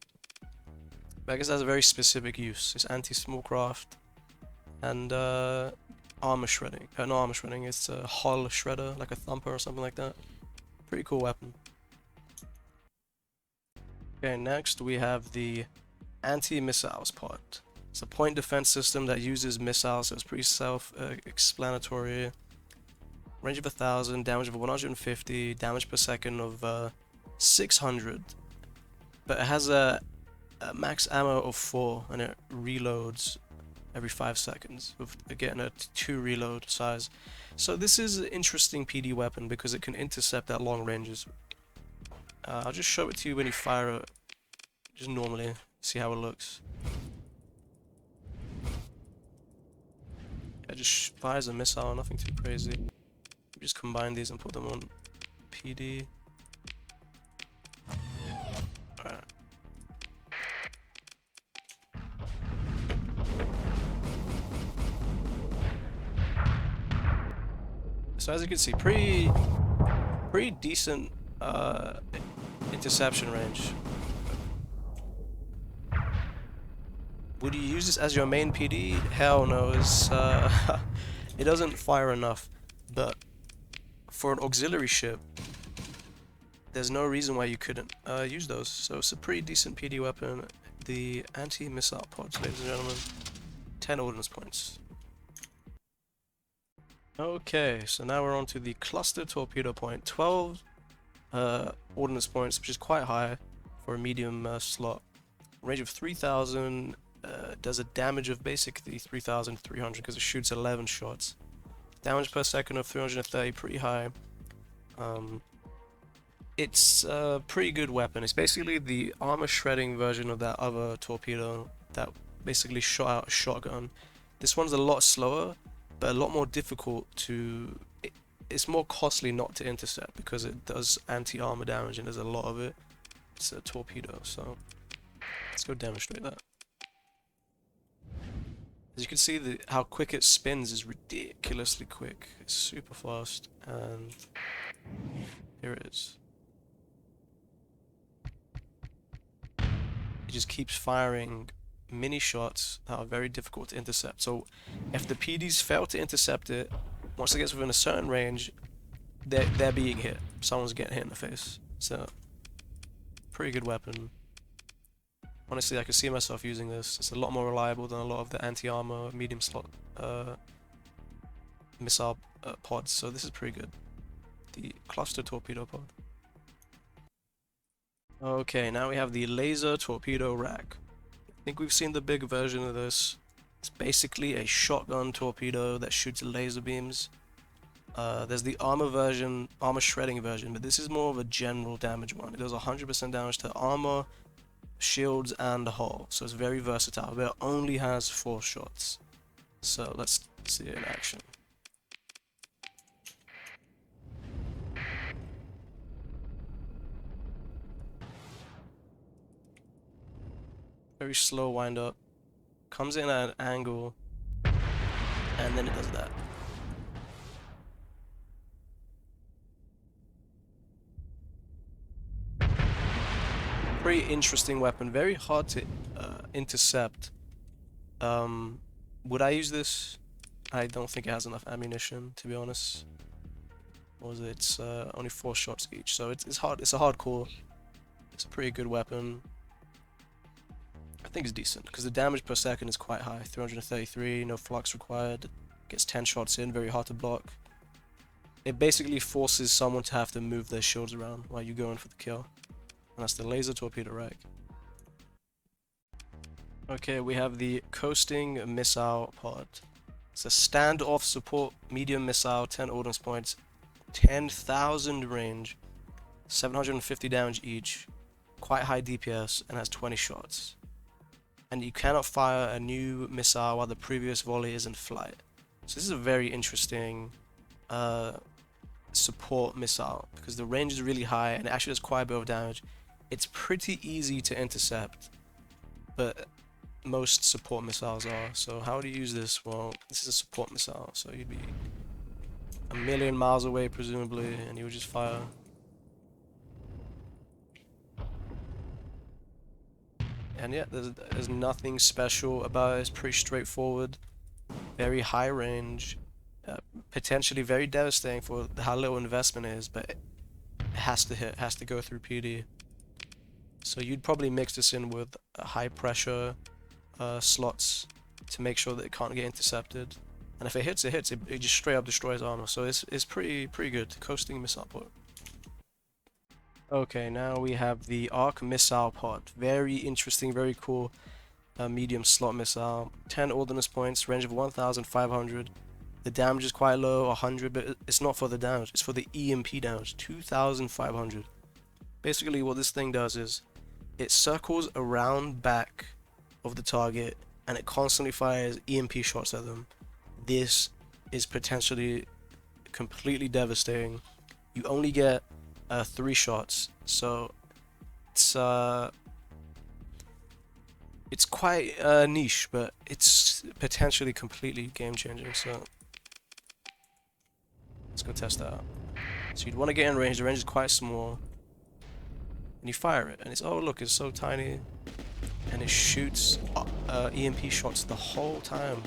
Speaker 1: But I guess it has a very specific use. It's anti-small craft and armor shredding. Not armor shredding, it's a hull shredder, like a thumper or something like that. Pretty cool weapon. Okay, next we have the anti-missiles pod. It's a point defense system that uses missiles, so it's pretty self-explanatory. Range of 1000, damage of 150, damage per second of 600. But it has a max ammo of 4, and it reloads every 5 seconds with again a 2 reload size. So this is an interesting PD weapon because it can intercept at long ranges. I'll just show it to you when you fire it, just normally, see how it looks. It just fires a missile, nothing too crazy. Just combine these and put them on PD. Alright. So as you can see, pretty decent interception range. Would you use this as your main PD? Hell no, it doesn't fire enough. But for an auxiliary ship, there's no reason why you couldn't use those. So it's a pretty decent PD weapon. The anti-missile pods, ladies and gentlemen. 10 ordnance points. Okay, so now we're on to the cluster torpedo point. 12 ordnance points, which is quite high for a medium slot. Range of 3000, does a damage of basically 3300 because it shoots 11 shots. Damage per second of 330, pretty high. It's a pretty good weapon. It's basically the armor shredding version of that other torpedo that basically shot out a shotgun. This one's a lot slower, but a lot more difficult to... It's more costly not to intercept because it does anti-armor damage and there's a lot of it. It's a torpedo, so let's go demonstrate that. As you can see, how quick it spins is ridiculously quick. It's super fast, and here it is. It just keeps firing mini shots that are very difficult to intercept. So if the PDs fail to intercept it, once it gets within a certain range, they're being hit. Someone's getting hit in the face. So pretty good weapon. Honestly, I could see myself using this. It's a lot more reliable than a lot of the anti-armor medium slot missile pods. So this is pretty good. The cluster torpedo pod. Okay, now we have the laser torpedo rack. I think we've seen the big version of this. It's basically a shotgun torpedo that shoots laser beams. There's the armor shredding version, but this is more of a general damage one. It does 100% damage to armor, shields, and hull, so it's very versatile, but it only has 4 shots. So let's see it in action. Very slow wind up, comes in at an angle, and then it does that. Pretty interesting weapon, very hard to intercept. Would I use this? I don't think it has enough ammunition, to be honest. What was it? It's only 4 shots each, so it's hard. It's a hard call. It's a pretty good weapon. I think it's decent because the damage per second is quite high. 333, no flux required. Gets 10 shots in, very hard to block. It basically forces someone to have to move their shields around while you go in for the kill. And that's the laser torpedo rack. Okay, we have the coasting missile pod. It's a standoff support medium missile, 10 ordnance points, 10,000 range, 750 damage each, quite high DPS, and has 20 shots. And you cannot fire a new missile while the previous volley is in flight. So this is a very interesting support missile because the range is really high and it actually does quite a bit of damage. It's pretty easy to intercept, but most support missiles are. So how do you use this? Well, this is a support missile, so you'd be a million miles away presumably, and you would just fire. And yeah, there's nothing special about it. It's pretty straightforward, very high range, potentially very devastating for how little investment is, but it has to hit, has to go through PD. So you'd probably mix this in with high pressure slots to make sure that it can't get intercepted. And if it hits, it hits. It just straight up destroys armor. So it's pretty good. Coasting missile pod. Okay, now we have the Arc Missile Pod. Very interesting, very cool medium slot missile. 10 ordnance points, range of 1,500. The damage is quite low, 100, but it's not for the damage. It's for the EMP damage, 2,500. Basically, what this thing does is it circles around back of the target and it constantly fires EMP shots at them. This is potentially completely devastating. You only get 3 shots, so it's quite niche, but it's potentially completely game changing. So let's go test that out. So you'd want to get in range. The range is quite small, and you fire it, and it's, oh look, it's so tiny, and it shoots EMP shots the whole time.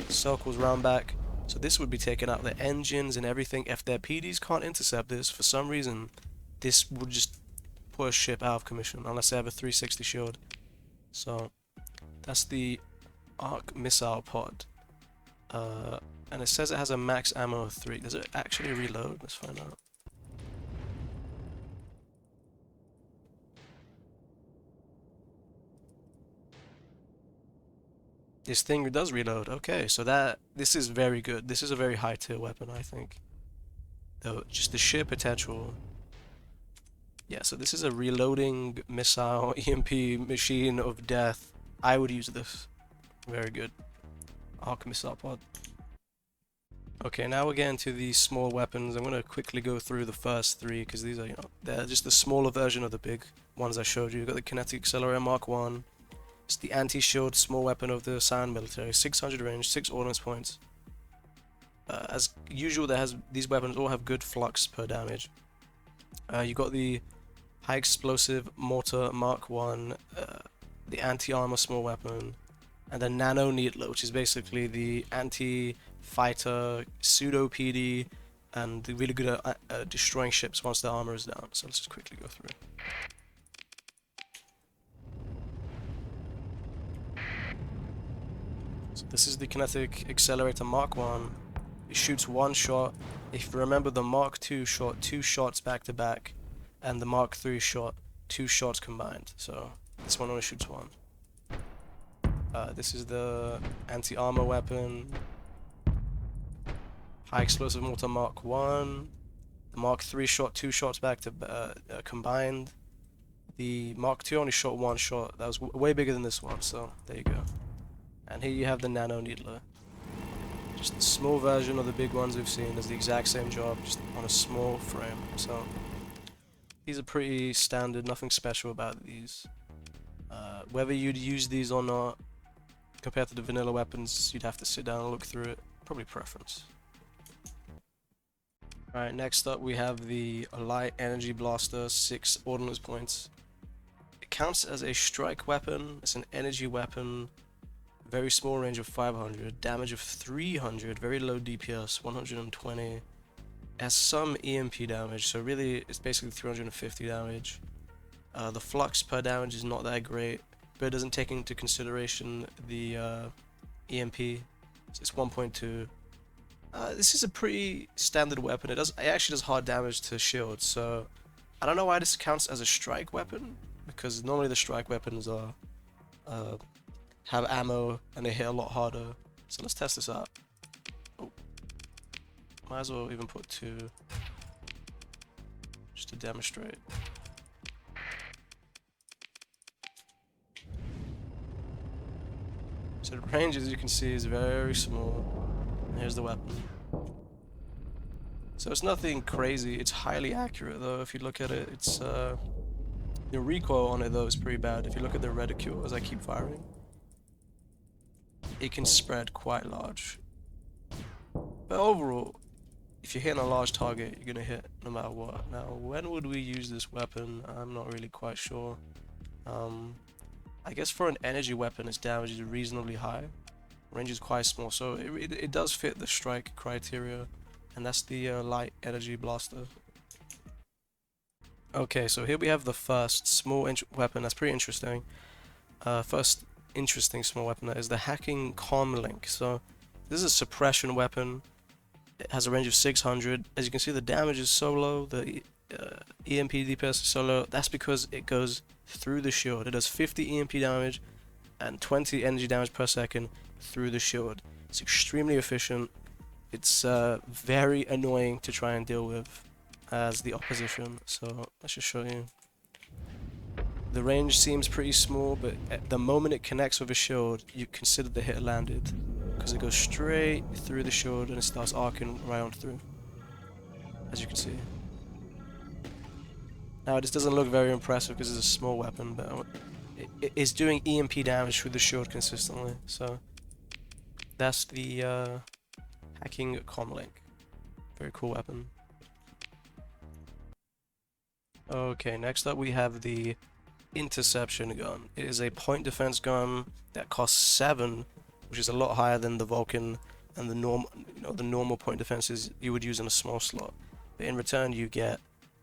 Speaker 1: Circles round back. So this would be taking out the engines and everything. If their PDs can't intercept this for some reason, this would just put a ship out of commission unless they have a 360 shield. So that's the Arc Missile Pod. And it says it has a max ammo of 3. Does it actually reload? Let's find out. This thing does reload. Okay, so this is very good. This is a very high tier weapon, I think. Though just the sheer potential. Yeah, so this is a reloading missile EMP machine of death. I would use this. Very good. Arc Missile Pod. Okay, now we're getting to these small weapons. I'm gonna quickly go through the first 3 because these are, they're just the smaller version of the big ones I showed you. You've got the Kinetic Accelerator Mark 1. It's the anti-shield small weapon of the Scyan military. 600 range, 6 ordnance points. As usual, these weapons all have good flux per damage. You got the high explosive mortar Mark 1, the anti-armor small weapon, and the Nano-needle, which is basically the anti-fighter pseudo PD, and they're really good at destroying ships once their armor is down. So let's just quickly go through. So this is the Kinetic Accelerator Mark 1. It shoots 1 shot. If you remember, the Mark 2 shot 2 shots back to back, and the Mark 3 shot 2 shots combined. So this one only shoots 1. This is the anti-armor weapon. High explosive mortar Mark 1. The Mark 3 shot 2 shots back to combined. The Mark 2 only shot 1 shot. That was way bigger than this one, so there you go. And here you have the Nano-needle. Just a small version of the big ones we've seen. Does the exact same job, just on a small frame. So these are pretty standard, nothing special about these. Whether you'd use these or not, compared to the vanilla weapons, you'd have to sit down and look through it. Probably preference. Alright, next up we have the Light Energy Blaster, 6 ordnance points. It counts as a strike weapon, it's an energy weapon, very small range of 500, damage of 300, very low DPS, 120. It has some EMP damage, so really it's basically 350 damage. The flux per damage is not that great, but it doesn't take into consideration the EMP, so it's 1.2. This is a pretty standard weapon. It actually does hard damage to shields, so I don't know why this counts as a strike weapon, because normally the strike weapons are have ammo and they hit a lot harder. So let's test this out. Oh, might as well even put 2 just to demonstrate. So the range, as you can see, is very small. Here's the weapon. So it's nothing crazy. It's highly accurate though. If you look at it, it's the recoil on it though is pretty bad. If you look at the reticule as I keep firing, it can spread quite large. But overall, if you're hitting a large target, you're gonna hit no matter what. Now, when would we use this weapon? I'm not really quite sure. I guess for an energy weapon, its damage is reasonably high. Range is quite small, so it does fit the strike criteria, and that's the Light Energy Blaster. Okay, so here we have the first small weapon that's pretty interesting. First interesting small weapon that is the Hacking Comlink. So this is a suppression weapon. It has a range of 600. As you can see, the damage is so low, the EMP DPS is so low. That's because it goes through the shield. It does 50 EMP damage and 20 energy damage per second through the shield. It's extremely efficient. It's very annoying to try and deal with as the opposition. So let's just show you. The range seems pretty small, but at the moment it connects with a shield, you consider the hit landed, because it goes straight through the shield and it starts arcing right on through, as you can see. Now this doesn't look very impressive because it's a small weapon, but it's doing EMP damage through the shield consistently. So that's the Hacking Comlink. Very cool weapon. Okay, next up we have the Interception Gun. It is a point defense gun that costs 7, which is a lot higher than the Vulcan and the normal point defenses you would use in a small slot. But in return, you get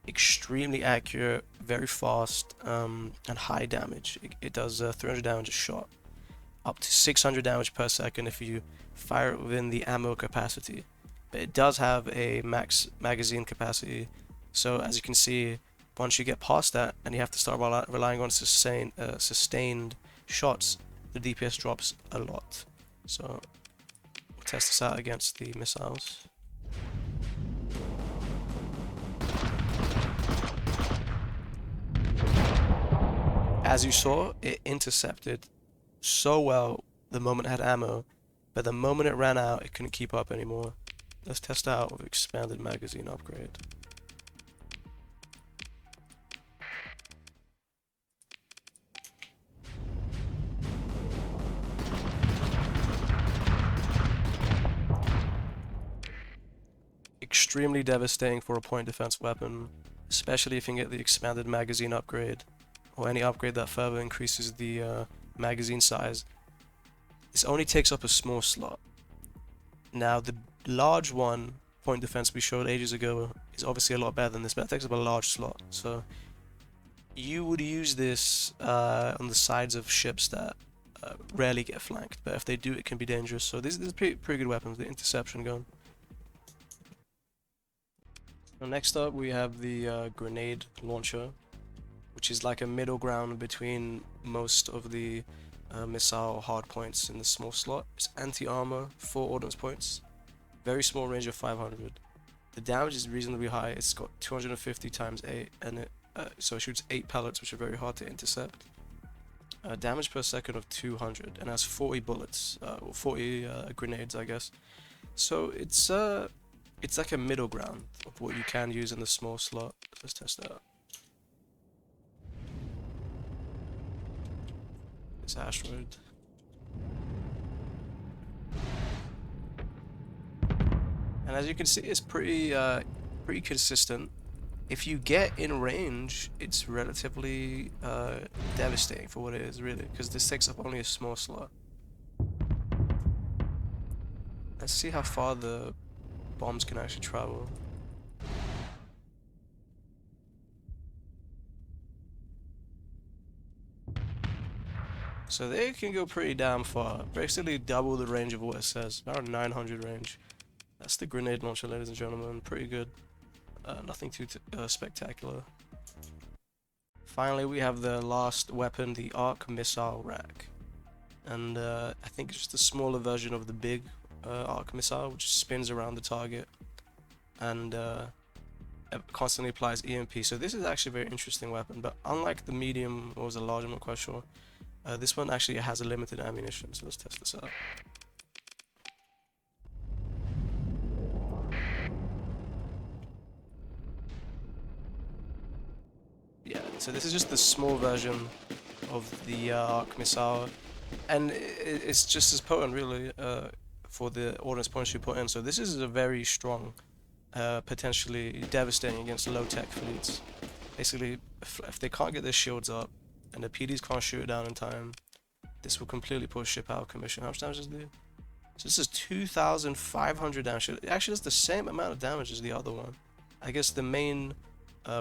Speaker 1: extremely accurate, very fast, and high damage. It does 300 damage a shot, up to 600 damage per second if you fire it within the ammo capacity. But it does have a max magazine capacity, so as you can see, once you get past that and you have to start relying on sustained shots, the DPS drops a lot. So we'll test this out against the missiles. As you saw, it intercepted so well the moment it had ammo, but the moment it ran out, it couldn't keep up anymore. Let's test out with expanded magazine upgrade. Extremely devastating for a point defense weapon, especially if you can get the expanded magazine upgrade, or any upgrade that further increases the magazine size. This only takes up a small slot. Now the large one, point defense we showed ages ago, is obviously a lot better than this, but it takes up a large slot. So you would use this on the sides of ships that rarely get flanked, but if they do, it can be dangerous. So this is pretty good weapons, the Interception Gun. Now next up we have the Grenade Launcher, which is like a middle ground between most of the missile hardpoints in the small slot. It's anti-armor, 4 ordnance points. very small range of 500. The damage is reasonably high. It's got 250 times 8, and so it shoots 8 pellets, which are very hard to intercept. Damage per second of 200, and has 40 bullets, or 40 grenades, I guess. So it's like a middle ground of what you can use in the small slot. Let's test that out. This asteroid. And as you can see, it's pretty consistent. If you get in range, it's relatively devastating for what it is, really, because this takes up only a small slot. Let's see how far the bombs can actually travel. So they can go pretty damn far, basically double the range of what it says, around 900 range. That's the grenade launcher, ladies and gentlemen, pretty good. Nothing too spectacular. Finally, we have the last weapon, the Arc Missile Rack. And I think it's just a smaller version of the big Arc Missile, which spins around the target and constantly applies EMP. So this is actually a very interesting weapon, but unlike the medium, or was it large, I'm not quite sure, this one actually has a limited ammunition, so let's test this out. Yeah, so this is just the small version of the Arc Missile, and it's just as potent, really, for the ordnance points you put in. So this is a very strong, potentially devastating against low-tech fleets. Basically, if they can't get their shields up, and the PDs can't shoot it down in time, this will completely put a ship out of commission. How much damage does it do? So this is 2,500 damage. It actually does the same amount of damage as the other one. I guess the main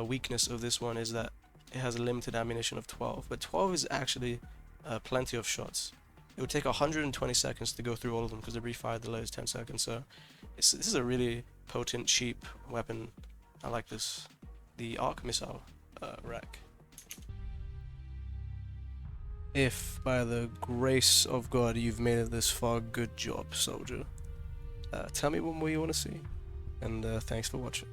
Speaker 1: weakness of this one is that it has a limited ammunition of 12, but 12 is actually plenty of shots. It would take 120 seconds to go through all of them because they refired the latest 10 seconds. So this is a really potent, cheap weapon. I like this. The Arc Missile Rack. If by the grace of God you've made it this far, good job, soldier. Tell me what more you want to see, and thanks for watching.